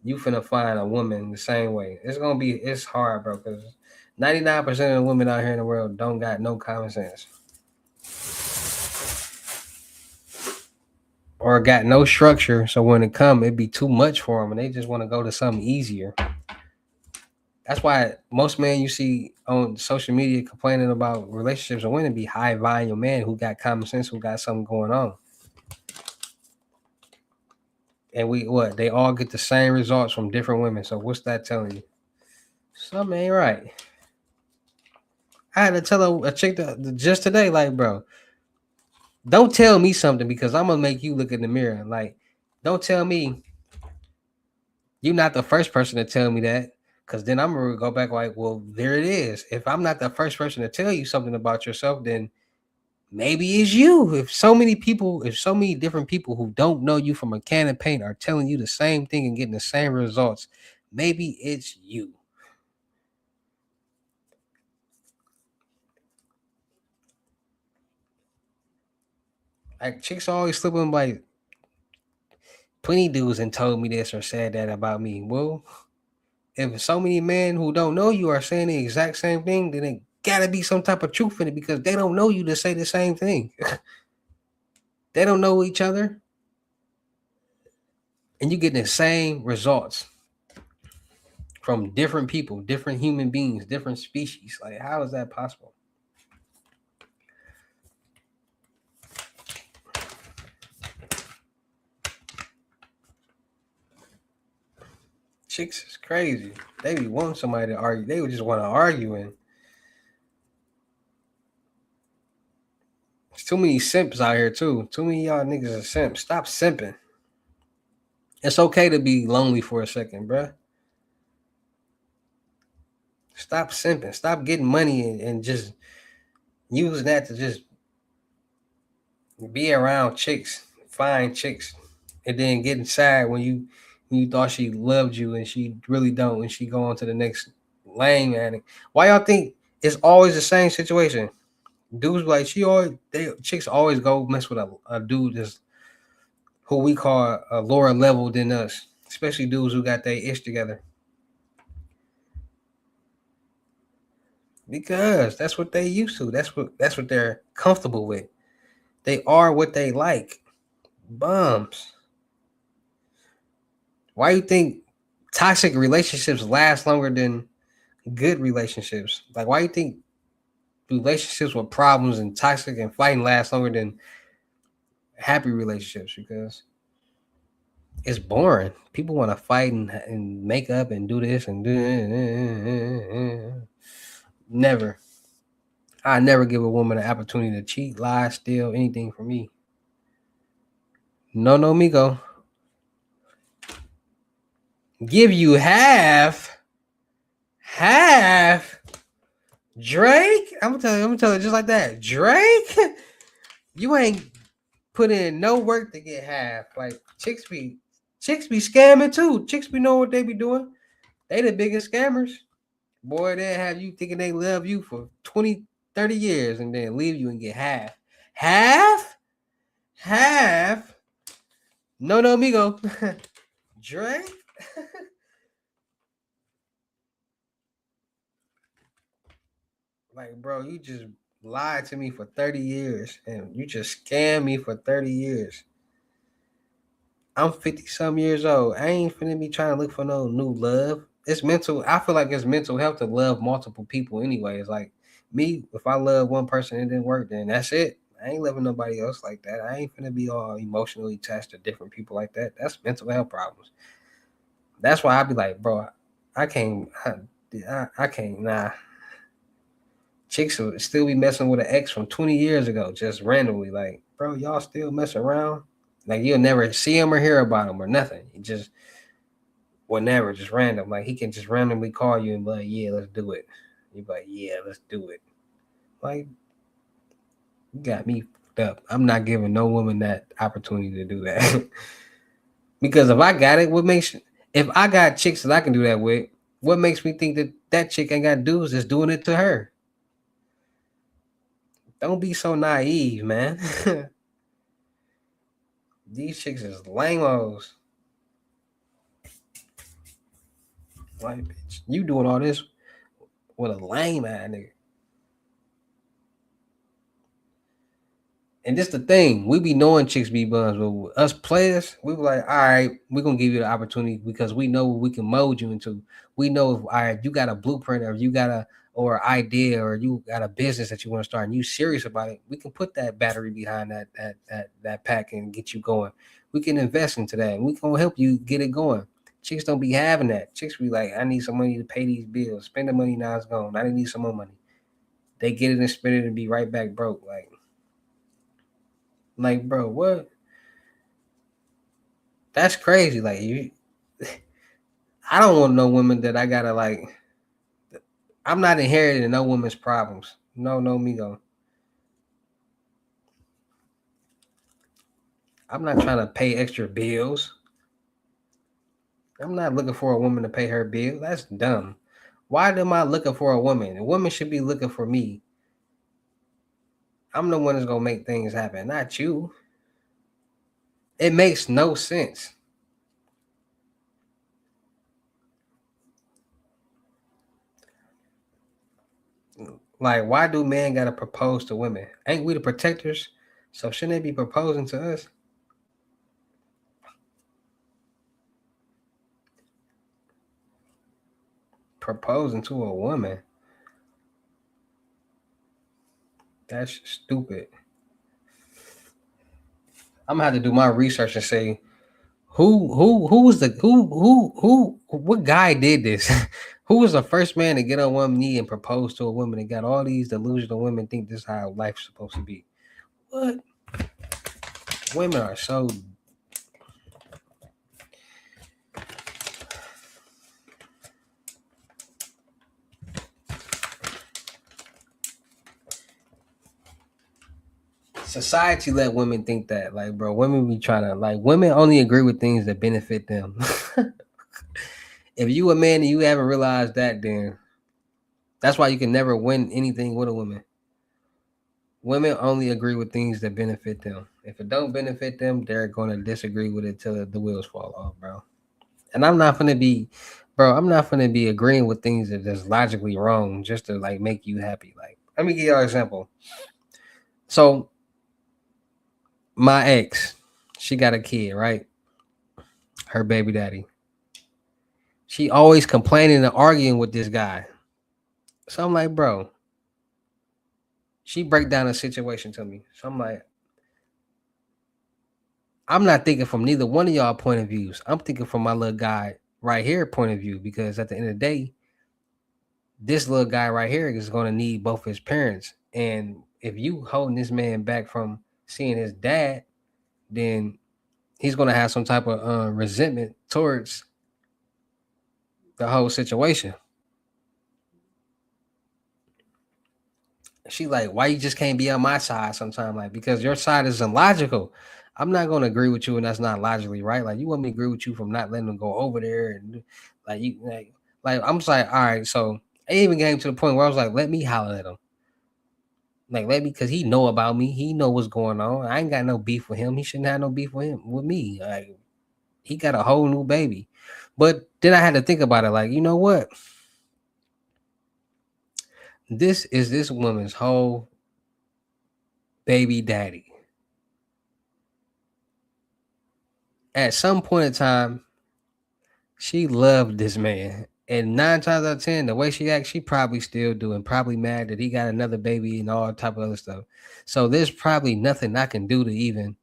Speaker 1: you finna find a woman the same way. It's hard, bro, because 99% of the women out here in the world don't got no common sense. Or got no structure, so when it come, it'd be too much for them, and they just want to go to something easier. That's why most men you see on social media complaining about relationships and women be high volume men who got common sense, who got something going on. And they all get the same results from different women. So what's that telling you? Something ain't right. I had to tell a chick just today, like, bro, don't tell me something because I'm gonna make you look in the mirror. Like, don't tell me you're not the first person to tell me that. Cause then I'm gonna go back like, well, there it is. If I'm not the first person to tell you something about yourself, then maybe it's you. If so many different people who don't know you from a can of paint are telling you the same thing and getting the same results, maybe it's you. Like chicks always slipping like 20 dudes and told me this or said that about me. Well, if so many men who don't know you are saying the exact same thing, then it gotta be some type of truth in it because they don't know you to say the same thing. They don't know each other, and you get the same results from different people, different human beings, different species. Like, how is that possible? Chicks is crazy. They be wanting somebody to argue. They would just want to argue, and there's too many simps out here too. Too many y'all niggas are simps. Stop simping. It's okay to be lonely for a second, bruh. Stop simping. Stop getting money and just using that to just be around chicks, find chicks, and then getting sad when you thought she loved you and she really don't, and she go on to the next lane at it. Why y'all think it's always the same situation? Dudes like chicks always go mess with a dude that's who we call a lower level than us, especially dudes who got their ish together. Because that's what they used to. That's what they're comfortable with. They are what they like. Bums. Why you think toxic relationships last longer than good relationships? Like why you think relationships with problems and toxic and fighting last longer than happy relationships? Because it's boring. People want to fight and make up and do this and do never. I never give a woman an opportunity to cheat, lie, steal anything from me. No, no, Migo. Give you half. Drake. I'm gonna tell you just like that. Drake, you ain't put in no work to get half. Like chicks be scamming too. Chicks be knowing what they be doing. They the biggest scammers. Boy, they have you thinking they love you for 20, 30 years and then leave you and get half. Half? Half? No, no, amigo. Drake? Like, bro, you just lied to me for 30 years and you just scammed me for 30 years. I'm 50 some years old. I ain't finna be trying to look for no new love. It's mental. I feel like it's mental health to love multiple people anyway. It's like me, if I love one person and it didn't work, then that's it. I ain't loving nobody else like that. I ain't finna be all emotionally attached to different people like that. That's mental health problems. That's why I be like, bro, I can't, I can't, nah. Chicks will still be messing with an ex from 20 years ago, just randomly. Like, bro, y'all still mess around? Like, you'll never see him or hear about him or nothing. You just, whenever, just random. Like, he can just randomly call you and be like, yeah, let's do it. You be like, yeah, let's do it. Like, you got me fucked up. I'm not giving no woman that opportunity to do that. Because if I got it, if I got chicks that I can do that with, what makes me think that that chick ain't got to do is just doing it to her? Don't be so naive, man. These chicks is lame-os. Like, bitch, you doing all this with a lame ass nigga. And this the thing, we be knowing chicks be bums, but with us players, we be like, all right, we're gonna give you the opportunity because we know what we can mold you into. We know if all right, you got a blueprint or you got a or idea or you got a business that you want to start and you serious about it, we can put that battery behind that pack and get you going. We can invest into that and we can help you get it going. Chicks don't be having that. Chicks be like, I need some money to pay these bills. Spend the money now it's gone. I need some more money. They get it and spend it and be right back broke. Like, bro, what? That's crazy. Like, I don't want no woman that I gotta like. I'm not inheriting no woman's problems. No, no, Migo. I'm not trying to pay extra bills. I'm not looking for a woman to pay her bill. That's dumb. Why am I looking for a woman? A woman should be looking for me. I'm the one that's gonna make things happen, not you. It makes no sense. Like, why do men gotta propose to women? Ain't we the protectors? So shouldn't they be proposing to us? Proposing to a woman? That's stupid. I'm gonna have to do my research and say who was the who what guy did this? Who was the first man to get on one knee and propose to a woman and got all these delusional women think this is how life's supposed to be? What? Women are so society let women think that. Like, bro, women be trying to like women only agree with things that benefit them. If you a man and you haven't realized that, then that's why you can never win anything with a woman. Women only agree with things that benefit them. If it don't benefit them, they're going to disagree with it till the wheels fall off, bro. And I'm not gonna be, bro. I'm not gonna be agreeing with things that is logically wrong just to like make you happy. Like, let me give you an example. So my ex, she got a kid, right? Her baby daddy. She always complaining and arguing with this guy. So I'm like, bro, she break down a situation to me. So I'm like, I'm not thinking from neither one of y'all point of views. I'm thinking from my little guy right here point of view because at the end of the day, this little guy right here is going to need both his parents. And if you holding this man back from seeing his dad, then he's going to have some type of resentment towards the whole situation. She like, why you just can't be on my side sometime? Like, because your side is illogical. I'm not gonna agree with you, and that's not logically right. Like, you want me to agree with you from not letting them go over there, and like you like I'm just like, all right. So it even came to the point where I was like, let me holler at him. Like, let me, cause he know about me. He know what's going on. I ain't got no beef with him. He shouldn't have no beef with me. Like, he got a whole new baby. But then I had to think about it. Like, you know what? This is this woman's whole baby daddy. At some point in time, she loved this man. And 9 times out of 10, the way she acts, she probably still doing, probably mad that he got another baby and all type of other stuff. So there's probably nothing I can do to even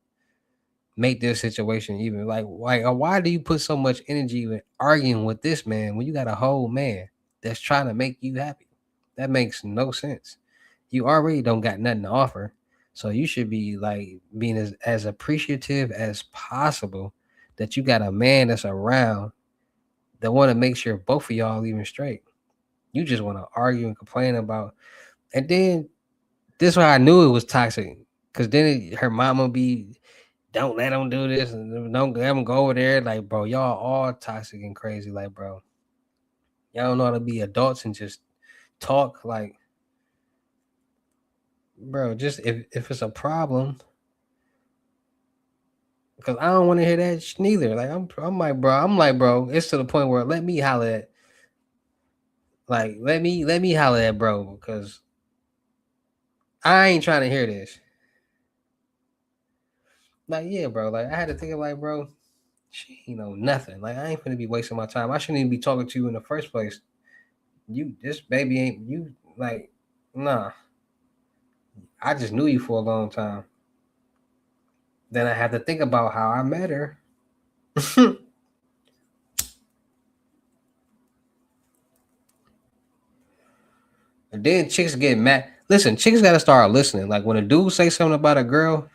Speaker 1: make this situation even like why do you put so much energy in arguing with this man when you got a whole man that's trying to make you happy? That makes no sense. You already don't got nothing to offer. So you should be like being as appreciative as possible that you got a man that's around that want to make sure both of y'all even straight. You just want to argue and complain about, and then this is why I knew it was toxic. Cause then her mama be, don't let them do this and don't let them go over there. Like, bro, y'all all toxic and crazy. Like, bro, y'all don't know how to be adults and just talk. Like, bro, just if it's a problem, because I don't want to hear that neither. Like, I'm like, bro, it's to the point where let me holler at, like, let me holler at bro, because I ain't trying to hear this. Like, yeah, bro. Like, I had to think of like, bro, she ain't know nothing. Like, I ain't gonna be wasting my time. I shouldn't even be talking to you in the first place. This baby ain't you. Like, nah. I just knew you for a long time. Then I had to think about how I met her. And then chicks get mad. Listen, chicks gotta start listening. Like when a dude say something about a girl,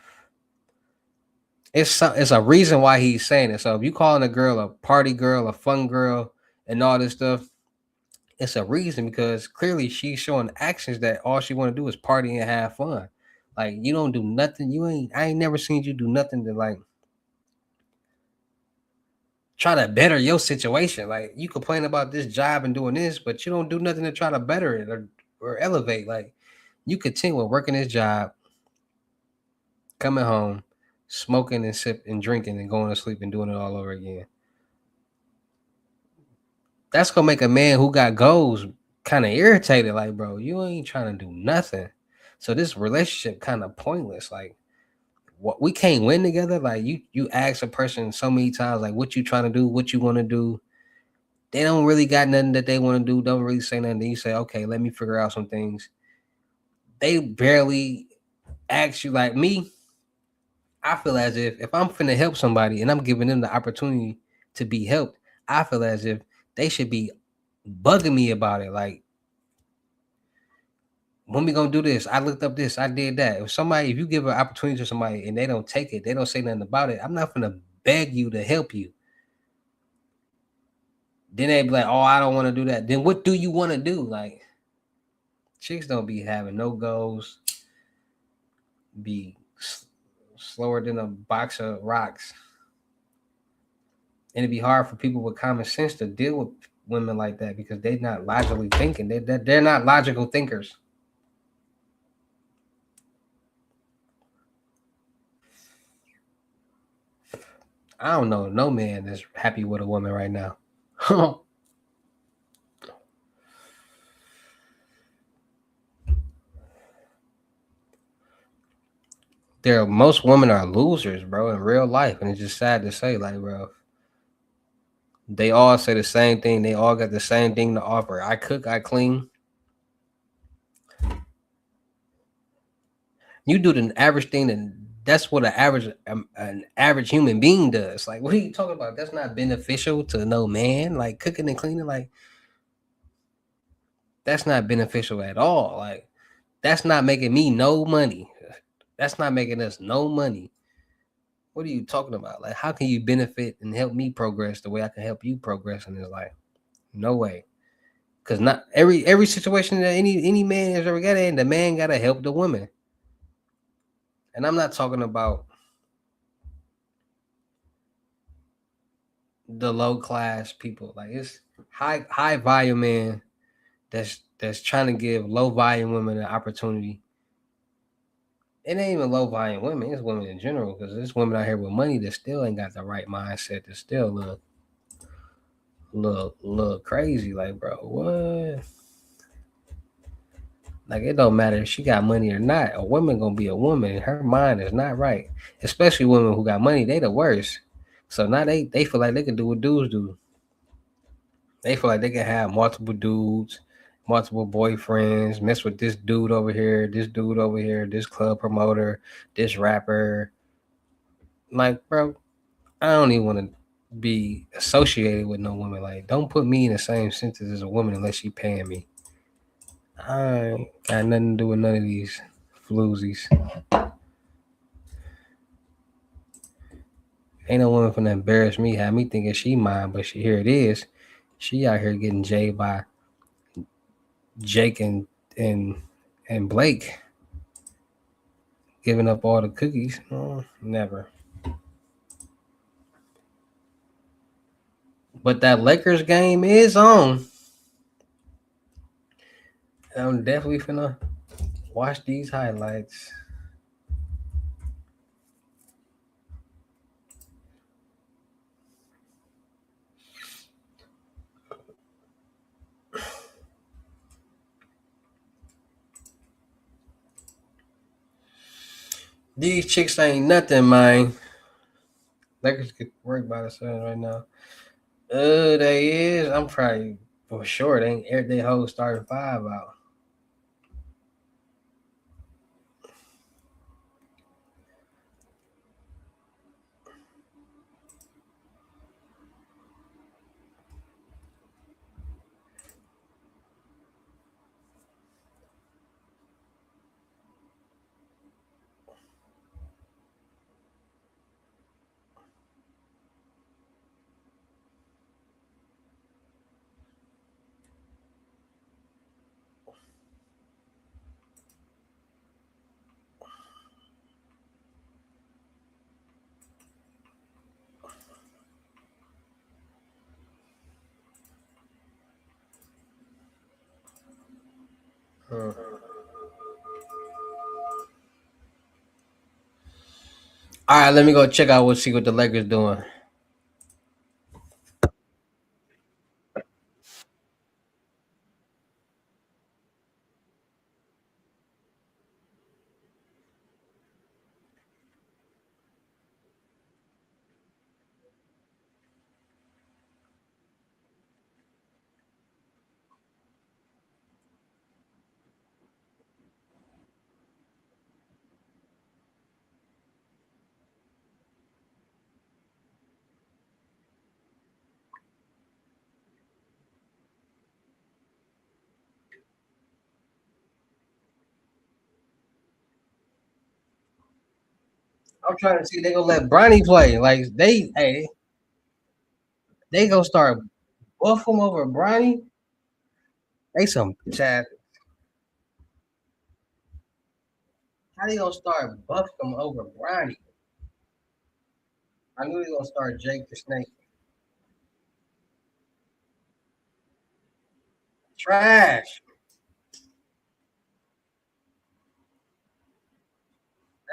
Speaker 1: it's a reason why he's saying it. So if you calling a girl a party girl, a fun girl, and all this stuff, it's a reason because clearly she's showing actions that all she want to do is party and have fun. Like you don't do nothing. I ain't never seen you do nothing to like try to better your situation. Like you complain about this job and doing this, but you don't do nothing to try to better it or elevate. Like you continue with working this job, coming home, smoking and sip and drinking and going to sleep and doing it all over again. That's gonna make a man who got goals kind of irritated. Like, bro, you ain't trying to do nothing. So this relationship kind of pointless. Like, what we can't win together. Like, you ask a person so many times, like, what you trying to do, what you want to do. They don't really got nothing that they want to do. Don't really say nothing. Then you say, okay, let me figure out some things. They barely ask you. Like me, I feel as if I'm finna help somebody and I'm giving them the opportunity to be helped, I feel as if they should be bugging me about it. Like, when we gonna do this? I looked up this, I did that. If you give an opportunity to somebody and they don't take it, they don't say nothing about it, I'm not gonna beg you to help you. Then they be like, oh, I don't want to do that. Then what do you want to do? Like, chicks don't be having no goals, be slower than a box of rocks. And it'd be hard for people with common sense to deal with women like that because they're not logically thinking. They're not logical thinkers. I don't know no man that's happy with a woman right now. Most women are losers, bro, in real life, and it's just sad to say, like, bro, they all say the same thing. They all got the same thing to offer. I cook, I clean. You do the average thing, and that's what an average human being does. Like, what are you talking about? That's not beneficial to no man. Like cooking and cleaning, like that's not beneficial at all. Like that's not making me no money. That's not making us no money. What are you talking about? Like, how can you benefit and help me progress the way I can help you progress in this life? No way. Cause not every situation that any man has ever got in, the man gotta help the woman. And I'm not talking about the low class people. Like it's high volume man that's trying to give low volume women an opportunity. It ain't even low volume women, it's women in general, because there's women out here with money that still ain't got the right mindset, that still look crazy. Like, bro, what? Like, it don't matter if she got money or not. A woman gonna be a woman. Her mind is not right. Especially women who got money, they the worst. So now they feel like they can do what dudes do. They feel like they can have multiple dudes, multiple boyfriends, mess with this dude over here, this club promoter, this rapper. Like, bro, I don't even want to be associated with no woman. Like, don't put me in the same sentence as a woman unless she paying me. I ain't got nothing to do with none of these floozies. Ain't no woman finna embarrass me, have me thinking she mine, but here it is. She out here getting jayed by Jake and and Blake, giving up all the cookies. Never. But that Lakers game is on. I'm definitely finna watch these highlights. These chicks ain't nothing, man. Lakers get worked by the Suns right now. They is. I'm probably for sure they ain't aired their whole starting five out. All right, let me go check out see what the Lakers doing. I'm trying to see they gonna let Bronny play. Like they gonna start buff him over Bronny. They some chat. How they gonna start buff him over Bronny? I knew they gonna start Jake the Snake. Trash.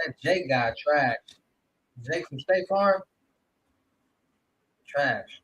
Speaker 1: That Jake guy trash. Jake from State Farm. Trash.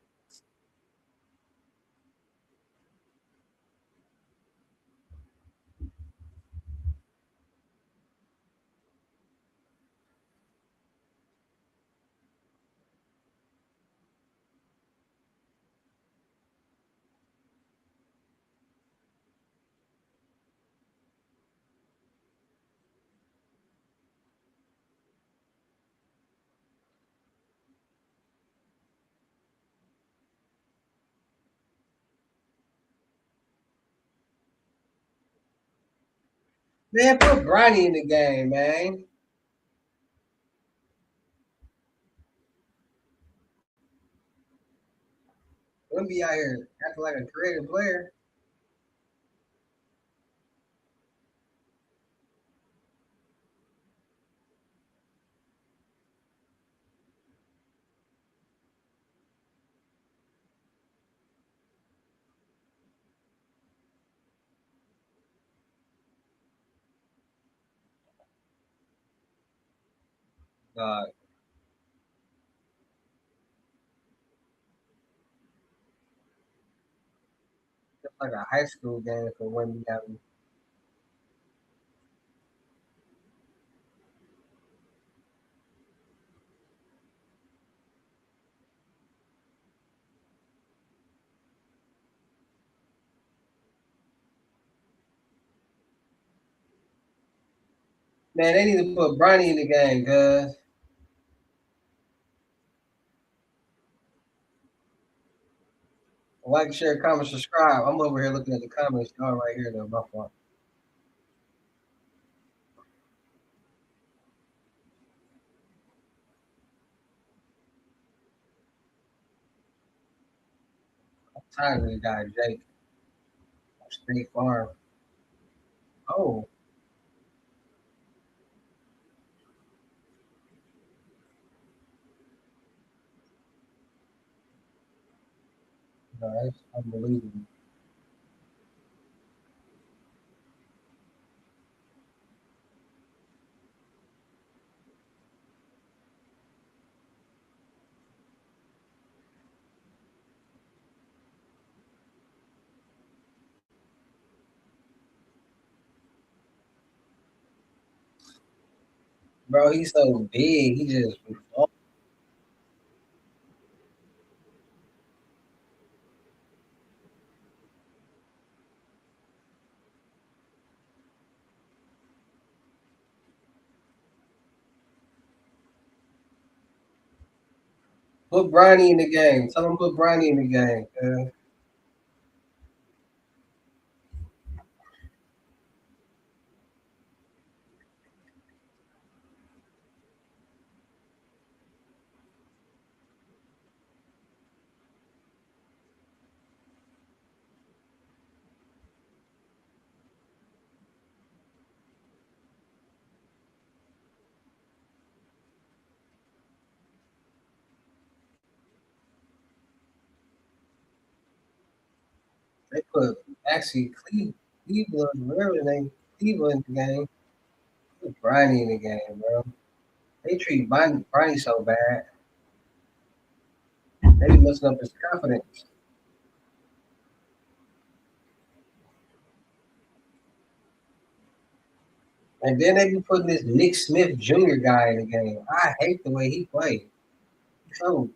Speaker 1: Man, put Bronny in the game, man. Don't be out here acting like a creative player. God, it's like a high school game for when we have. Man, they need to put Bronny in the game, cuz. Like, share, comment, subscribe. I'm over here looking at the comments. Y'all right here, though. My fault. I'm tired of the guy, Jake. State Farm. Oh, no, that's unbelievable. Bro, he's so big. He just. Oh, put Bronny in the game. Tell him put Bronny in the game. They put actually Cleveland, whatever the name, Cleveland in the game. Put Bronny in the game, bro. They treat Bronny so bad. They be messing up his confidence. And then they be putting this Nick Smith Jr. guy in the game. I hate the way he played. He's so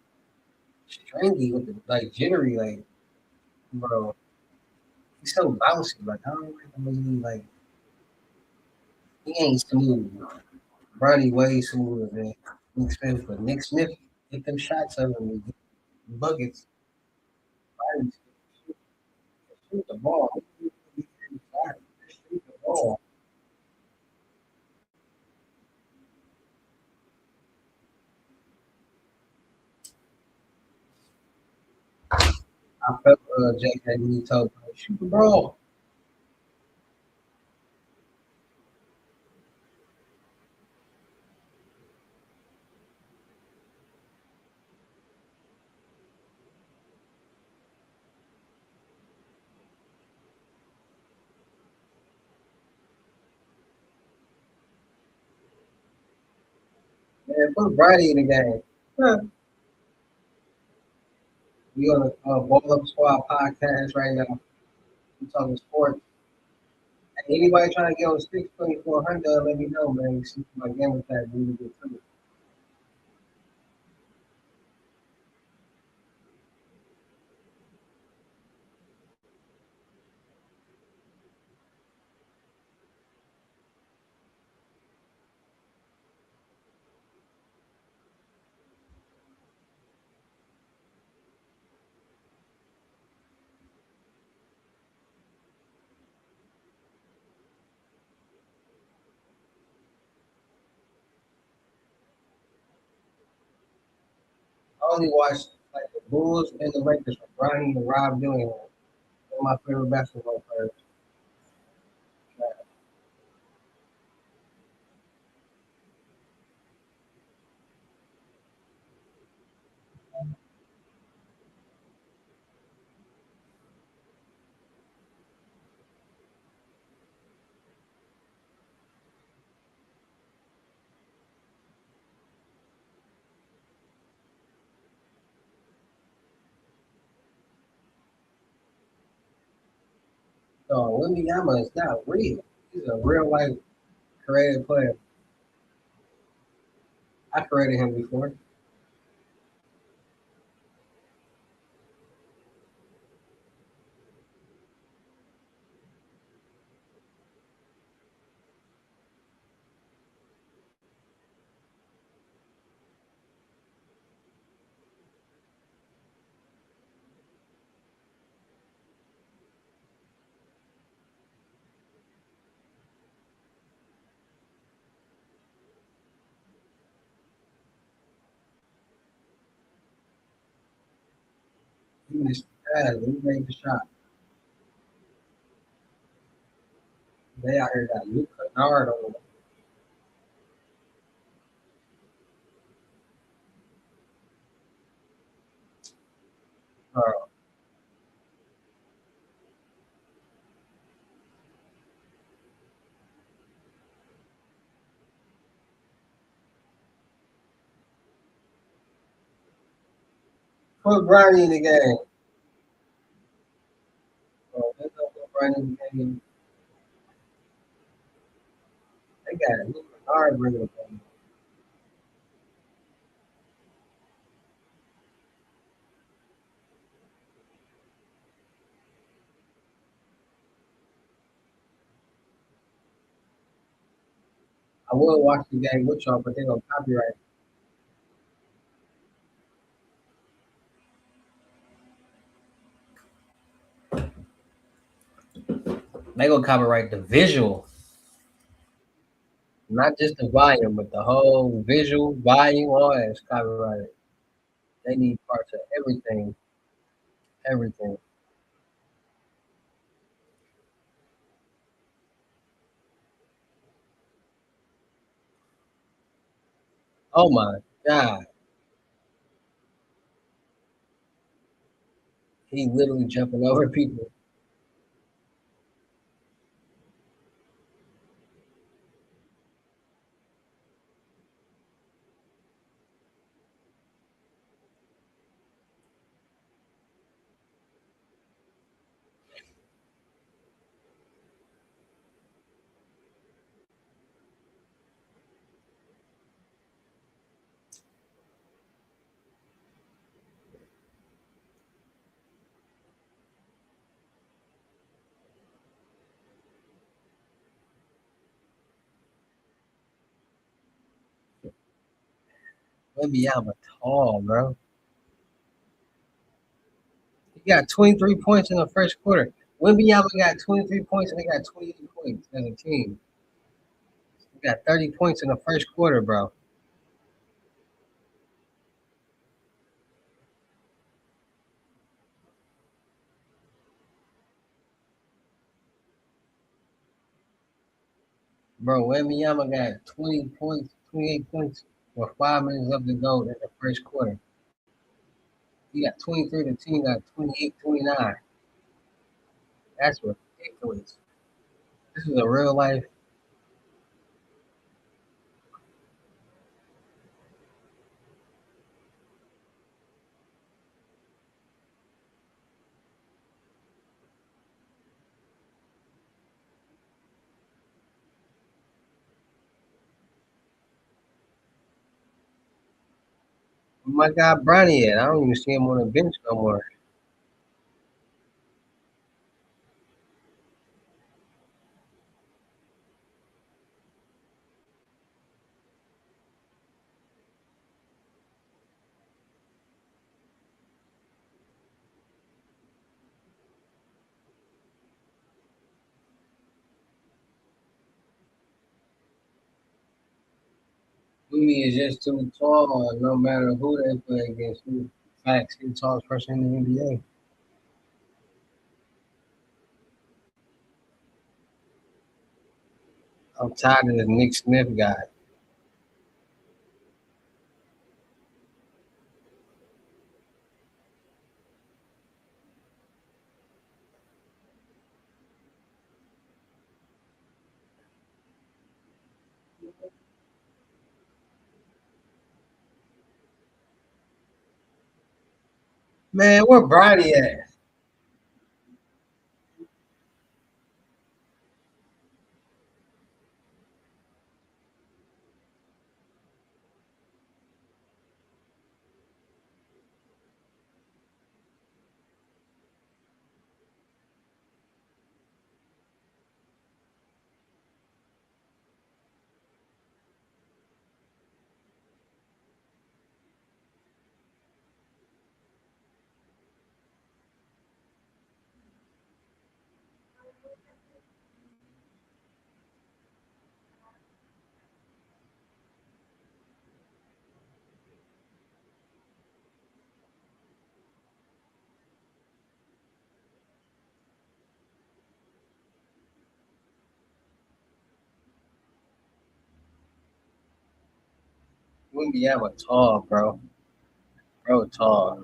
Speaker 1: stringy with the like jittery, like bro. He's so bouncy. Like I don't like the way he like he ain't smooth. Bronny way smoother than Nick Smith, but Nick Smith get them shots of him buckets. Bronny shoot the ball. Shoot the ball. I felt Jake that when he told me, shoot the ball. Man, put Bronny in the game. Huh. We on a Ball Up Squad podcast right now. We talking sports. Hey, anybody trying to get on the 62400, let me know, man. See my game with that. We get to it. I only watch like the Bulls and the Lakers from Bronny and Rob Dillingham. One of my favorite basketball players. So Wimbyama is not real. He's a real life creative player. I created him before. He just he made the shot. They out here got Luke Kennard on them. Put Bronny in the game. Let's go put Bronny in the game. They got Luke Kennard bringing them. I will watch the game with y'all, but they gonna copyright. They gonna copyright the visual, not just the volume, but the whole visual volume. All that's copyrighted. They need parts of everything, everything. Oh my god, he literally jumping over people. Wembyama tall, bro. He got 23 points in the first quarter. Wembyama got 23 points and they got 28 points as a team. He got 30 points in the first quarter, bro. Bro, Wembyama got 20 points, 28 points with 5 minutes left to go in the first quarter. He got 23, the team got 28, 29. That's ridiculous. This is a real life. My guy Bronny at? I don't even see him on the bench no more. Wimby is just too tall, no matter who they play against. He, facts, he's the tallest person in the NBA. I'm tired of this Nick Smith guy. Man, where Bronny at? Wimby, I'm a tall, bro. Bro, tall.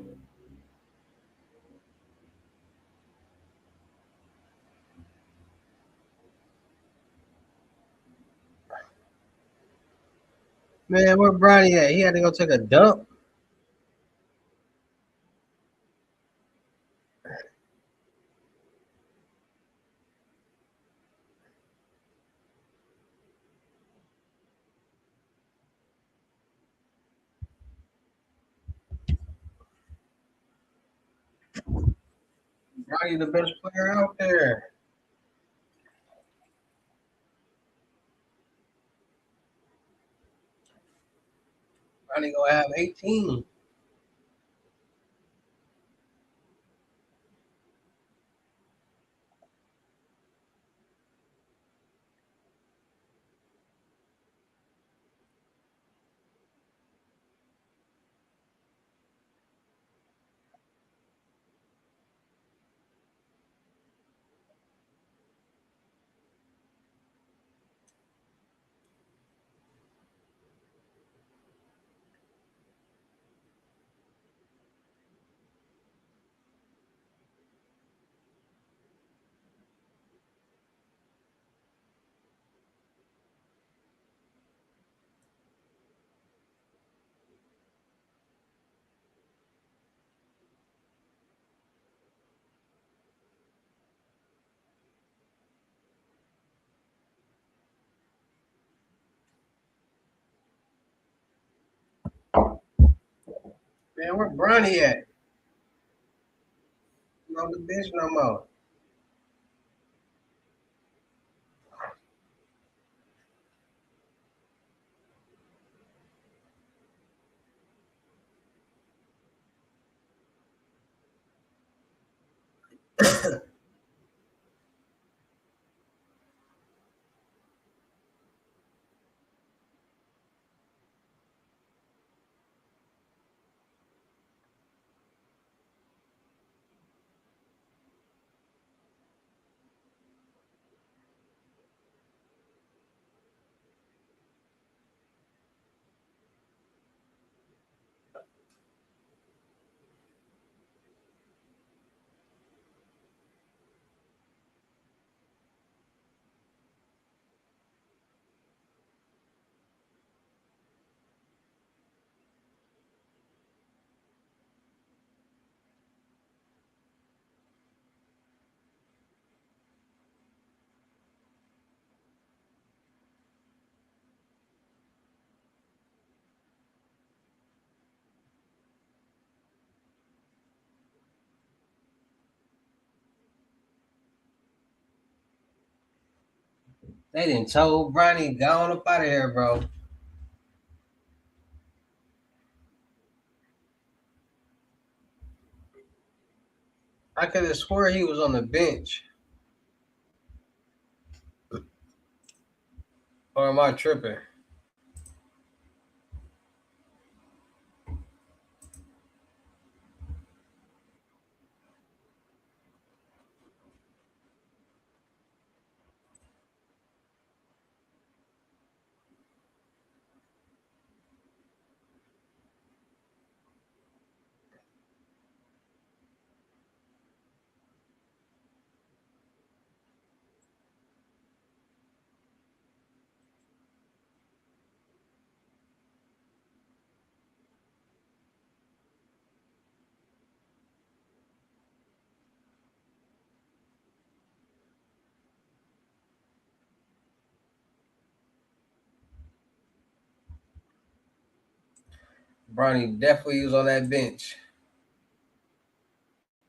Speaker 1: Man, where Bronny at? He had to go take a dump. Bronny the best player out there. Bronny gonna have 18. Man, where Bronny at? He's on the bench no more. They didn't told Bronny gone up out of here, bro. I could have swore he was on the bench. Or am I tripping? Bronny definitely was on that bench.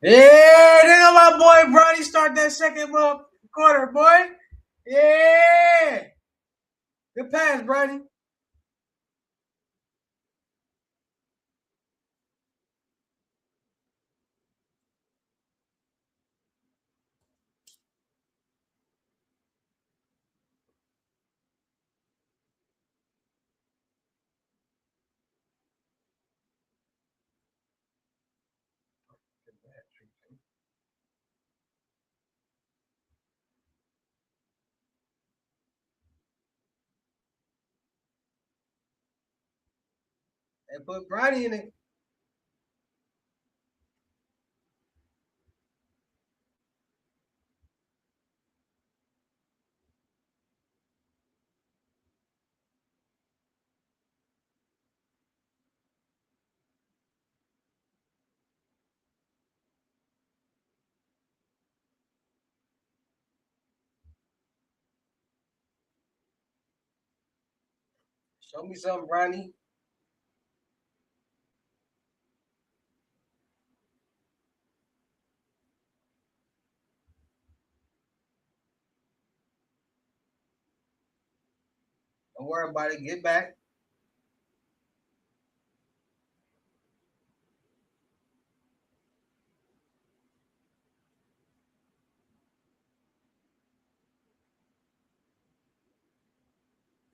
Speaker 1: Yeah, nigga, my boy Bronny start that second quarter, boy. Yeah. Good pass, Bronny. They put Bronny in it. Show me something, Bronny. Don't worry about it. Get back.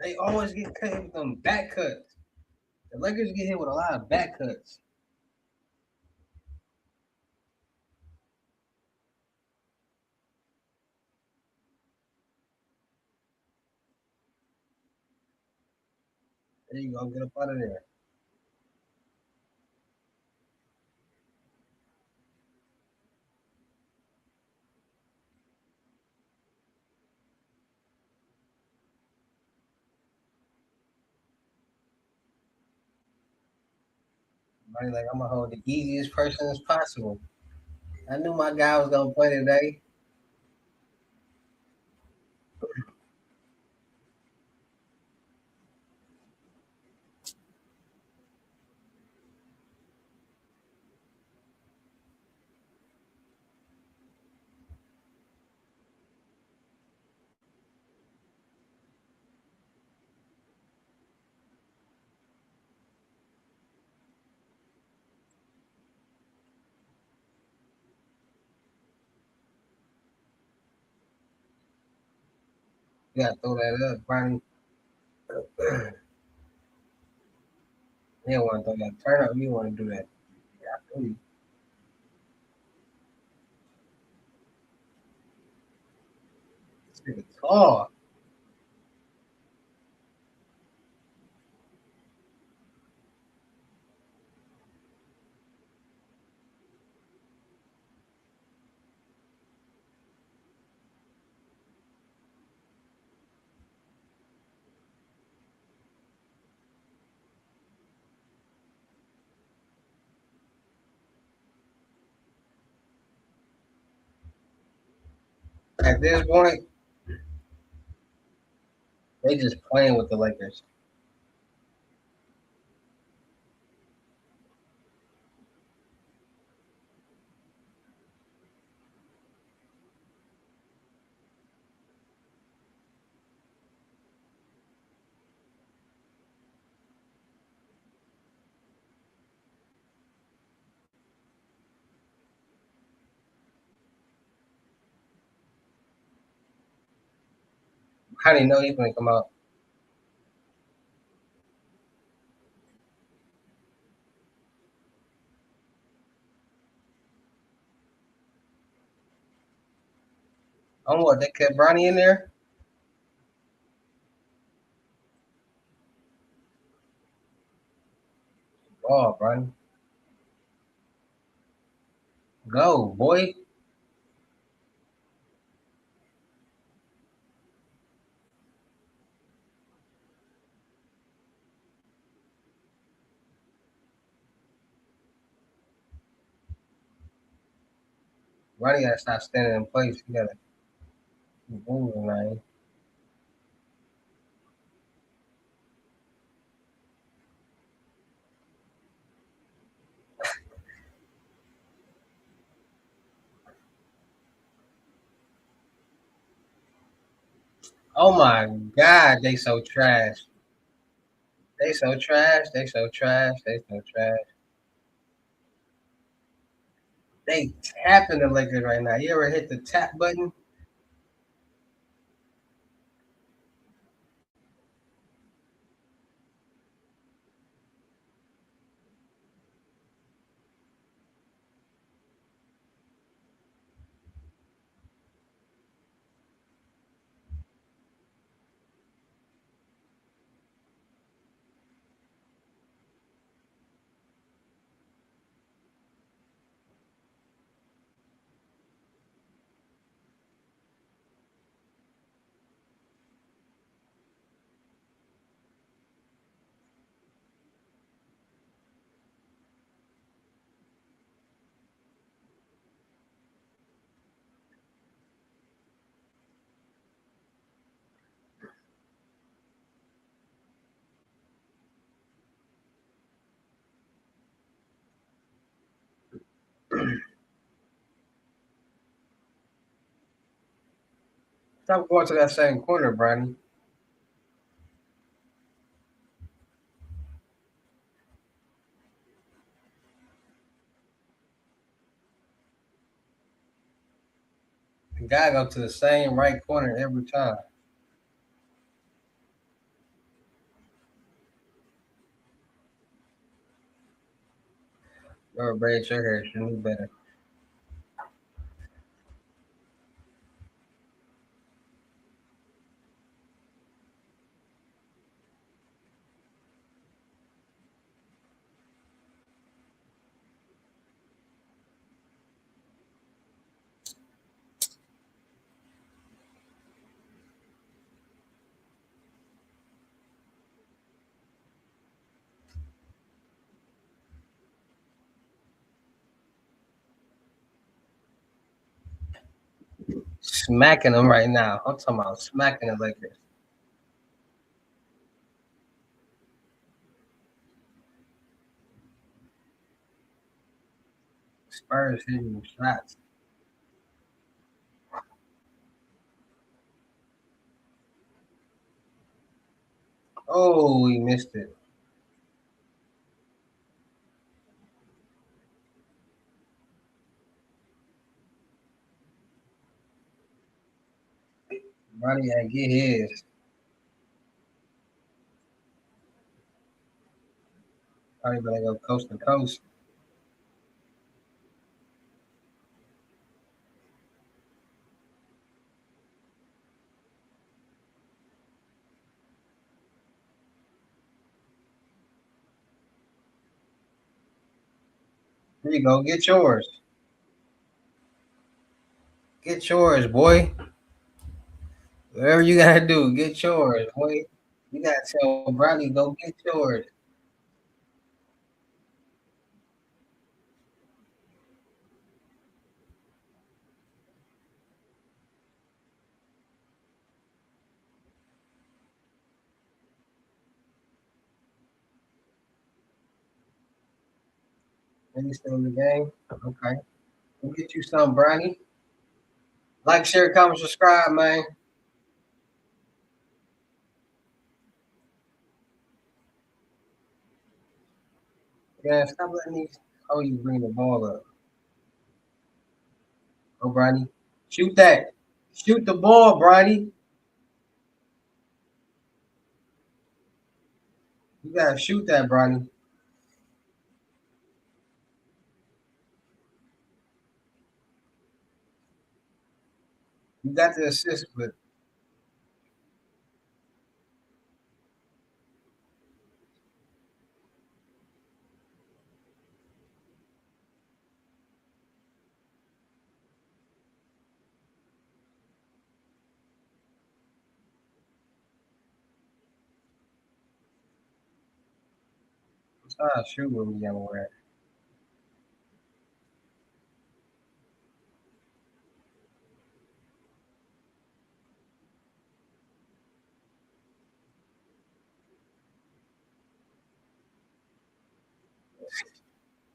Speaker 1: They always get cut with them back cuts. The Lakers get hit with a lot of back cuts. There you go. Get up out of there. Bronny like, I'm gonna hold the easiest person as possible. I knew my guy was gonna play today. You gotta throw that up, Bronny. You don't want to throw that turn up. You want to do that. Yeah, I feel you. This nigga tall. At this point, they just playing with the Lakers. I didn't know he was gonna come out. Oh, what? They kept Bronny in there? Oh, Bronny. Go, boy. Bronny gotta stop standing in place. He gotta keep moving, man. Oh my God, they so trash. They so trash. They so trash. They so trash. They tapping the Lakers right now. You ever hit the tap button? Stop going to that same corner, Bronny. The guy go to the same right corner every time. Bro, braid your hair. You knew better. Smacking them right now. I'm talking about smacking the Lakers. Spurs hitting shots. Oh, he missed it. Bronny had to get his. Probably better go coast to coast. Here you go. Get yours. Get yours, boy. Whatever you gotta do, get yours, boy. You gotta tell Bronny go get yours. And you still in the game? Okay. Go get you some, Bronny. Like, share, comment, subscribe, man. Yeah, stop letting these. Oh, you bring the ball up. Oh, Bronny. Shoot that. Shoot the ball, Bronny. You gotta shoot that, Bronny. You got the assist, but it's not a shoot with me anywhere.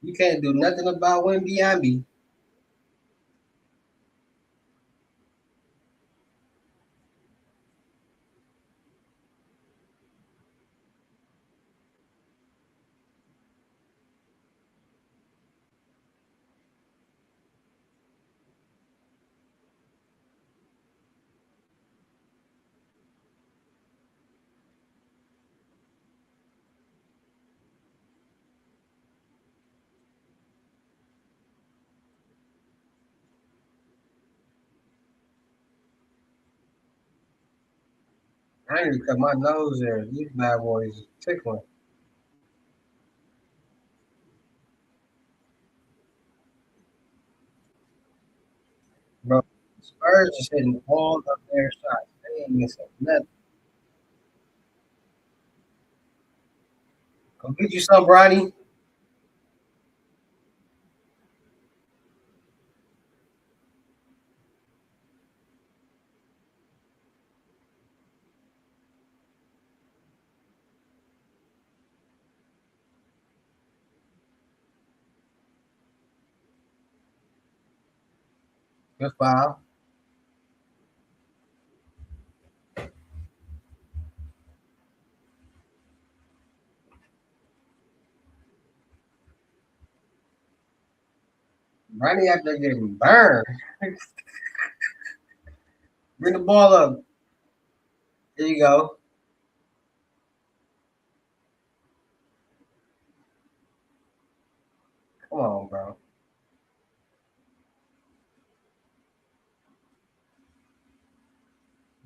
Speaker 1: You can't do nothing about Wimby. I need to cut my nose there. These bad boys is tickling. Bro, Spurs just hitting all of their shots. They ain't missing nothing. Go get you some, Bronny. Good foul. Bronny out there getting burned. Bring the ball up. There you go. Come on, bro.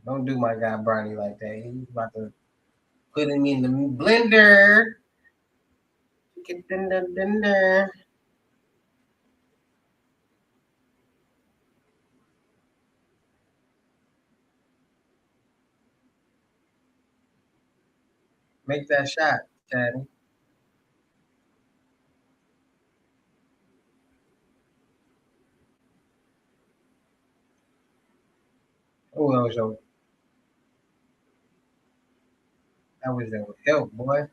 Speaker 1: Don't do my guy Bronny like that. He's about to put him in the blender. Get in the blender. Make that shot, Daddy. Oh, that was your help, boy.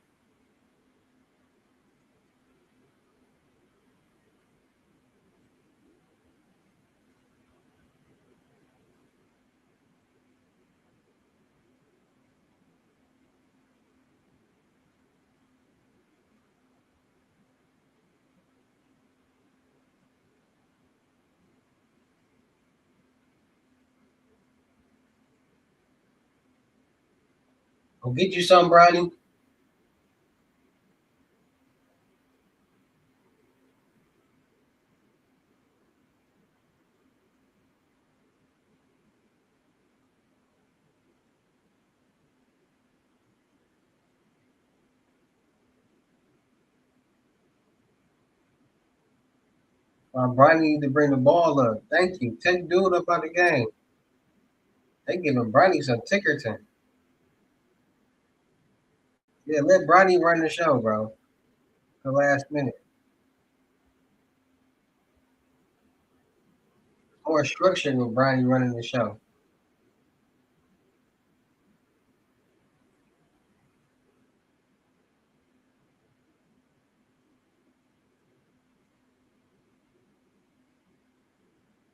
Speaker 1: Go get you some, Bronny. Bronny need to bring the ball up. Thank you. Take dude up out the game. They giving Bronny some Tickerton. Yeah, let Bronny run the show, bro. The last minute. More structure with Bronny running the show.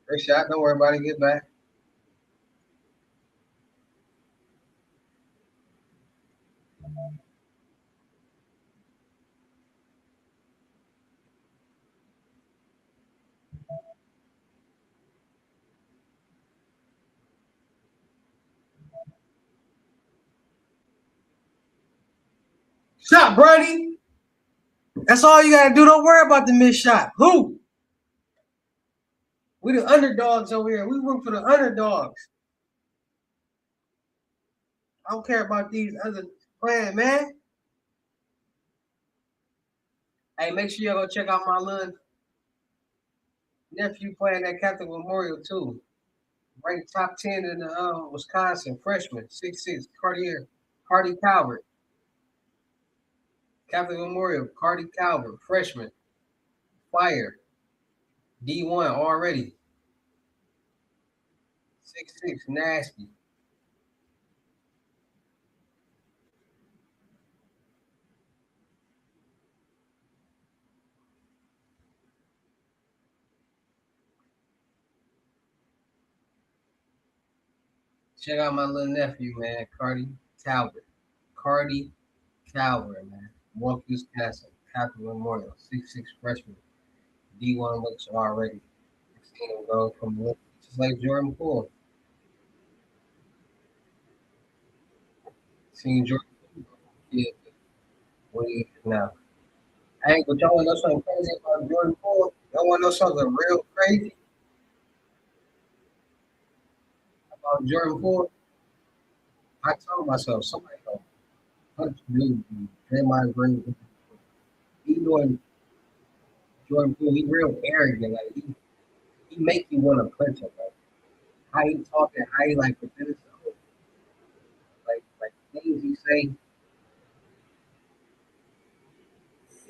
Speaker 1: Great shot. Don't worry about it. Get back. Shot, Brady. That's all you gotta do. Don't worry about the missed shot. Who? We the underdogs over here. We root for the underdogs. I don't care about these other playing, man. Hey, make sure y'all go check out my little nephew playing at Catholic Memorial too. Ranked top 10 in the Wisconsin freshman, 6'6", Cardi Calvert. Catholic Memorial, Cardi Calvert, freshman, fire, D1 already, 6'6", nasty. Check out my little nephew, man, Cardi Calvert. Cardi Calvert, man. Milwaukee, Wisconsin, Catholic Memorial, 6'6", freshman, D1 looks already. Seen him go from just like Jordan Poole. Seen Jordan Poole yeah, what he is now. Hey, but y'all want to know something crazy about Jordan Poole? Y'all want to know something real crazy about Jordan Poole? I told myself somebody gonna punch dude. Draymond Green. He doing Jordan Poole. He real arrogant. Like he make you want to punch him. Like how he talking, how he like present himself. Like things he say,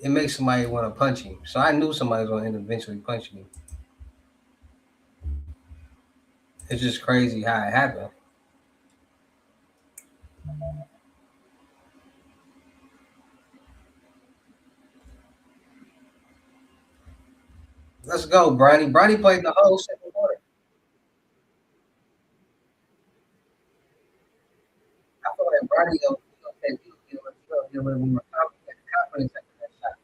Speaker 1: it makes somebody want to punch him. So I knew somebody was gonna end up eventually punching him. It's just crazy how it happened. Let's go, Bronny. Bronny played the whole second quarter. I thought that Bronny gonna take a little more confidence after that shot.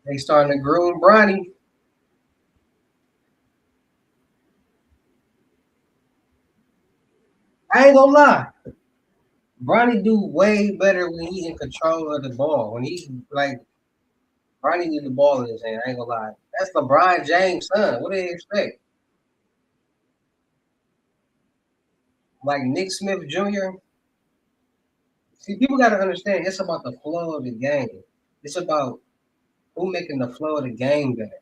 Speaker 1: They starting to groom Bronny. I ain't gonna lie. Bronny do way better when he's in control of the ball. When he's like Bronny need the ball in his hand. I ain't gonna lie. That's LeBron James' son. What do they expect? Like Nick Smith Jr. See, people got to understand it's about the flow of the game. It's about who making the flow of the game better.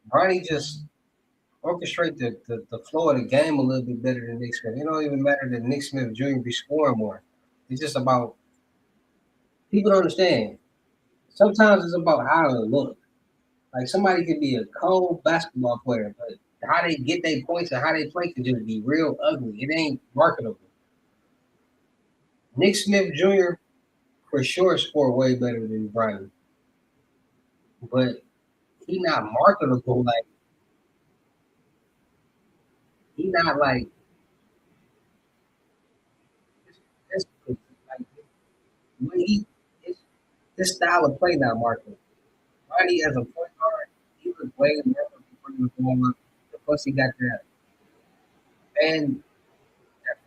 Speaker 1: Bronny just orchestrate the flow of the game a little bit better than Nick Smith. It don't even matter that Nick Smith Jr. be scoring more. It's just about people don't understand. Sometimes it's about how it look. Like somebody could be a cold basketball player, but how they get their points and how they play can just be real ugly. It ain't marketable. Nick Smith Jr. for sure score way better than Bronny, but he not marketable. Like he not like this. Like when his style of play not marketable. Bronny as a point guard, he was way more before he was going up. Plus he got that, and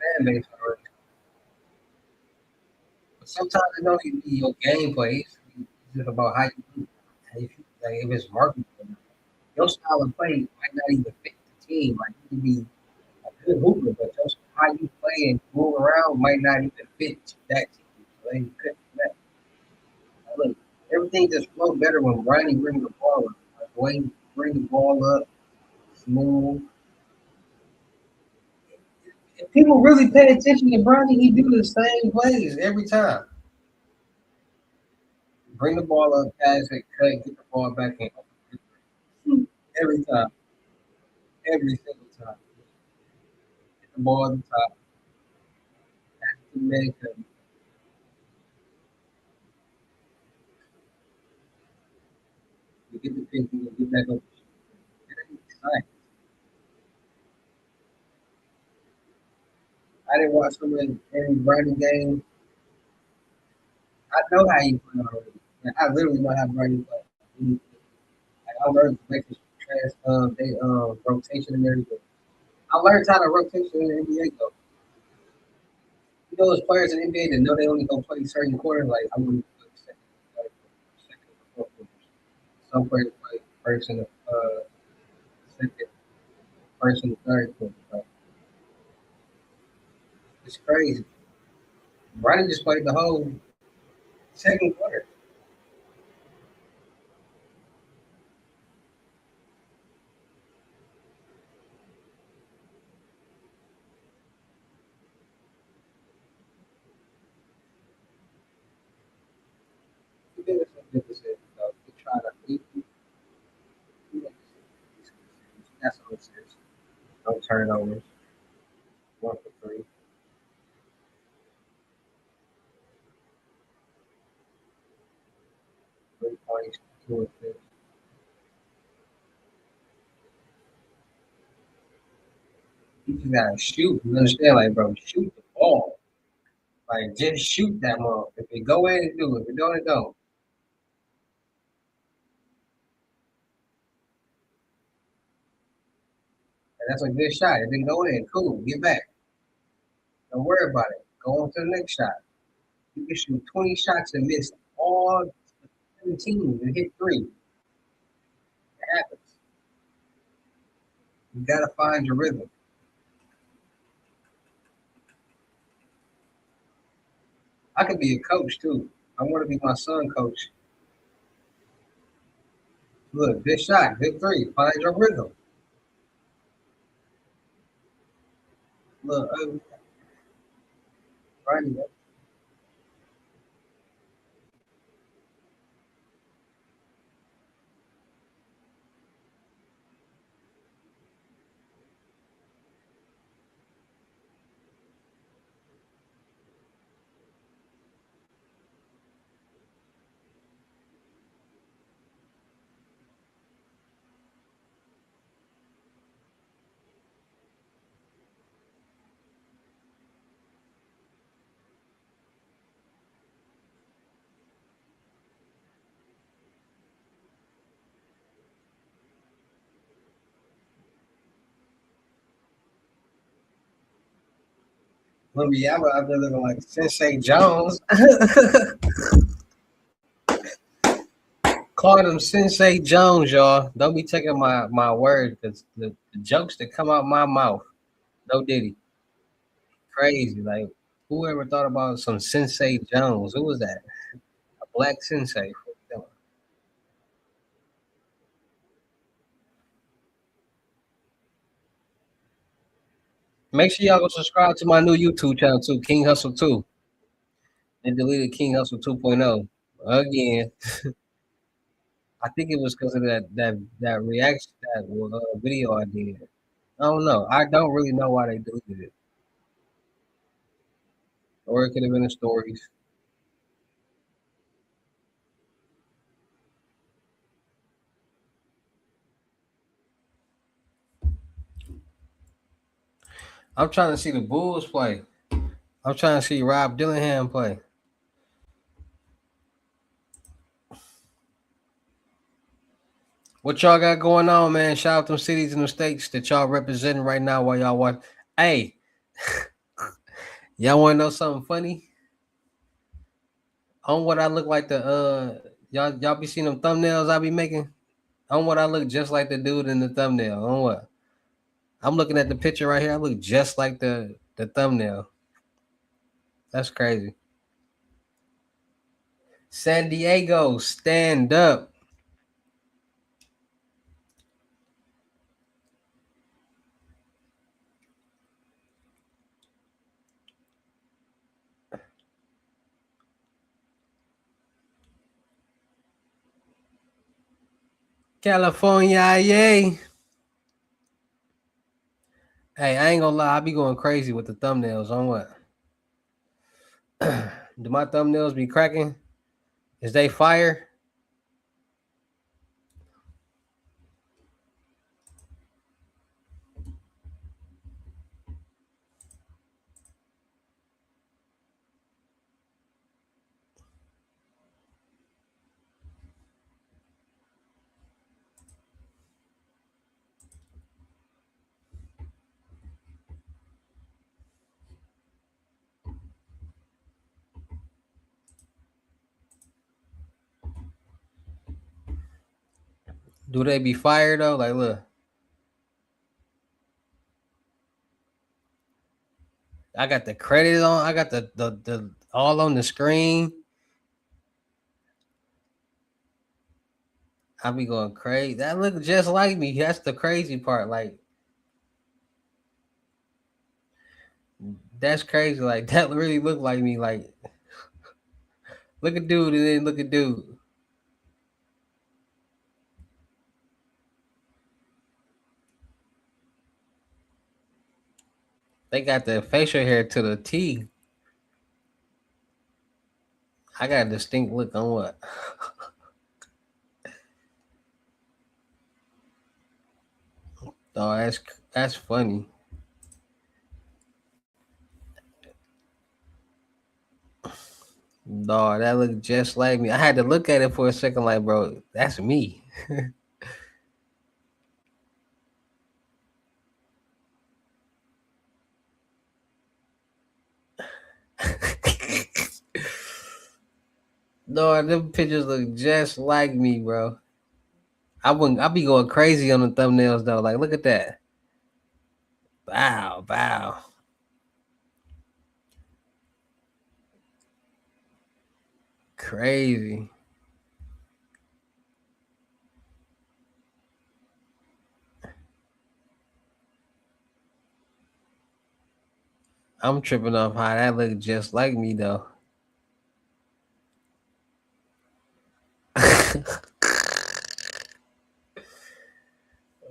Speaker 1: fan base already. But sometimes it don't even be your gameplay. It's just about how you do. How you feel. Like if it's marketable, your style of play might not even fit the team. Like you can be a good hooper, but just how you play and move around might not even fit that team. So they couldn't connect. Look, everything just flow better when Ronnie bring the ball up. Like the way he bring the ball up, smooth. If people really pay attention to Bronny, he do the same plays every time. Bring the ball up, pass it, cut, get the ball back in. Every time. Every single time. Get the ball at the top, pass it to the man, cut. You get the pick, you get back up. Very exciting. I didn't watch so many Bronny games. I know how you play already. Like, I literally know how Bronny play. Like, I learned to make this they rotation and everything. I learned how to rotation in the NBA though. You know, those players in the NBA that know they only gonna play certain quarters. Like I'm gonna play second, third, second, fourth quarters. Some players play first and second, first and third quarter. Like, it's crazy. Bronny just played the whole second quarter. He did some good decisions though. He tried to he made that's all it is. No turnovers. 1 for 3. 3 points. 2 assists. He just gotta shoot. You understand? Like, bro, shoot the ball. Like, just shoot that ball. If it go in, do it. If it don't, it don't. And that's a good shot. It didn't go in. Cool. Get back. Don't worry about it. Go on to the next shot. You can shoot 20 shots and miss all 17 and hit 3. It happens. You gotta find your rhythm. I could be a coach too. I want to be my son coach. Look, good shot, good 3. Find your rhythm. Look, right. Look, yeah, I'm out there looking like Sensei Jones. Call him Sensei Jones, y'all. Don't be taking my word because the jokes that come out my mouth, no diddy, crazy. Like, who ever thought about some Sensei Jones? Who was that? A black sensei. Make sure y'all go subscribe to my new YouTube channel too, King Hustle 2. They deleted King Hustle 2.0 again. I think it was because of that reaction that video I did. I don't know. I don't really know why they deleted it, or it could have been the stories. I'm trying to see the Bulls play. I'm trying to see Rob Dillingham play. What y'all got going on, man? Shout out them cities and the states that y'all representing right now while y'all watch. Hey, Y'all want to know something funny? On what I look like the y'all be seeing them thumbnails I be making? On what I look just like the dude in the thumbnail. On what? I'm looking at the picture right here. I look just like the thumbnail. That's crazy. San Diego, stand up. California, yay. Hey, I ain't gonna lie, I be going crazy with the thumbnails. On what? Do my thumbnails be cracking? Is they fire? Do they be fire though? Like, look, I got the credit on. I got the all on the screen. I be going crazy. That look just like me. That's the crazy part. Like, that's crazy. Like, that really look like me. Like, look at dude and then look at dude. They got the facial hair to the T. I got a distinct look on what? Oh, that's funny. Dog, that look just like me. I had to look at it for a second, like, bro, that's me. Dog, them pictures look just like me, bro. I be going crazy on the thumbnails though. Like, look at that. Wow, wow. Crazy. I'm tripping off how that look just like me though.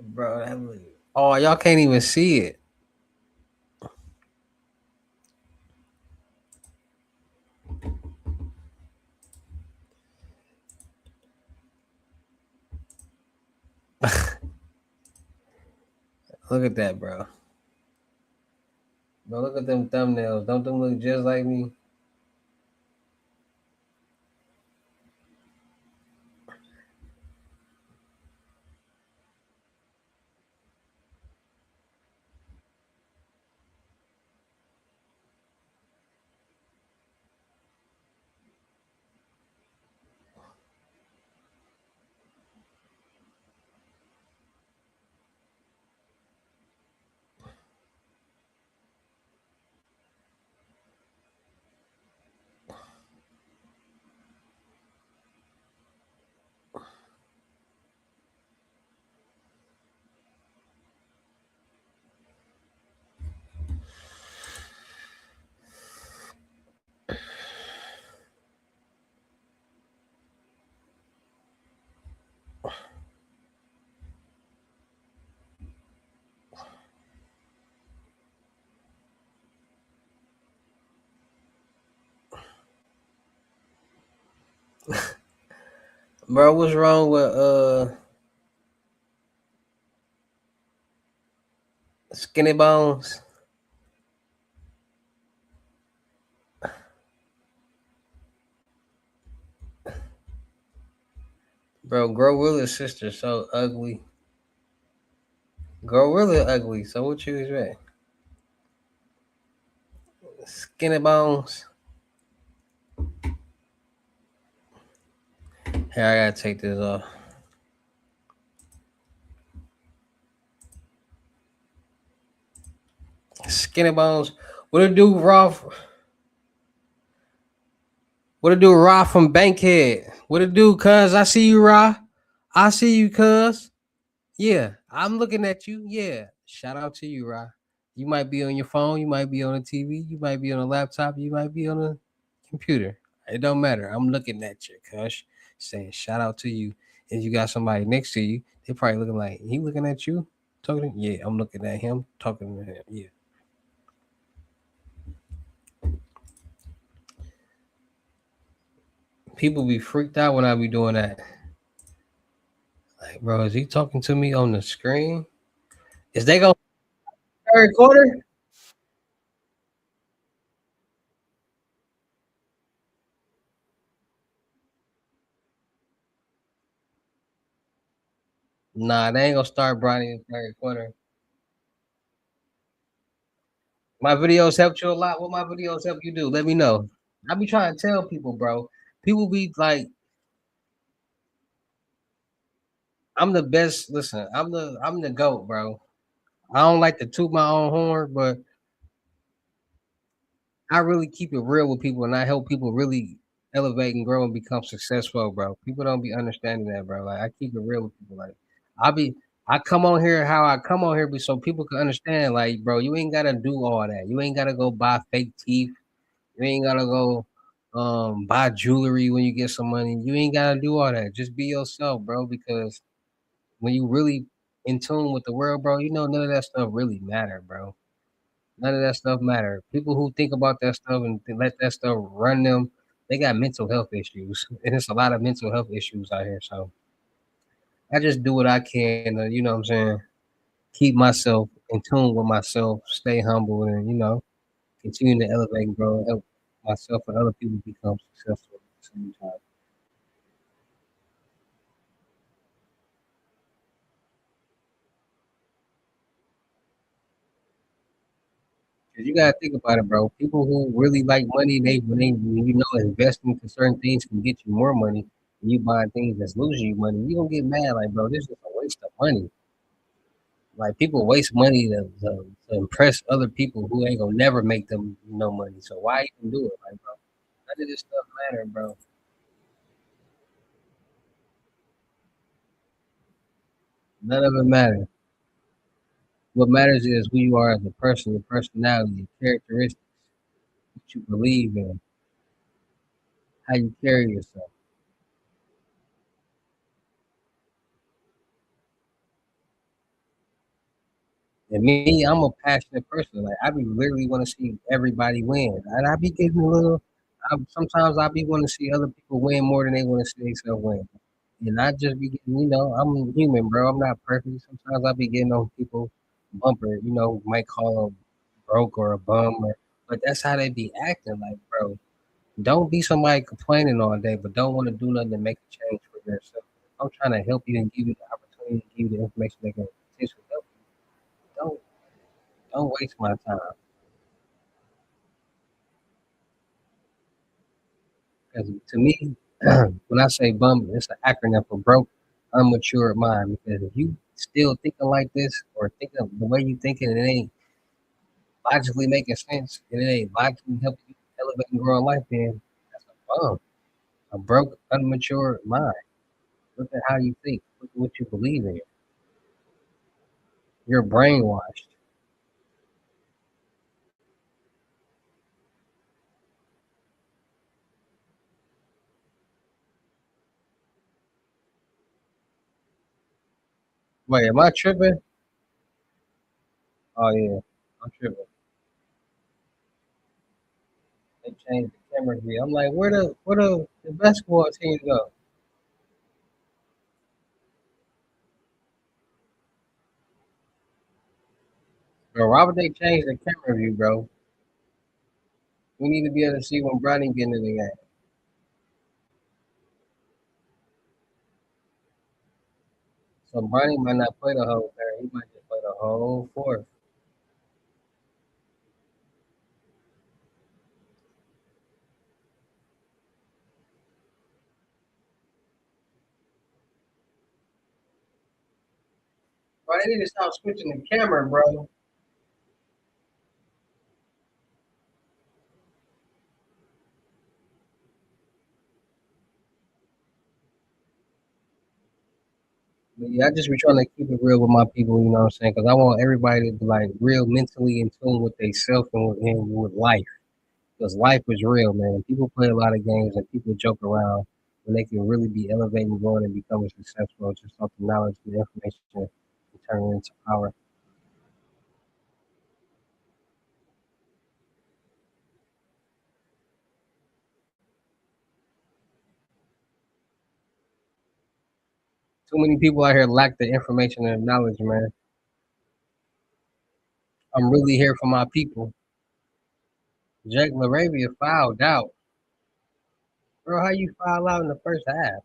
Speaker 1: Bro, that look. Oh, y'all can't even see it. Look at that, bro. Bro, look at them thumbnails. Don't them look just like me? Bro, what's wrong with skinny bones? Bro, Gorilla's sister so ugly. Gorilla ugly. So what you expect? Skinny bones. Here, I gotta take this off. Skinny bones. What it do, Raw? What it do, Raw from Bankhead? What it do, cuz? I see you, Raw. I see you, cuz. Yeah, I'm looking at you. Yeah. Shout out to you, Ra. You might be on your phone, you might be on a TV, you might be on a laptop, you might be on a computer. It don't matter. I'm looking at you, Kush, saying shout out to you. If you got somebody next to you, they probably looking like he looking at you, talking. Yeah, I'm looking at him, talking to him. Yeah. People be freaked out when I be doing that. Like, bro, is he talking to me on the screen? Is they gonna third quarter? Nah, they ain't gonna start Bronny in the third quarter. My videos helped you a lot. What my videos help you do? Let me know. I be trying to tell people, bro. People be like, I'm the best. Listen, I'm the goat, bro. I don't like to toot my own horn, but I really keep it real with people, and I help people really elevate and grow and become successful, bro. People don't be understanding that, bro. Like I keep it real with people. Like I be, I come on here how I come on here, be so people can understand. Like, bro, you ain't gotta do all that. You ain't gotta go buy fake teeth. You ain't gotta go buy jewelry when you get some money. You ain't gotta do all that. Just be yourself, bro. Because when you really in tune with the world, bro, you know none of that stuff really matter, bro. None of that stuff matter. People who think about that stuff and let that stuff run them, they got mental health issues, and it's a lot of mental health issues out here. So I just do what I can, to, you know what I'm saying, keep myself in tune with myself, stay humble, and continue to elevate and grow and help myself and other people become successful at the same time. Cause you gotta think about it, bro. People who really like money, when investing into certain things can get you more money, and you buying things that's losing you money, you gonna get mad like, bro, this is a waste of money. Like people waste money to impress other people who ain't gonna never make them no money. So why even do it, like, bro? None of this stuff matter, bro. None of it matters. What matters is who you are as a person, your personality, your characteristics, what you believe in, how you carry yourself. And me, I'm a passionate person. Like I be literally want to see everybody win, and I be getting a little. Sometimes I be want to see other people win more than they want to see themselves win. And I just be getting, I'm human, bro. I'm not perfect. Sometimes I be getting on people bumper. Might call them broke or a bum, but that's how they be acting. Like, bro, don't be somebody complaining all day, but don't want to do nothing to make a change for yourself. If I'm trying to help you and give you the opportunity, give you the information that can potentially help you. Don't waste my time. Because to me, when I say bum, it's an acronym for broke, unmature mind. Because if you still thinking like this or thinking the way you thinking, and it ain't logically making sense, and it ain't logically helping you elevate and grow in life, then that's a bum, a broke, unmature mind. Look at how you think. Look at what you believe in. You're brainwashed. Wait, am I tripping? Oh yeah, I'm tripping. They changed the camera view. I'm like, where the basketball team go? Bro, why would they change the camera view, bro? We need to be able to see when Bronny getting in the game. So Bronny might not play the whole third. He might just play the whole fourth. Bro, they need to stop switching the camera, bro. But yeah, I just be trying to keep it real with my people, you know what I'm saying? Because I want everybody to be like real mentally in tune with themselves and with life. Because life is real, man. People play a lot of games and people joke around when they can really be elevating, growing, and becoming successful just off the knowledge and information and turn it into power. Too many people out here lack the information and knowledge, man. I'm really here for my people. Jake Laravia fouled out. Bro, how you foul out in the first half?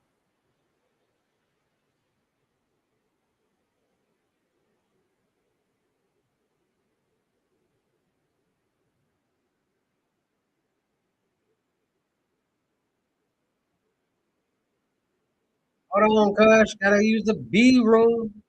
Speaker 1: Hold on, cuz. Gotta use the B room.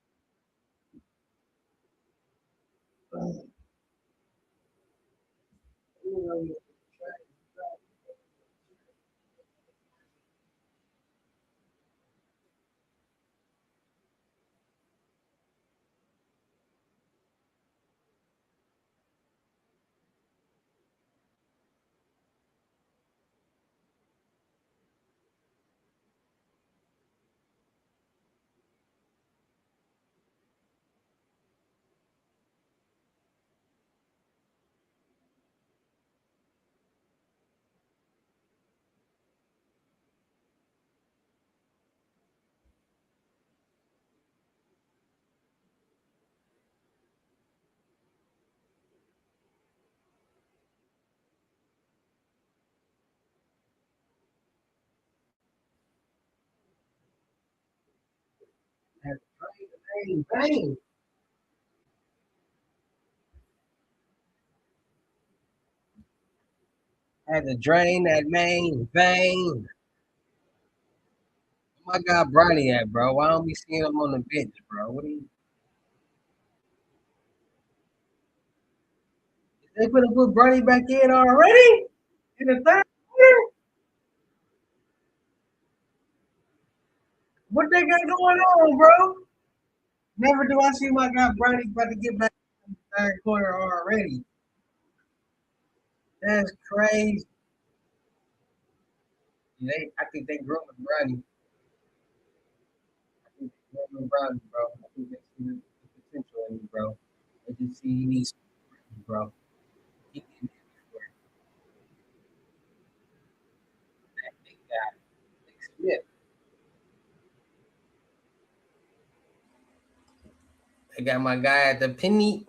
Speaker 1: Bang, bang. Had to drain that main vein. My guy Bronny at, bro? Why don't we see him on the bench, bro? What are you? They gonna put Bronny back in already in the third quarter? What they got going on, bro? Never do I see my guy Bronny about to get back in the third quarter already. That's crazy. I think they grew up with Bronny. I think they grew up with Bronny, bro. I think they see the potential in him, bro. They just see he needs, bro. He can that big guy, Big Smith. They got my guy at the penny.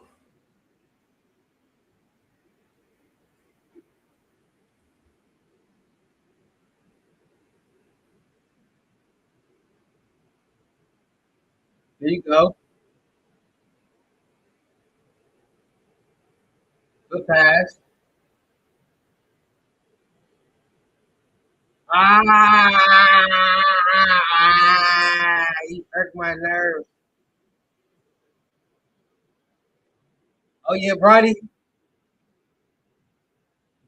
Speaker 1: There you go. Good pass. He irked my nerves. Oh yeah, Brody.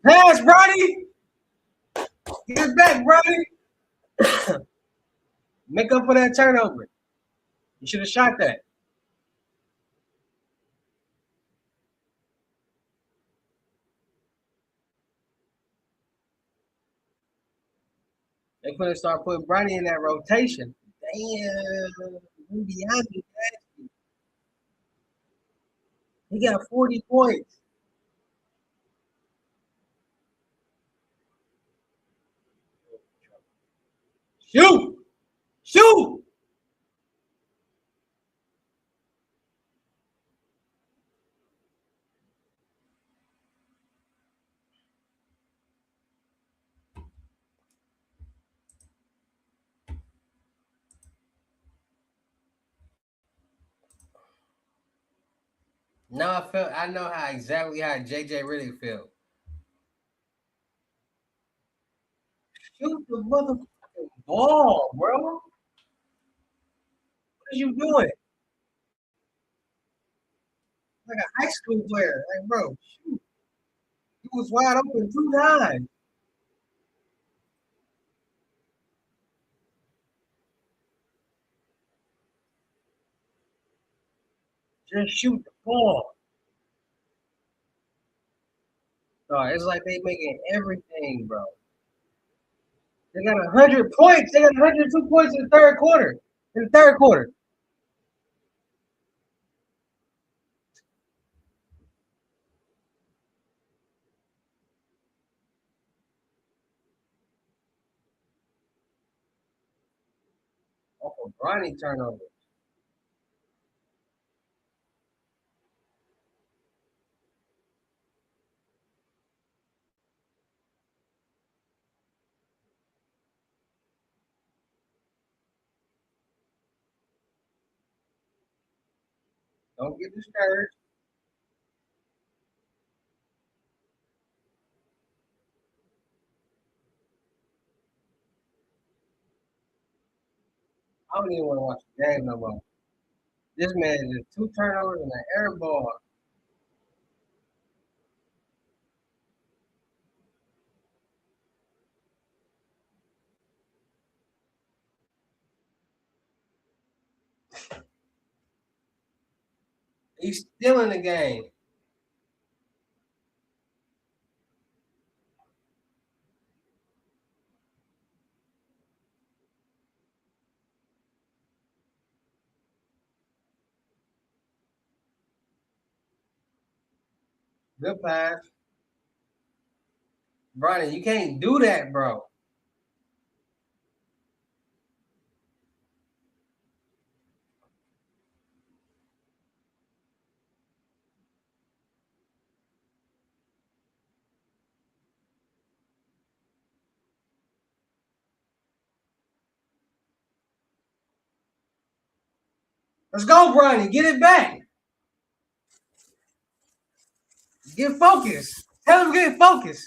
Speaker 1: Pass, Brody. Get it back, Brody. Make up for that turnover. You should have shot that. They could have started putting Brody in that rotation. Damn. Beyond he got 40 points. Shoot! Shoot! No, I know how exactly how JJ really felt. Shoot the motherfucking ball, bro. What are you doing? like a high school player. Like, bro, shoot, he was wide open 2 times. Just shoot the ball. It's like they making everything, bro. They got 100 points. They got 102 points in the third quarter. In the third quarter. Off of Bronny turnover. Don't get discouraged. I don't even want to watch the game no more. This man just 2 turnovers and an air ball. He's still in the game. Good pass. Bronny, you can't do that, bro. Let's go, Bronny. Get it back. Get focused. Tell him to get focused.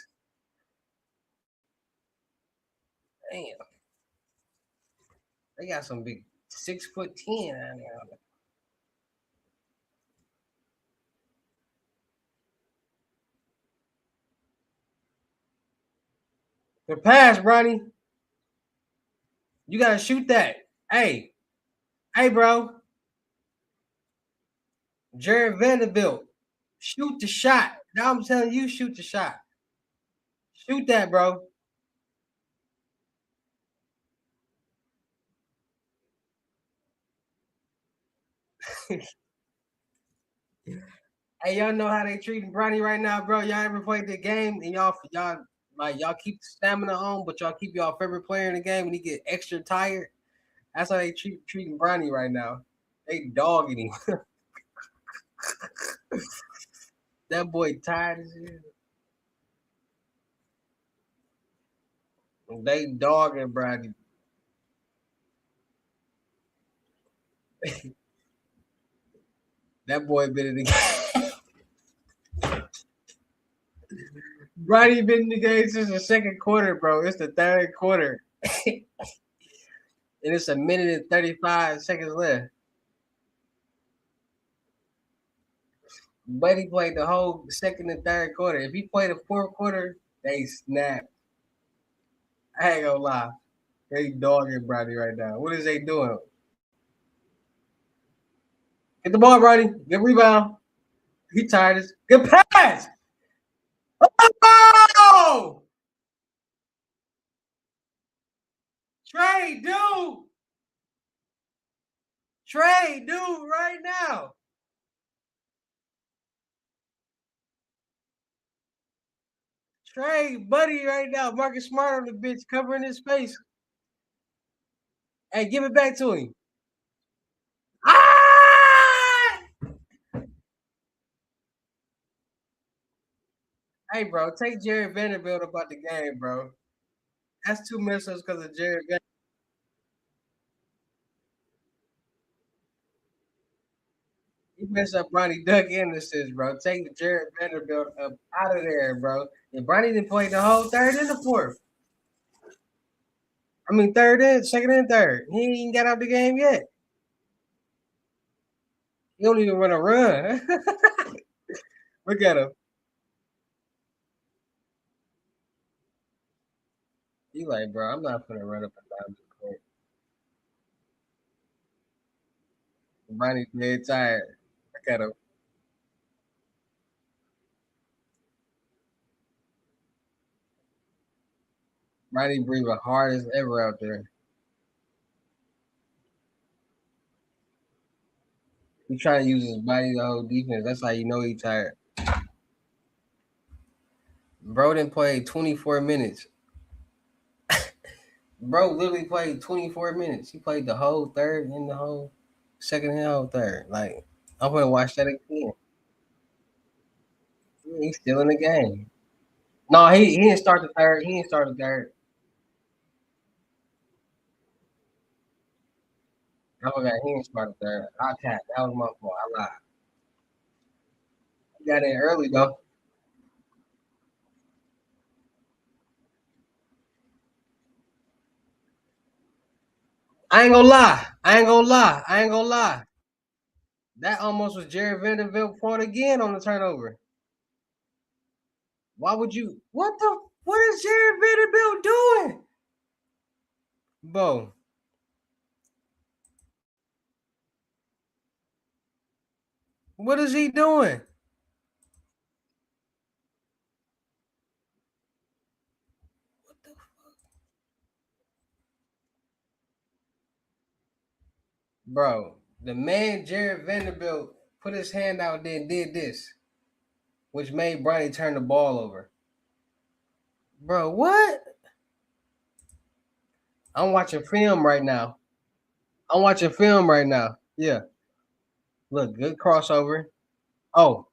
Speaker 1: Damn. They got some big 6'10" out there. The pass, Bronny. You gotta shoot that. Hey, bro. Jared Vanderbilt. Shoot the shot. Now I'm telling you, shoot the shot. Shoot that, bro. Hey, y'all know how they treating Bronny right now, bro. Y'all ever played the game and y'all keep the stamina on, but y'all keep y'all favorite player in the game and he get extra tired. That's how they treating Bronny right now. They dogging him. That boy tired as hell. They dogging Bronny. That boy been in the game. Bronny been in the game since the second quarter, bro. It's the third quarter. And it's a minute and 35 seconds left. But he played the whole second and third quarter. If he played the fourth quarter, they snap. I ain't gonna lie. They dogging Brady right now. What is they doing? Get the ball, Brady. Good rebound. He tired as good pass. Oh! Trey, dude. Trey, dude, right now. Trey, buddy, right now. Marcus Smart on the bitch covering his face. Hey, give it back to him. Ah! Hey, bro, take Jared Vanderbilt about the game, bro. That's 2 misses because of Jared Vanderbilt. He messed up Bronny Duck Anderson, bro. Take Jared Vanderbilt up out of there, bro. And Bronny didn't play the whole third and the fourth. I mean, third and second and third. He ain't got out the game yet. He don't even want to run. Look at him. He like, bro, I'm not gonna run up and down the court. Bronny's dead tired. Look at him. Bronny breathing hard as ever out there. He trying to use his body to hold defense. That's how you know he tired. Bro didn't play 24 minutes. Bro literally played 24 minutes. He played the whole third and the whole second and the whole third. Like, I'm gonna watch that again. He's still in the game. No, he didn't start the third. He didn't start the third. I forgot he didn't start the third. I tapped. That was my fault. I lied. He got in early though. I ain't gonna lie. I ain't gonna lie. I ain't gonna lie. That almost was Jared Vanderbilt point again on the turnover. Why would you? What is Jared Vanderbilt doing? Bro, what is he doing? What the bro? The man Jared Vanderbilt put his hand out there and did this, which made Bronny turn the ball over. Bro, what? I'm watching film right now. I'm watching film right now. Yeah. Look, good crossover. Oh,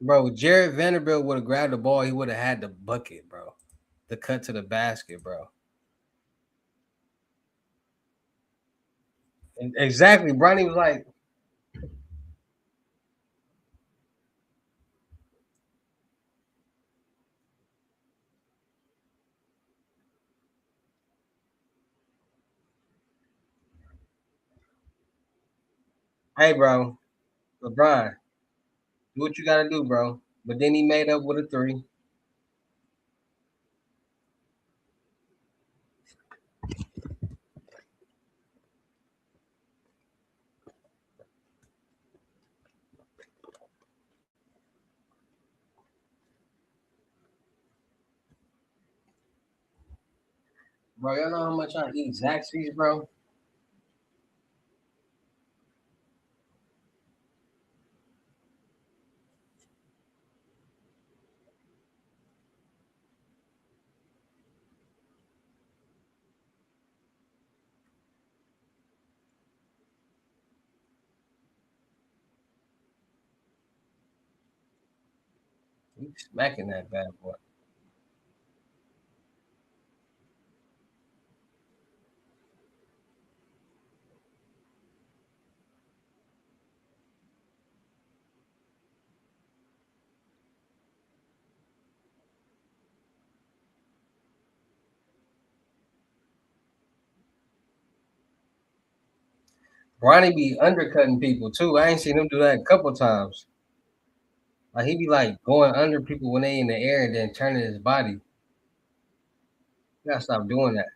Speaker 1: bro, Jared Vanderbilt would have grabbed the ball. He would have had the bucket, bro. The cut to the basket, bro. And exactly. Bronny was like, hey, bro, LeBron, do what you got to do, bro. But then he made up with a three. Bro, y'all know how much I eat Zaxby's, bro? He smacking that bad boy. Ronnie be undercutting people too. I ain't seen him do that a couple times. Like he be like going under people when they in the air and then turning his body. You gotta stop doing that.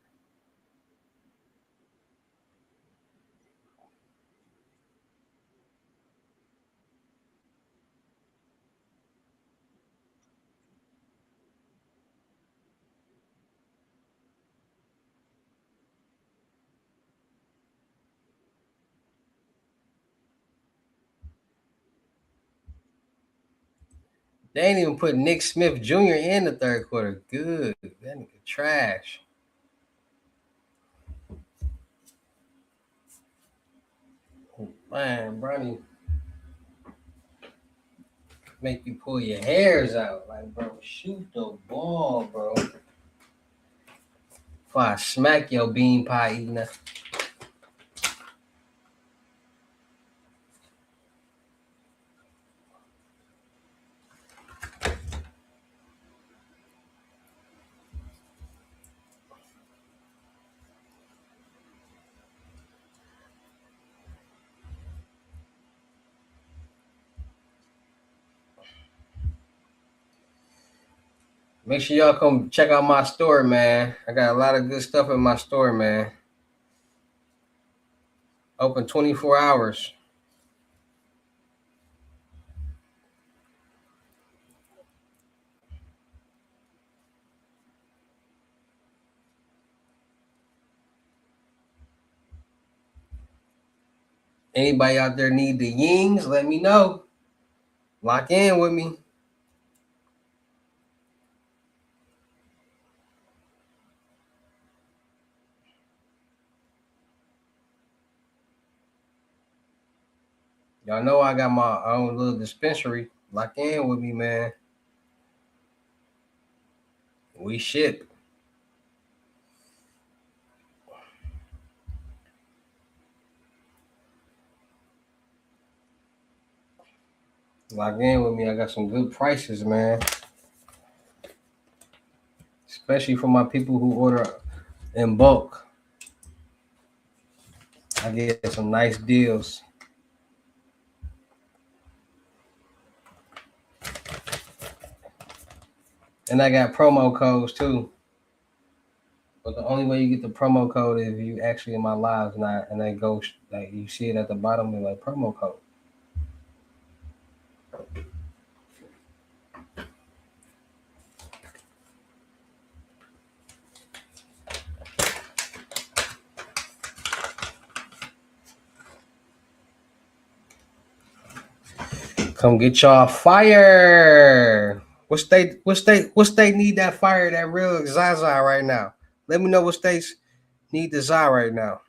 Speaker 1: They ain't even put Nick Smith Jr. in the third quarter. Good. That nigga trash. Man, Bronny make you pull your hairs out. Like, bro, shoot the ball, bro. Before I smack your bean pie eating. Make sure y'all come check out my store, man. I got a lot of good stuff in my store, man. Open 24 hours. Anybody out there need the yings? Let me know. Lock in with me. Y'all know I got my own little dispensary. Lock in with me, man. We ship. Lock in with me. I got some good prices, man. Especially for my people who order in bulk. I get some nice deals. And I got promo codes too. But the only way you get the promo code is if you actually in my lives, not and they go like you see it at the bottom of like promo code. Come get y'all fire. What state need that fire, that real Zaza right now? Let me know what states need the Za right now.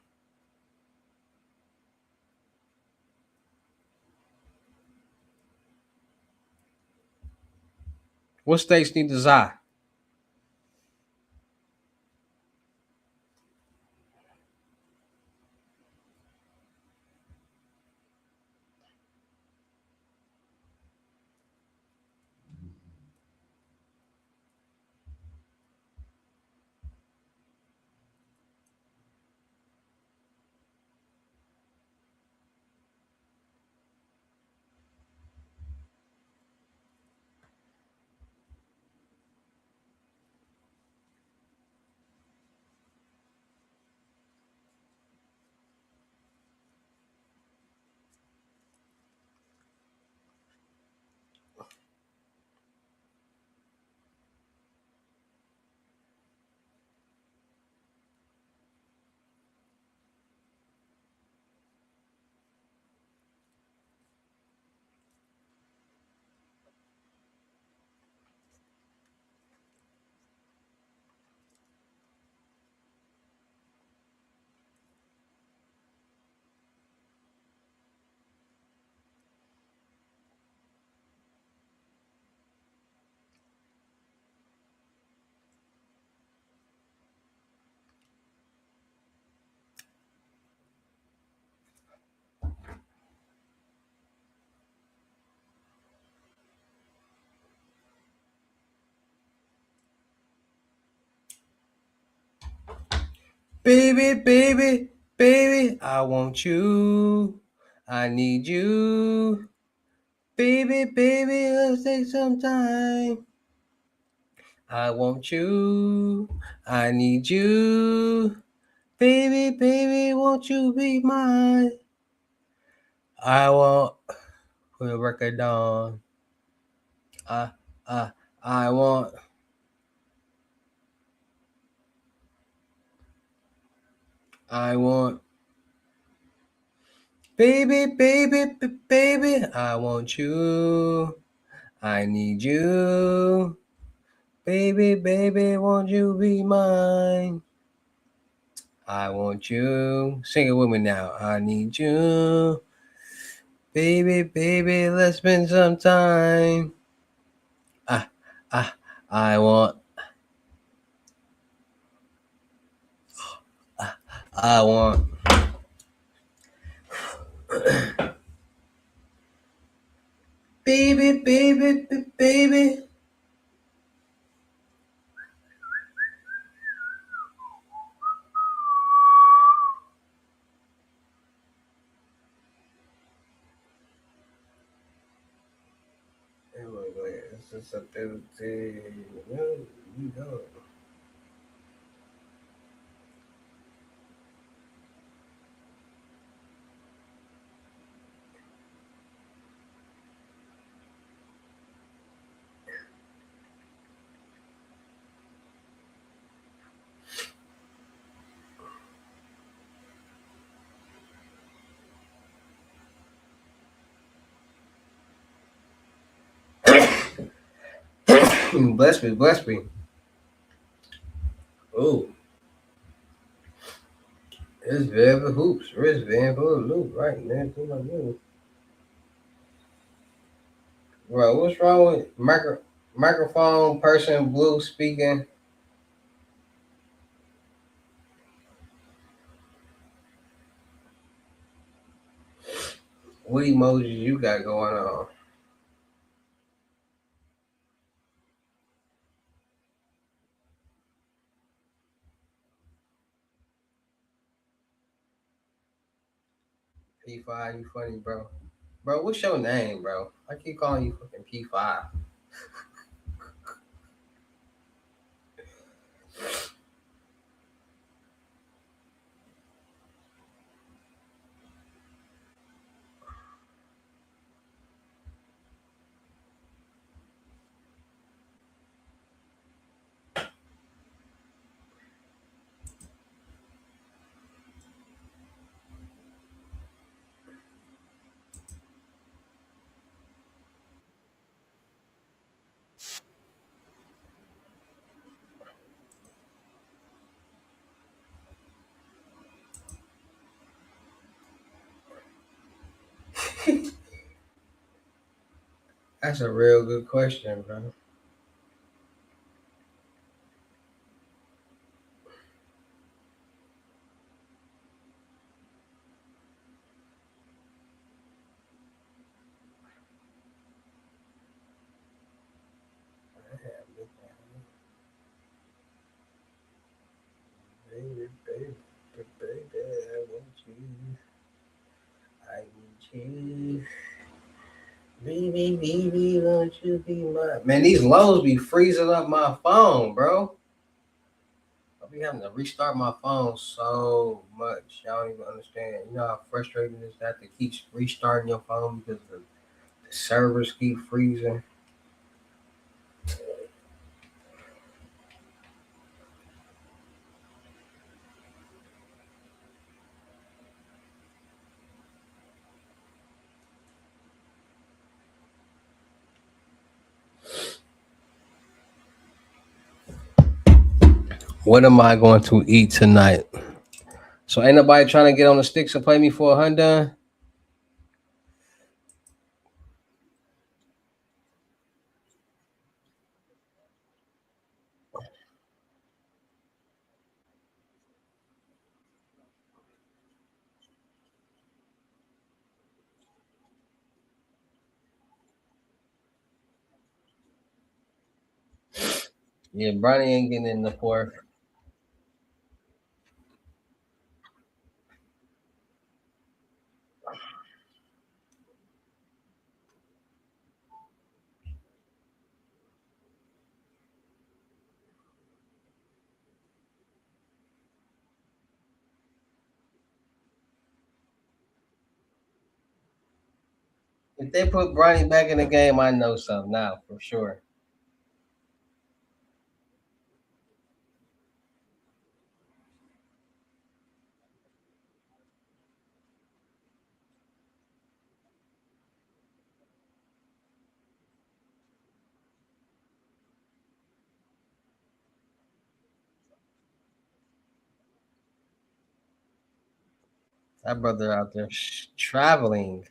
Speaker 1: What states need the Za? Baby, baby, baby, I want you. I need you. Baby, baby, let's take some time. I want you. I need you. Baby, baby, won't you be mine? I want put a record on. I, I, I want. I want. Baby, baby, baby, I want you. I need you. Baby, baby, won't you be mine? I want you. Sing it with me now. I need you. Baby, baby, let's spend some time. Ah, ah, I want. I want. Baby, baby, baby. Anyway, go ahead. Well, you know. Bless me, bless me. Oh, it's Velvet Hoops. It's Velvet Hoops right man. Do my move. Bro, what's wrong with microphone person blue speaking? What emojis you got going on? P5, you funny, bro. Bro, what's your name, bro? I keep calling you fucking P5. That's a real good question, bro. Baby, baby, baby, I want you. I need you. Baby, baby, won't you be my man? These lows be freezing up my phone, bro. I be having to restart my phone so much. Y'all don't even understand. You know how frustrating it is to have to keep restarting your phone because the servers keep freezing. What am I going to eat tonight? So ain't nobody trying to get on the sticks and play me for a hundred? Yeah, Bronny ain't getting in the fourth. If they put Bronny back in the game, I know something now for sure. That brother out there traveling.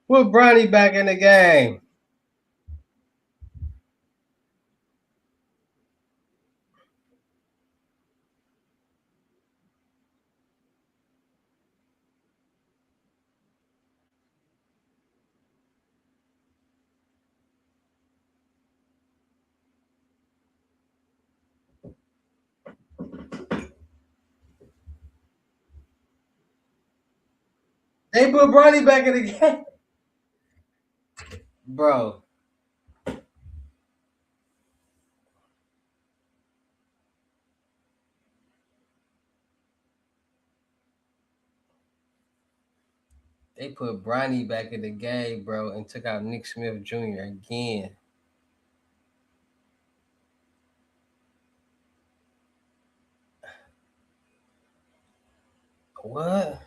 Speaker 1: Put Bronny back in the game. They put Bronny back in the game. Bro, they put Bronny back in the game, bro, and took out Nick Smith Jr. again. What?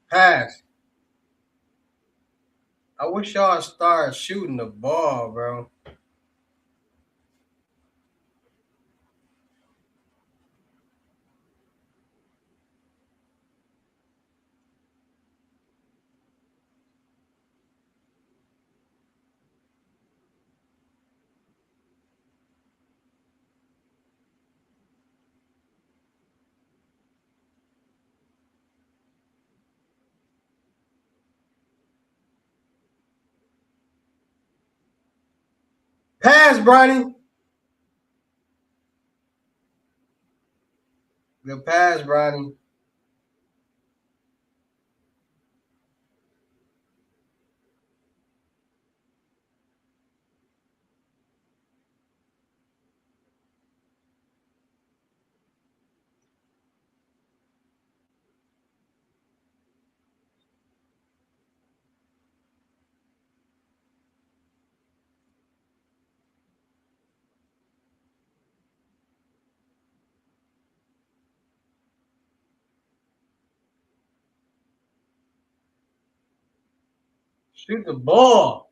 Speaker 1: Pass. I wish y'all start shooting the ball, bro. Pass, Bronny. Good pass, Bronny. Shoot the ball.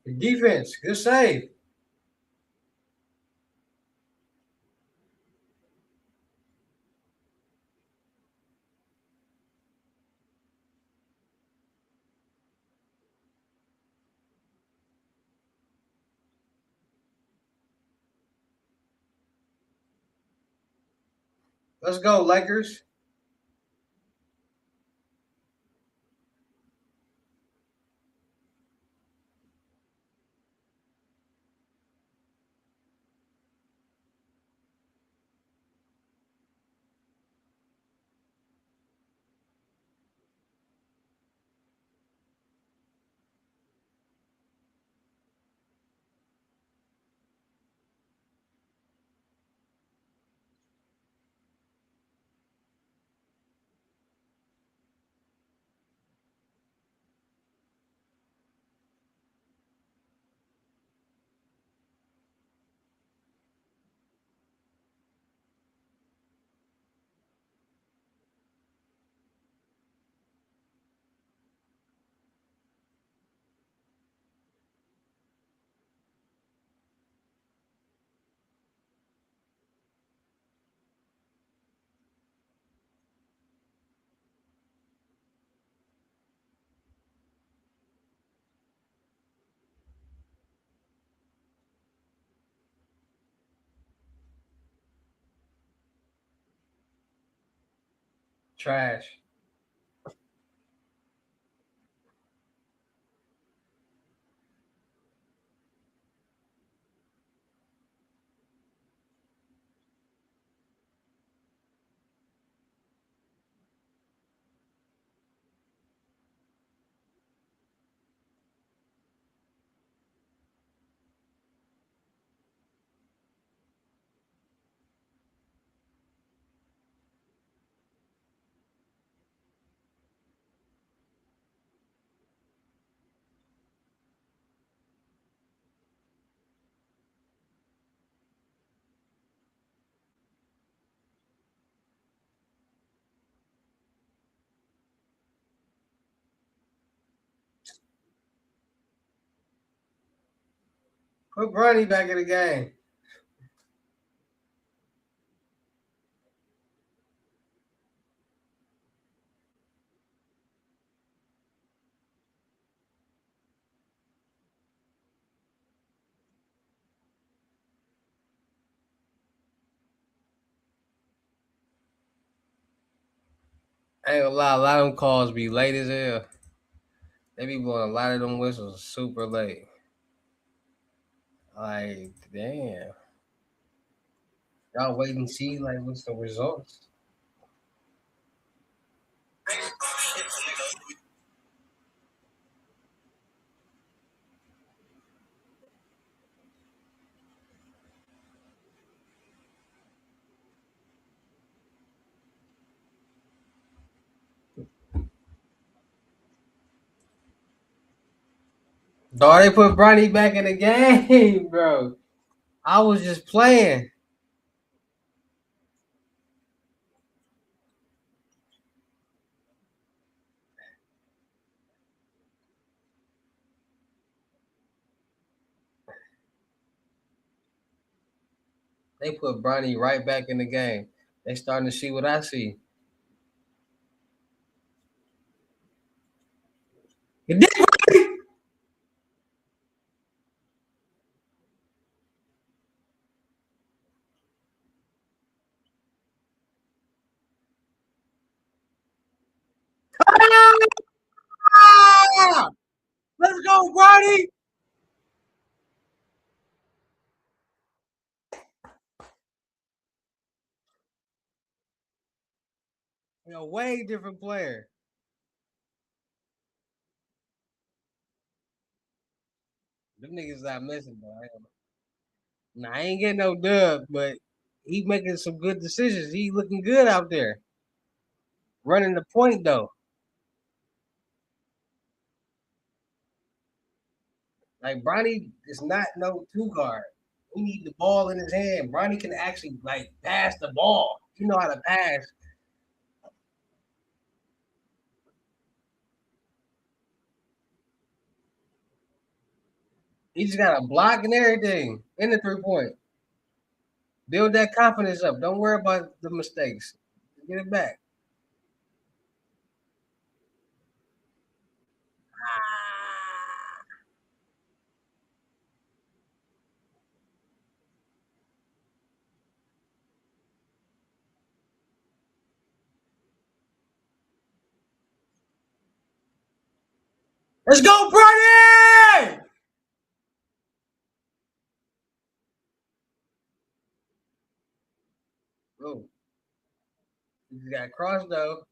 Speaker 1: The defense. Good save. Let's go, Lakers. Trash. Put Bronny back in the game. I ain't gonna lie, a lot of them calls be late as hell. They be blowing a lot of them whistles super late. Like, damn. Y'all wait and see like what's the results. Dog, they put Bronny back in the game, bro. I was just playing. They put Bronny right back in the game. They starting to see what I see. You did, Bronny? Ah! Let's go, Bronny. You know, way different player. Them niggas not missing, bro. Nah, I ain't getting no dub, but he making some good decisions. He looking good out there. Running the point though. Like Bronny is not no two guard. We need the ball in his hand. Bronny can actually like pass the ball. You know how to pass. He just got a block and everything in the 3 point. Build that confidence up. Don't worry about the mistakes. Get it back. Let's go, Bronny! Oh, he got crossed though.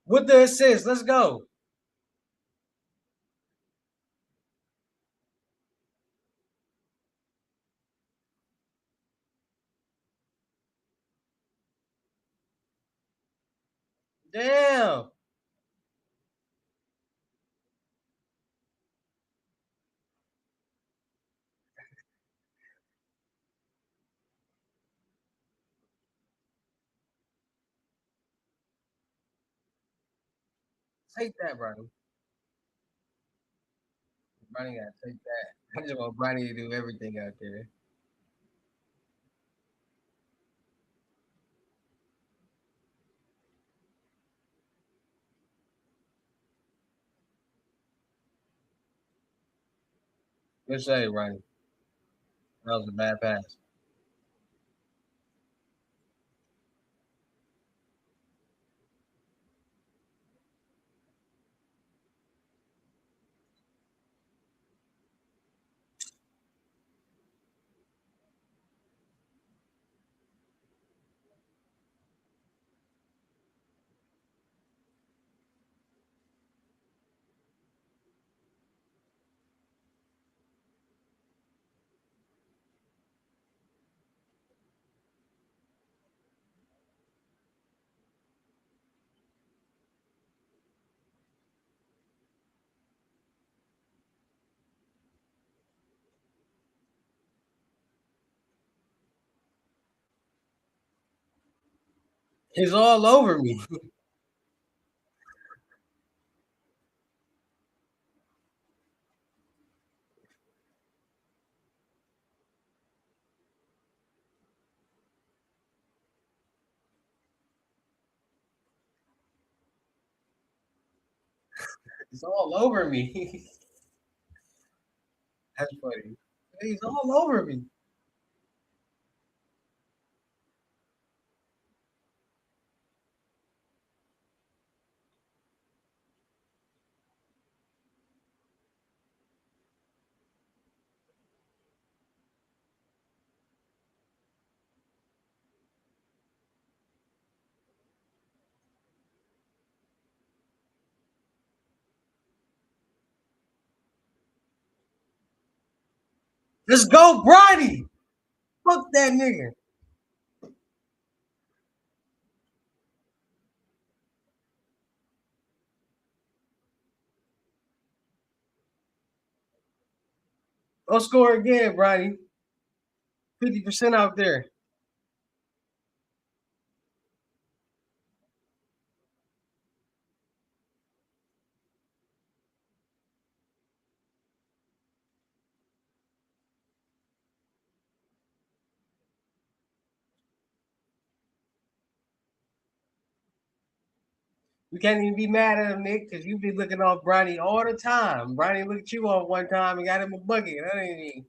Speaker 1: With the assist. Let's go. Damn. Take that, Bronny. Bronny gotta take that. I just want Bronny to do everything out there. Good say, Ronnie. That was a bad pass. He's all over me. He's all over me. That's funny. He's all over me. Let's go, Bronny. Fuck that nigga. Go score again, Bronny. 50% out there. We can't even be mad at him, Nick, because you be looking off Bronny all the time. Bronny looked you off one time and got him a bucket. That ain't even.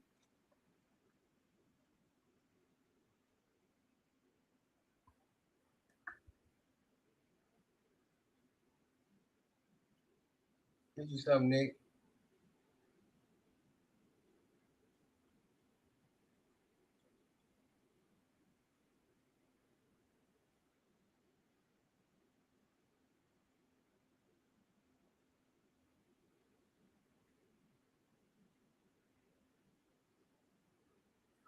Speaker 1: Get you something, Nick.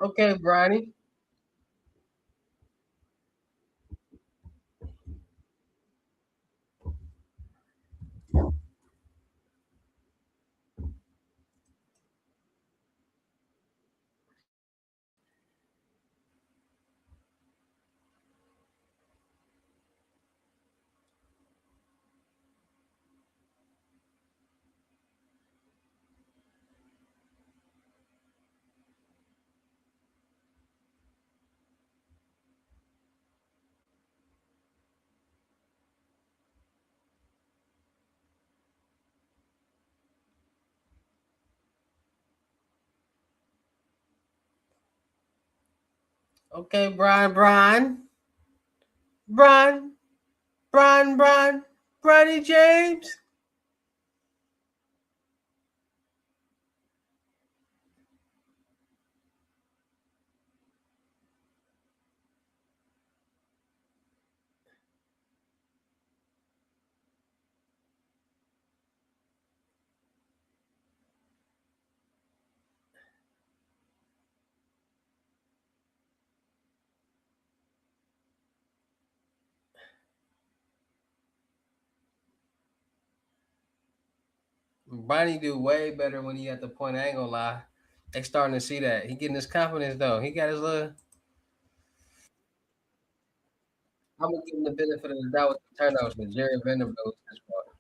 Speaker 1: Okay, Bronny. Okay, Brian, Bronny James. Bronny do way better when he at the point. I ain't gonna lie. They starting to see that. He getting his confidence though. He got his little. I'm gonna give him the benefit of the doubt with the turnovers, but Jerry Vanderbilt was his fault.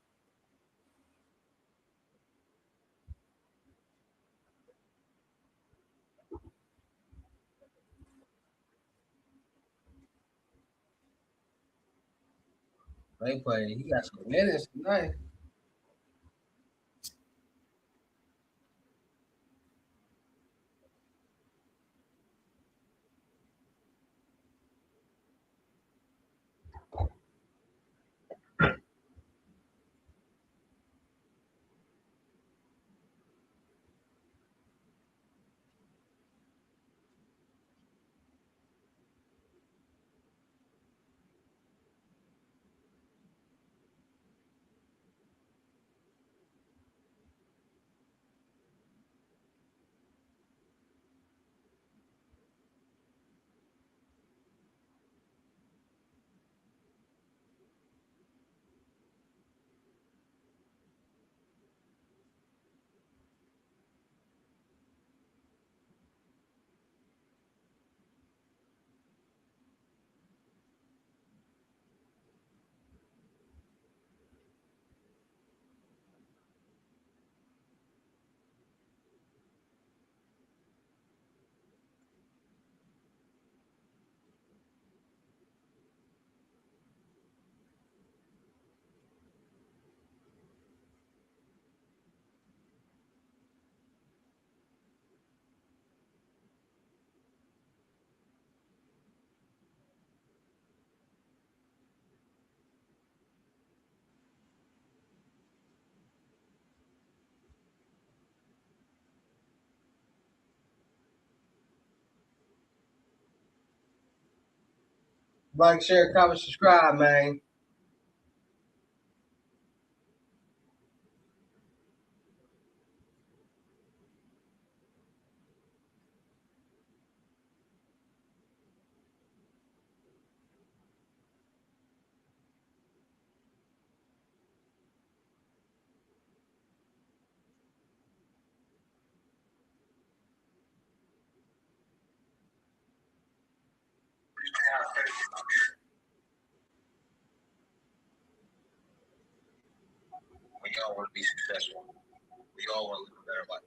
Speaker 1: They play. He got some minutes tonight. Like, share, comment, subscribe, man. We all want to be successful. We all want to live a better life.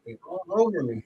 Speaker 1: It's all over me.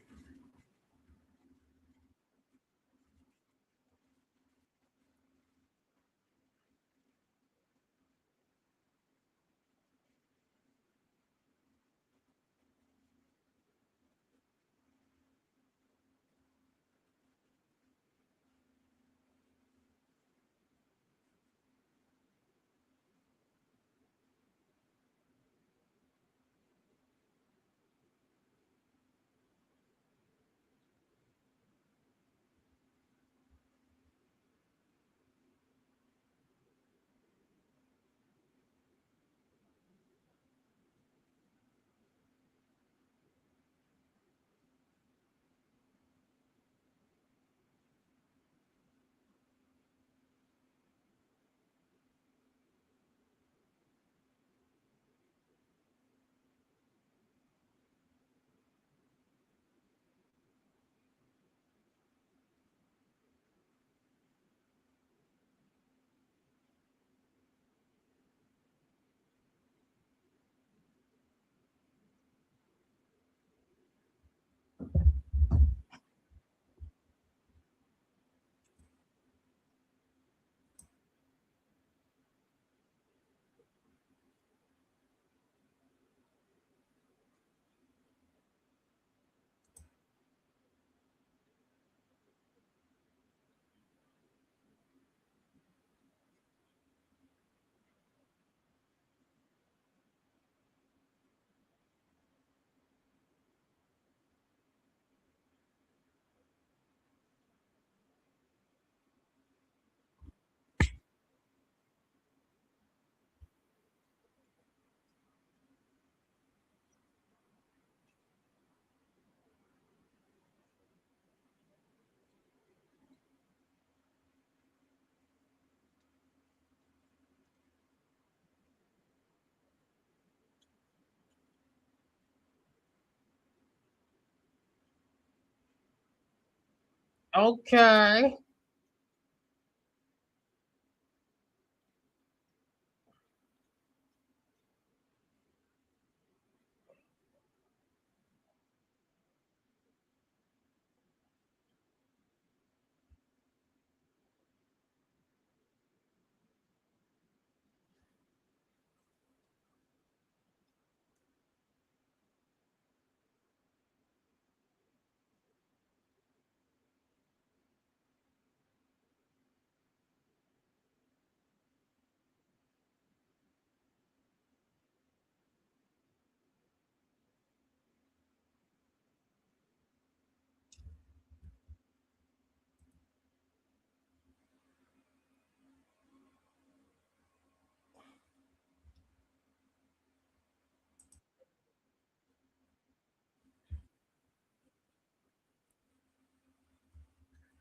Speaker 1: Okay.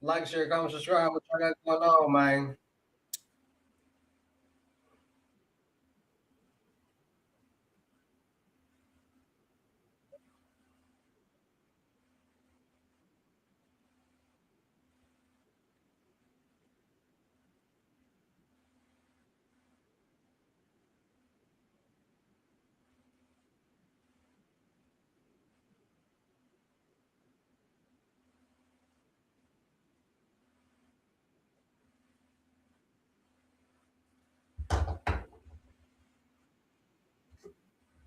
Speaker 1: Like, share, comment, subscribe. What y'all got going on, man?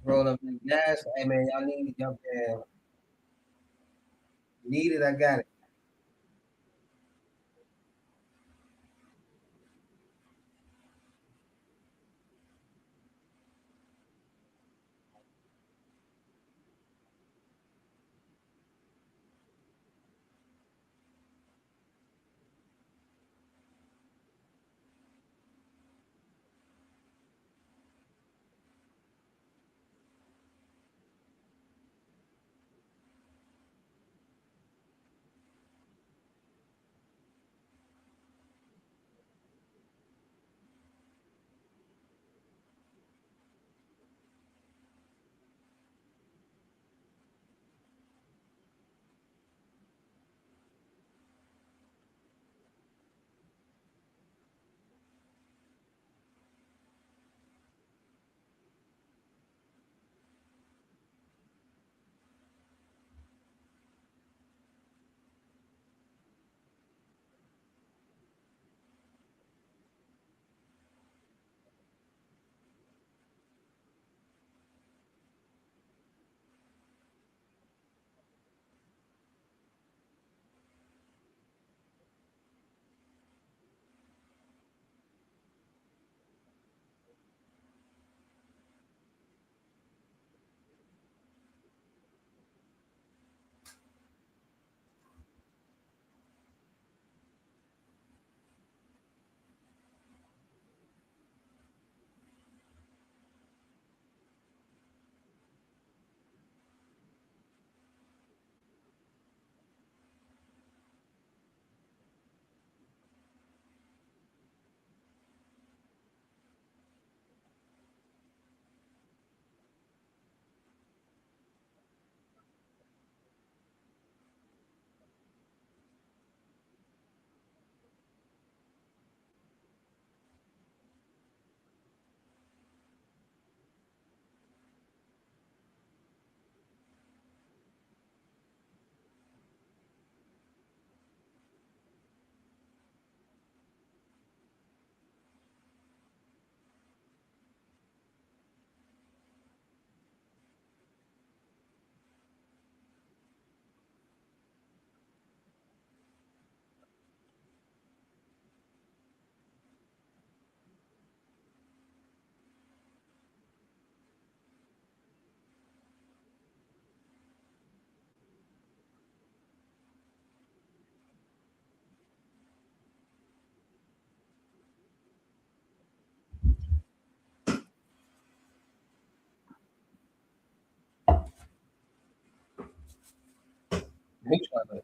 Speaker 1: Rolling up the gas. Hey man, y'all need it. I got it. He trying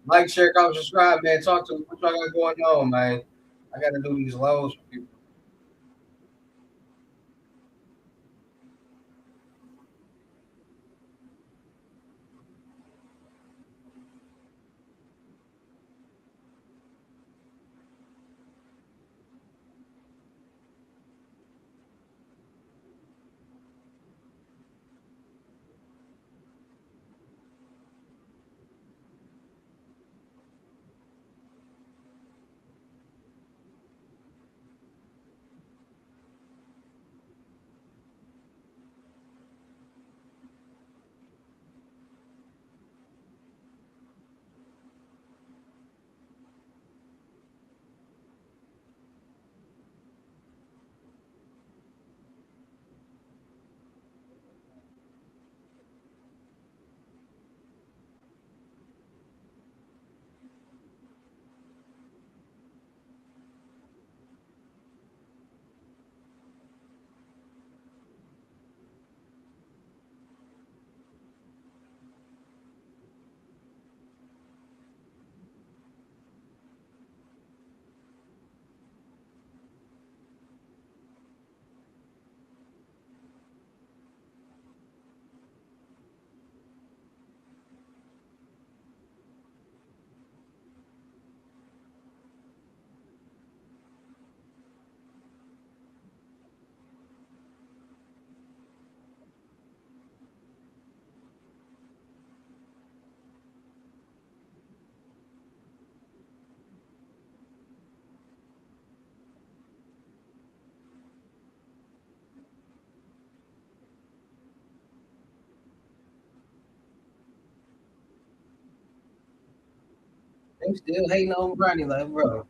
Speaker 1: Like, share, comment, subscribe, man. Talk to me. What y'all got going on, man? I gotta do these lows for people. They still hating on Ronnie, like, bro.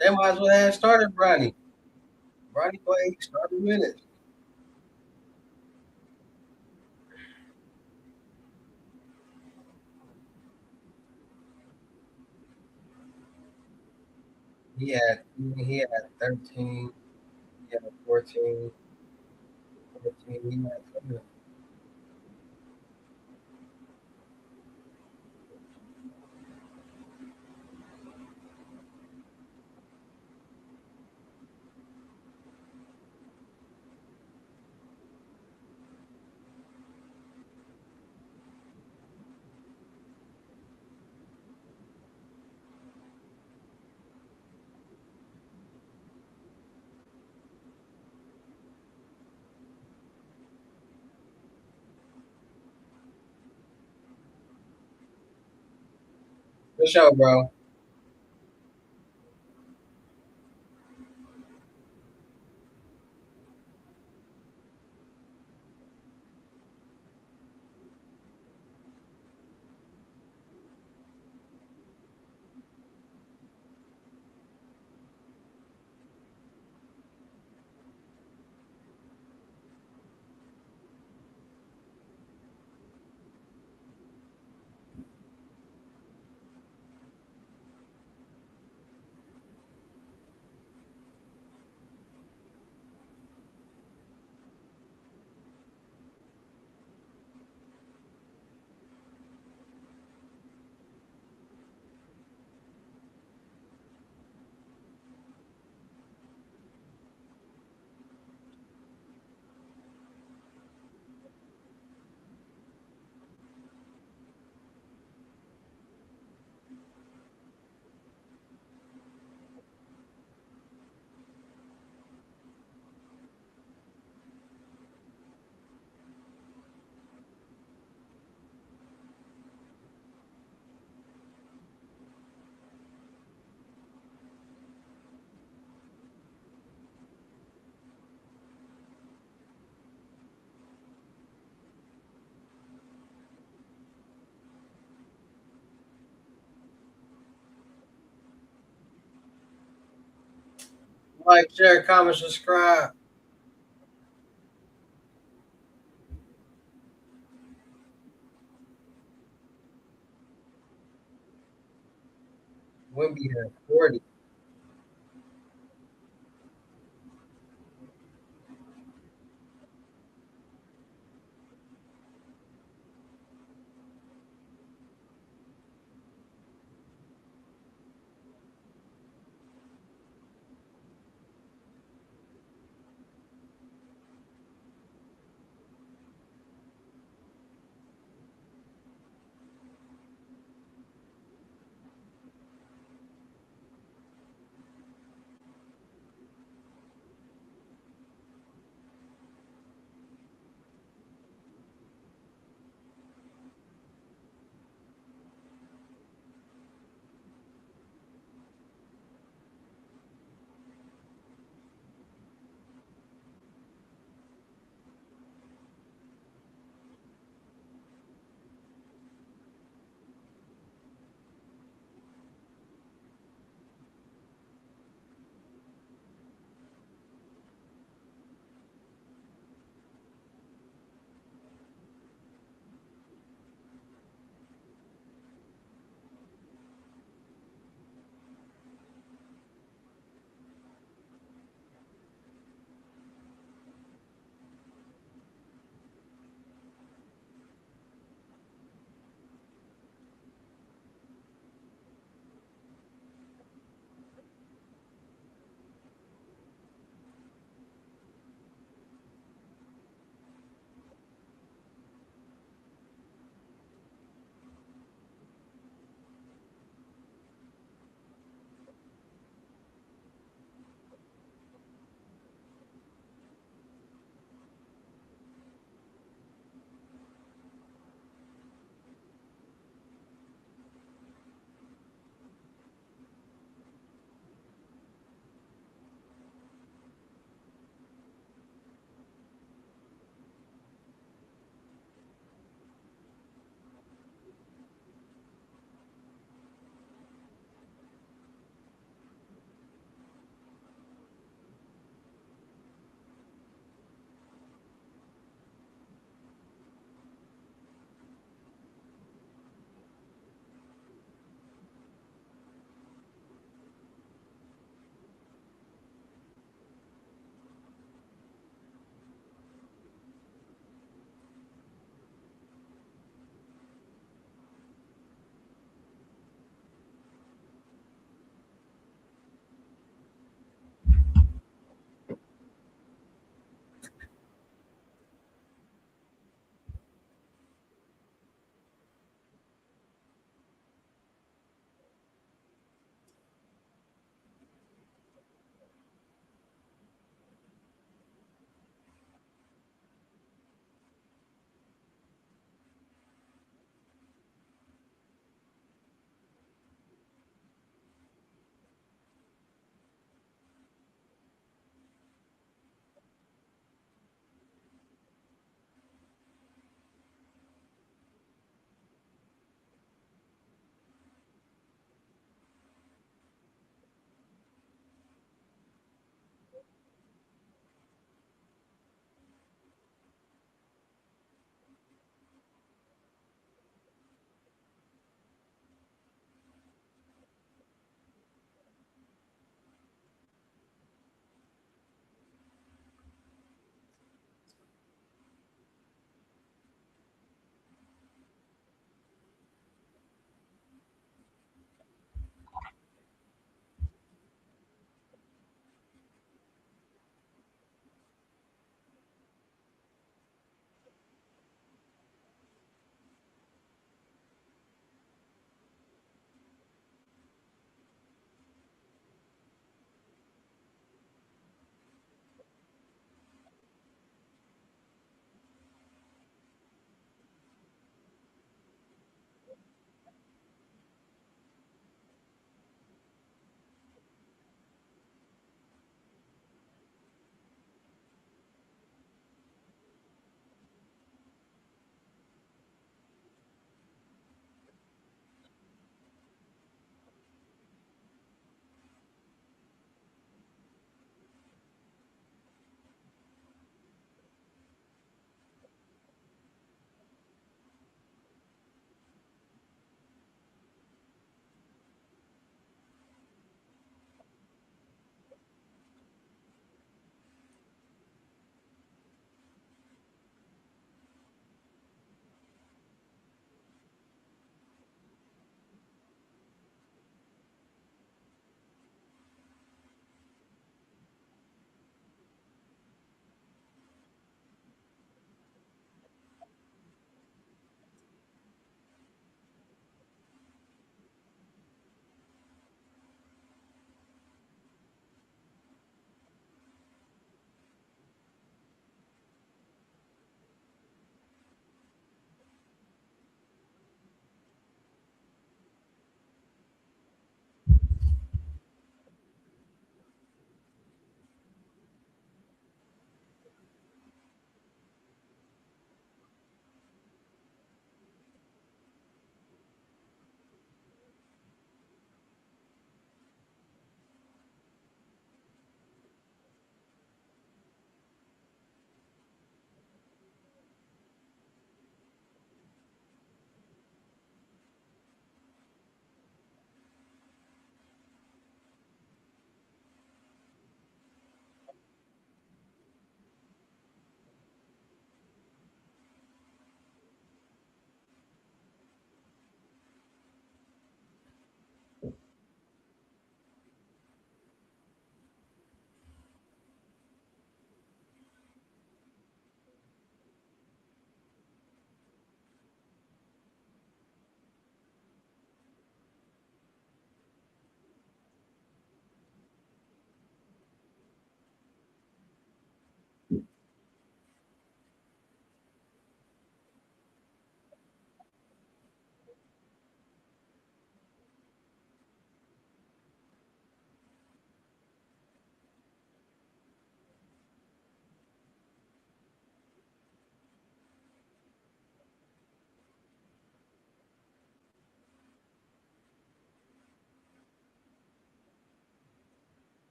Speaker 1: They might as well have started Ronnie. Ronnie played started minutes. He had 13, he had 14, 14, he had 20. For sure, bro. Like, share, comment, subscribe. We'll be here 40.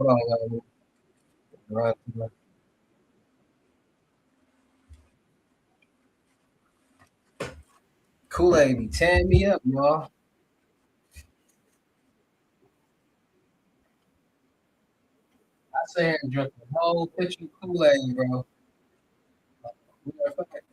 Speaker 1: Hold on, y'all. Kool-Aid be tearing me up, y'all. I sat here and drank a whole pitcher of Kool-Aid, bro. Matter of fact,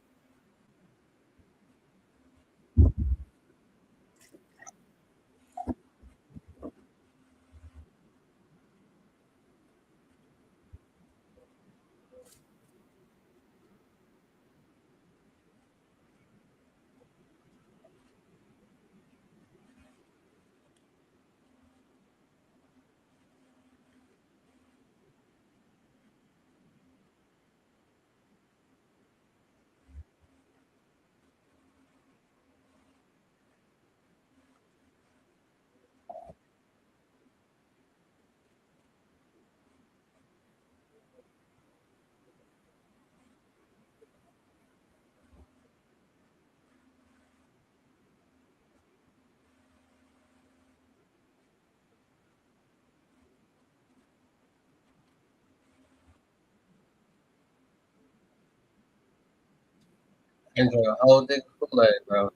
Speaker 1: I drank a whole dick of Kool-Aid, bro.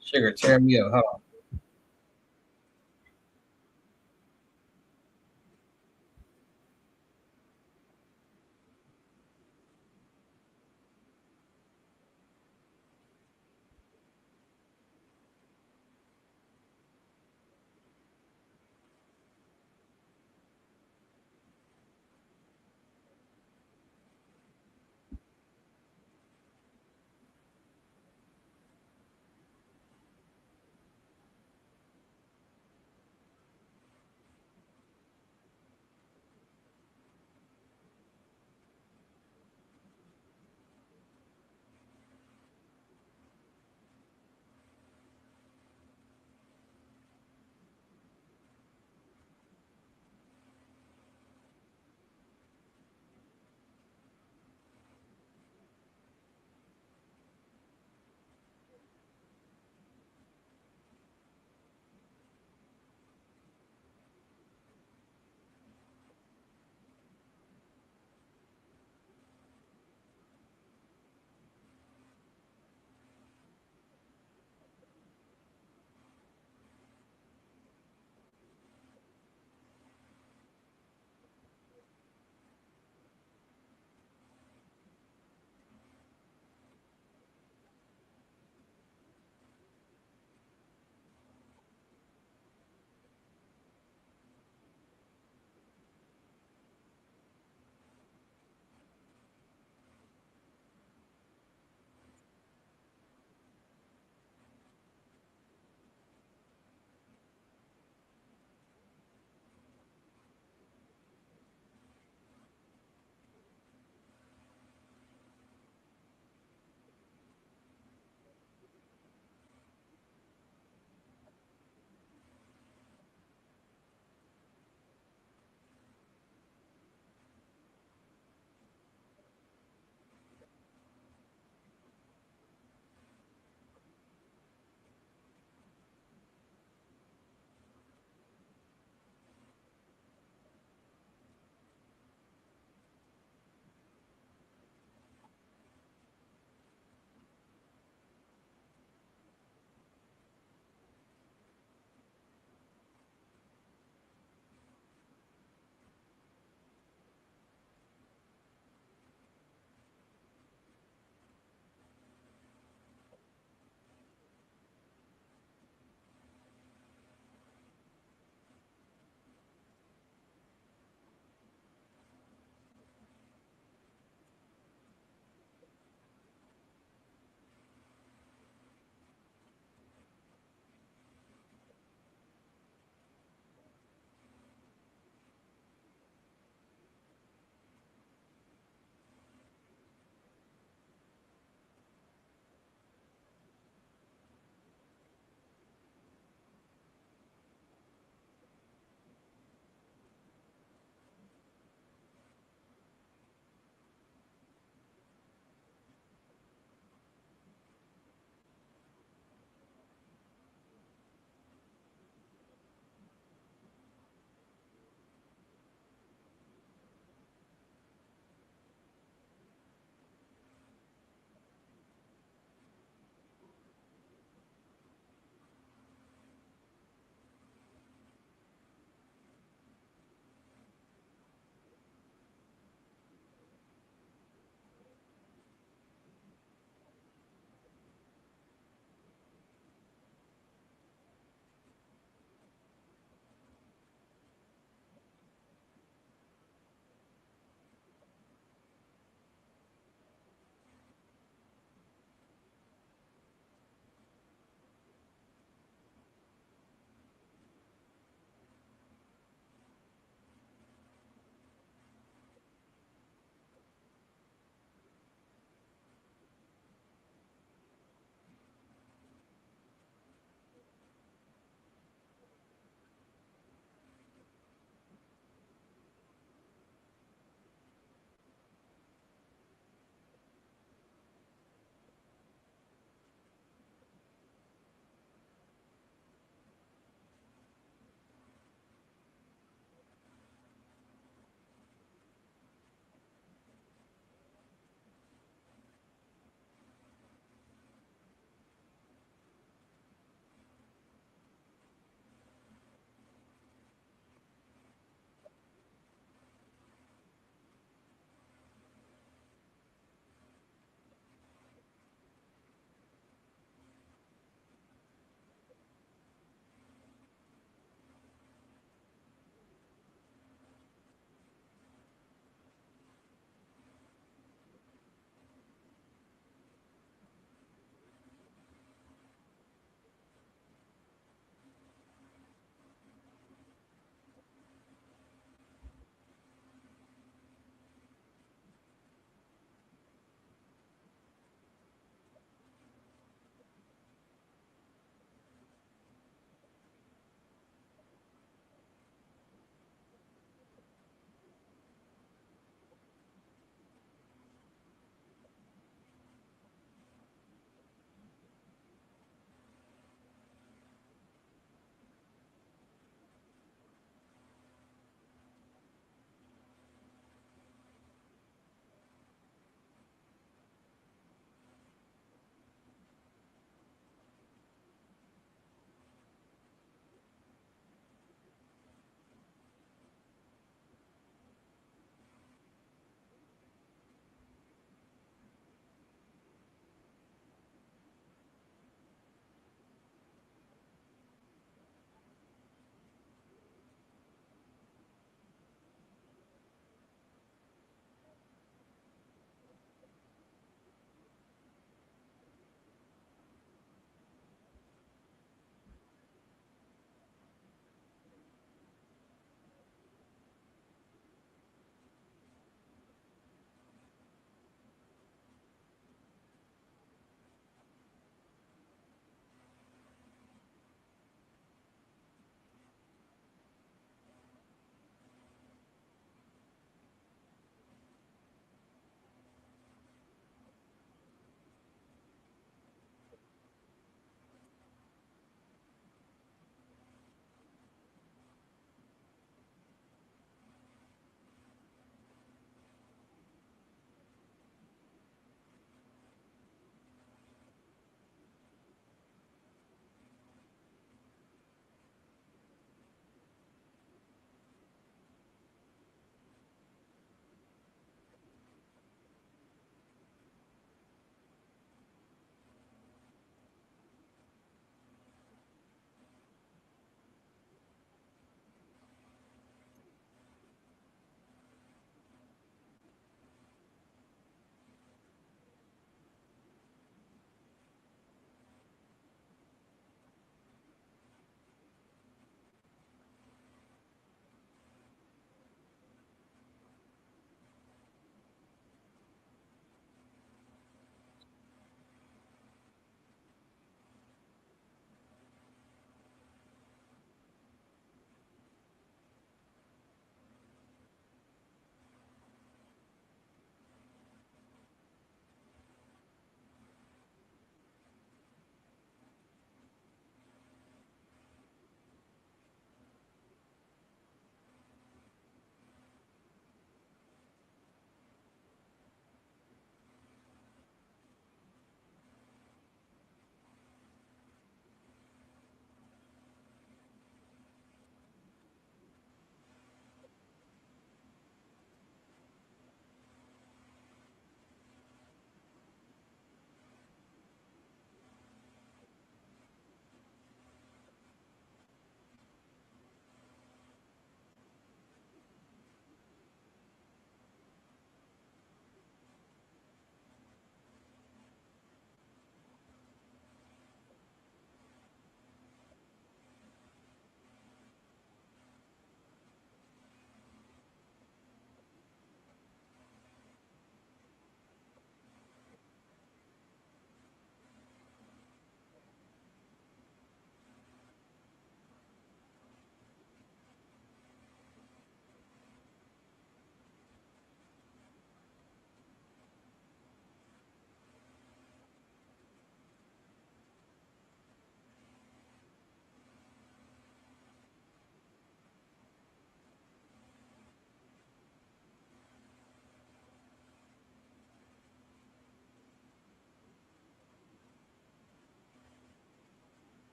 Speaker 1: Sugar tearing me up. Hold on.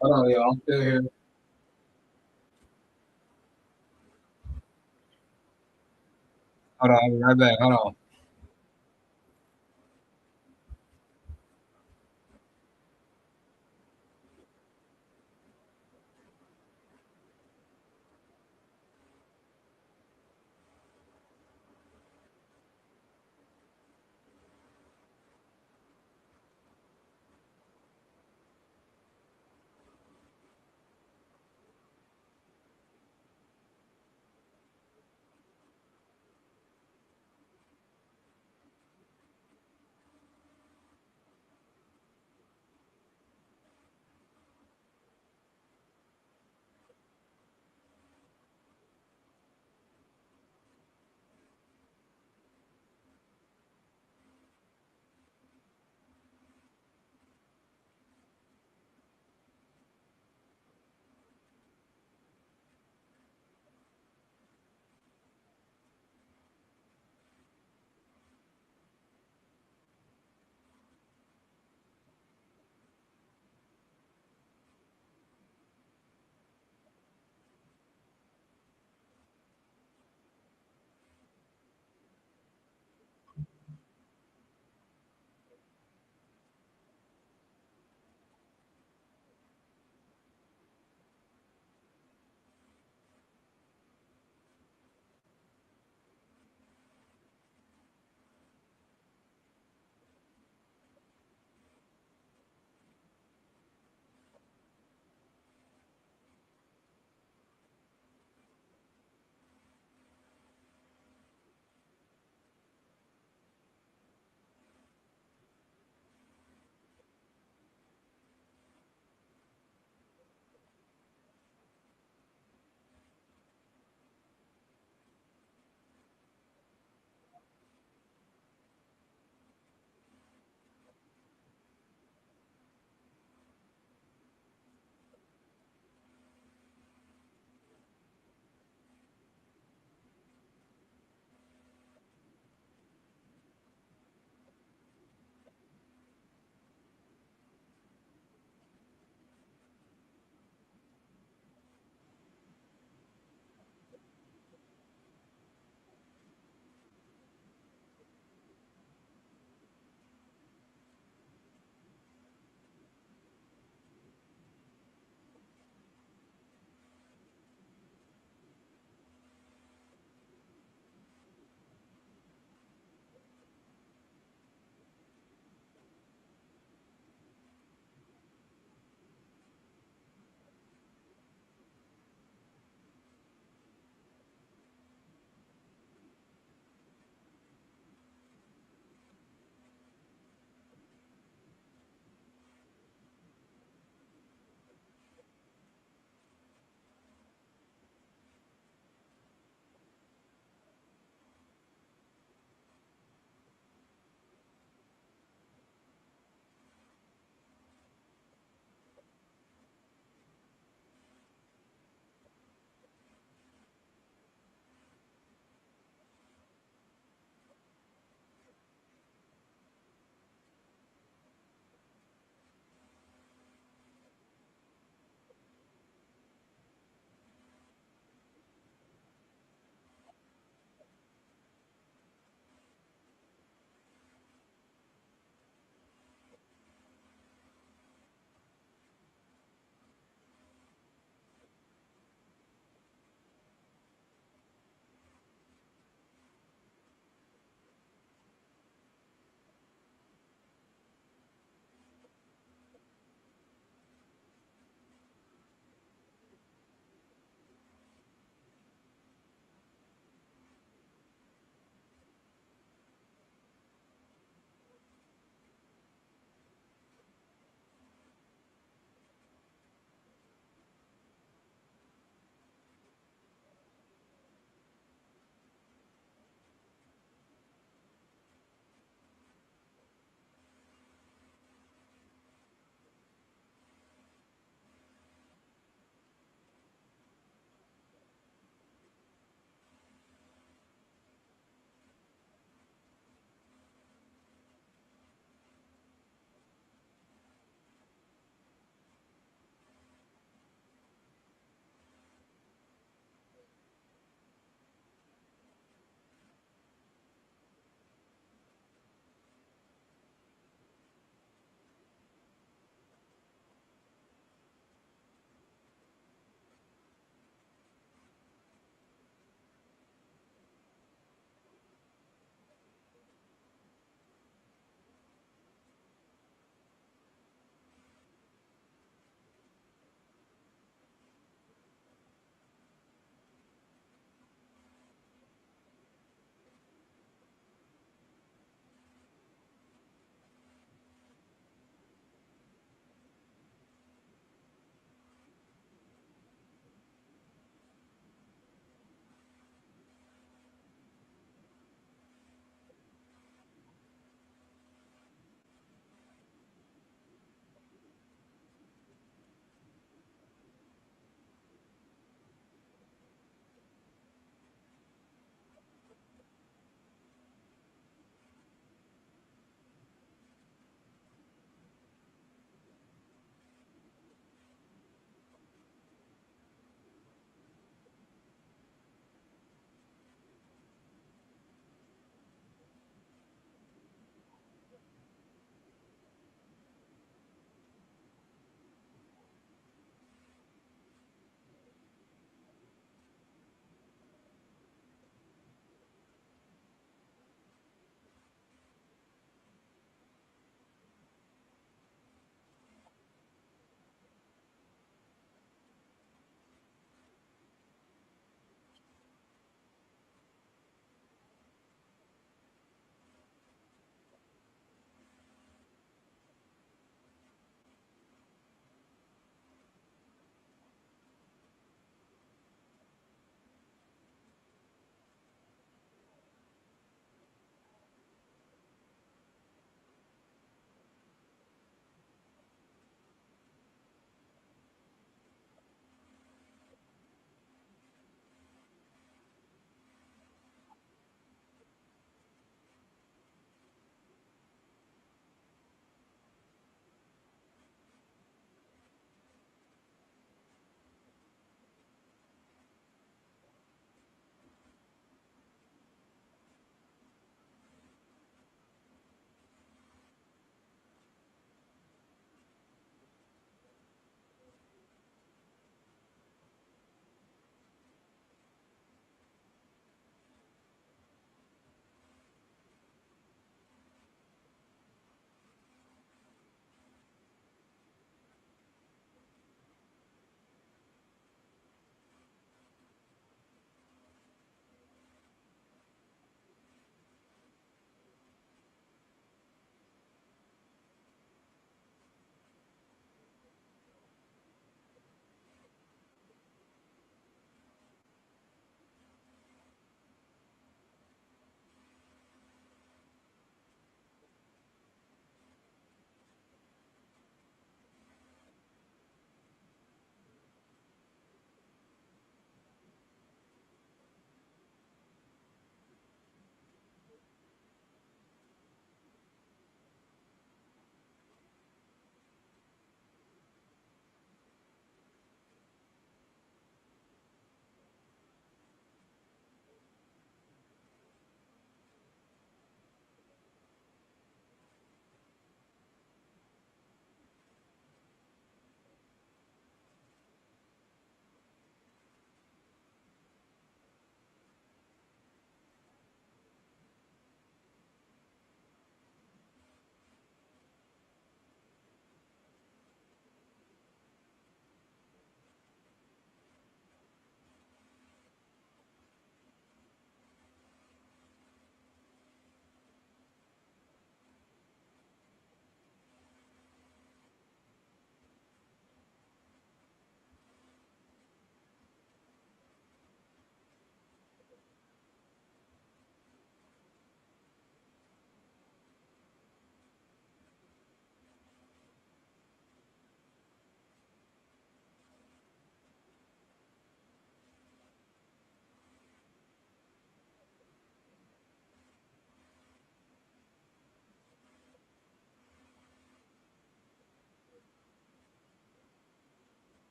Speaker 1: Hold on, y'all. I'm still here. Hold on, I'll be right back. Hold on.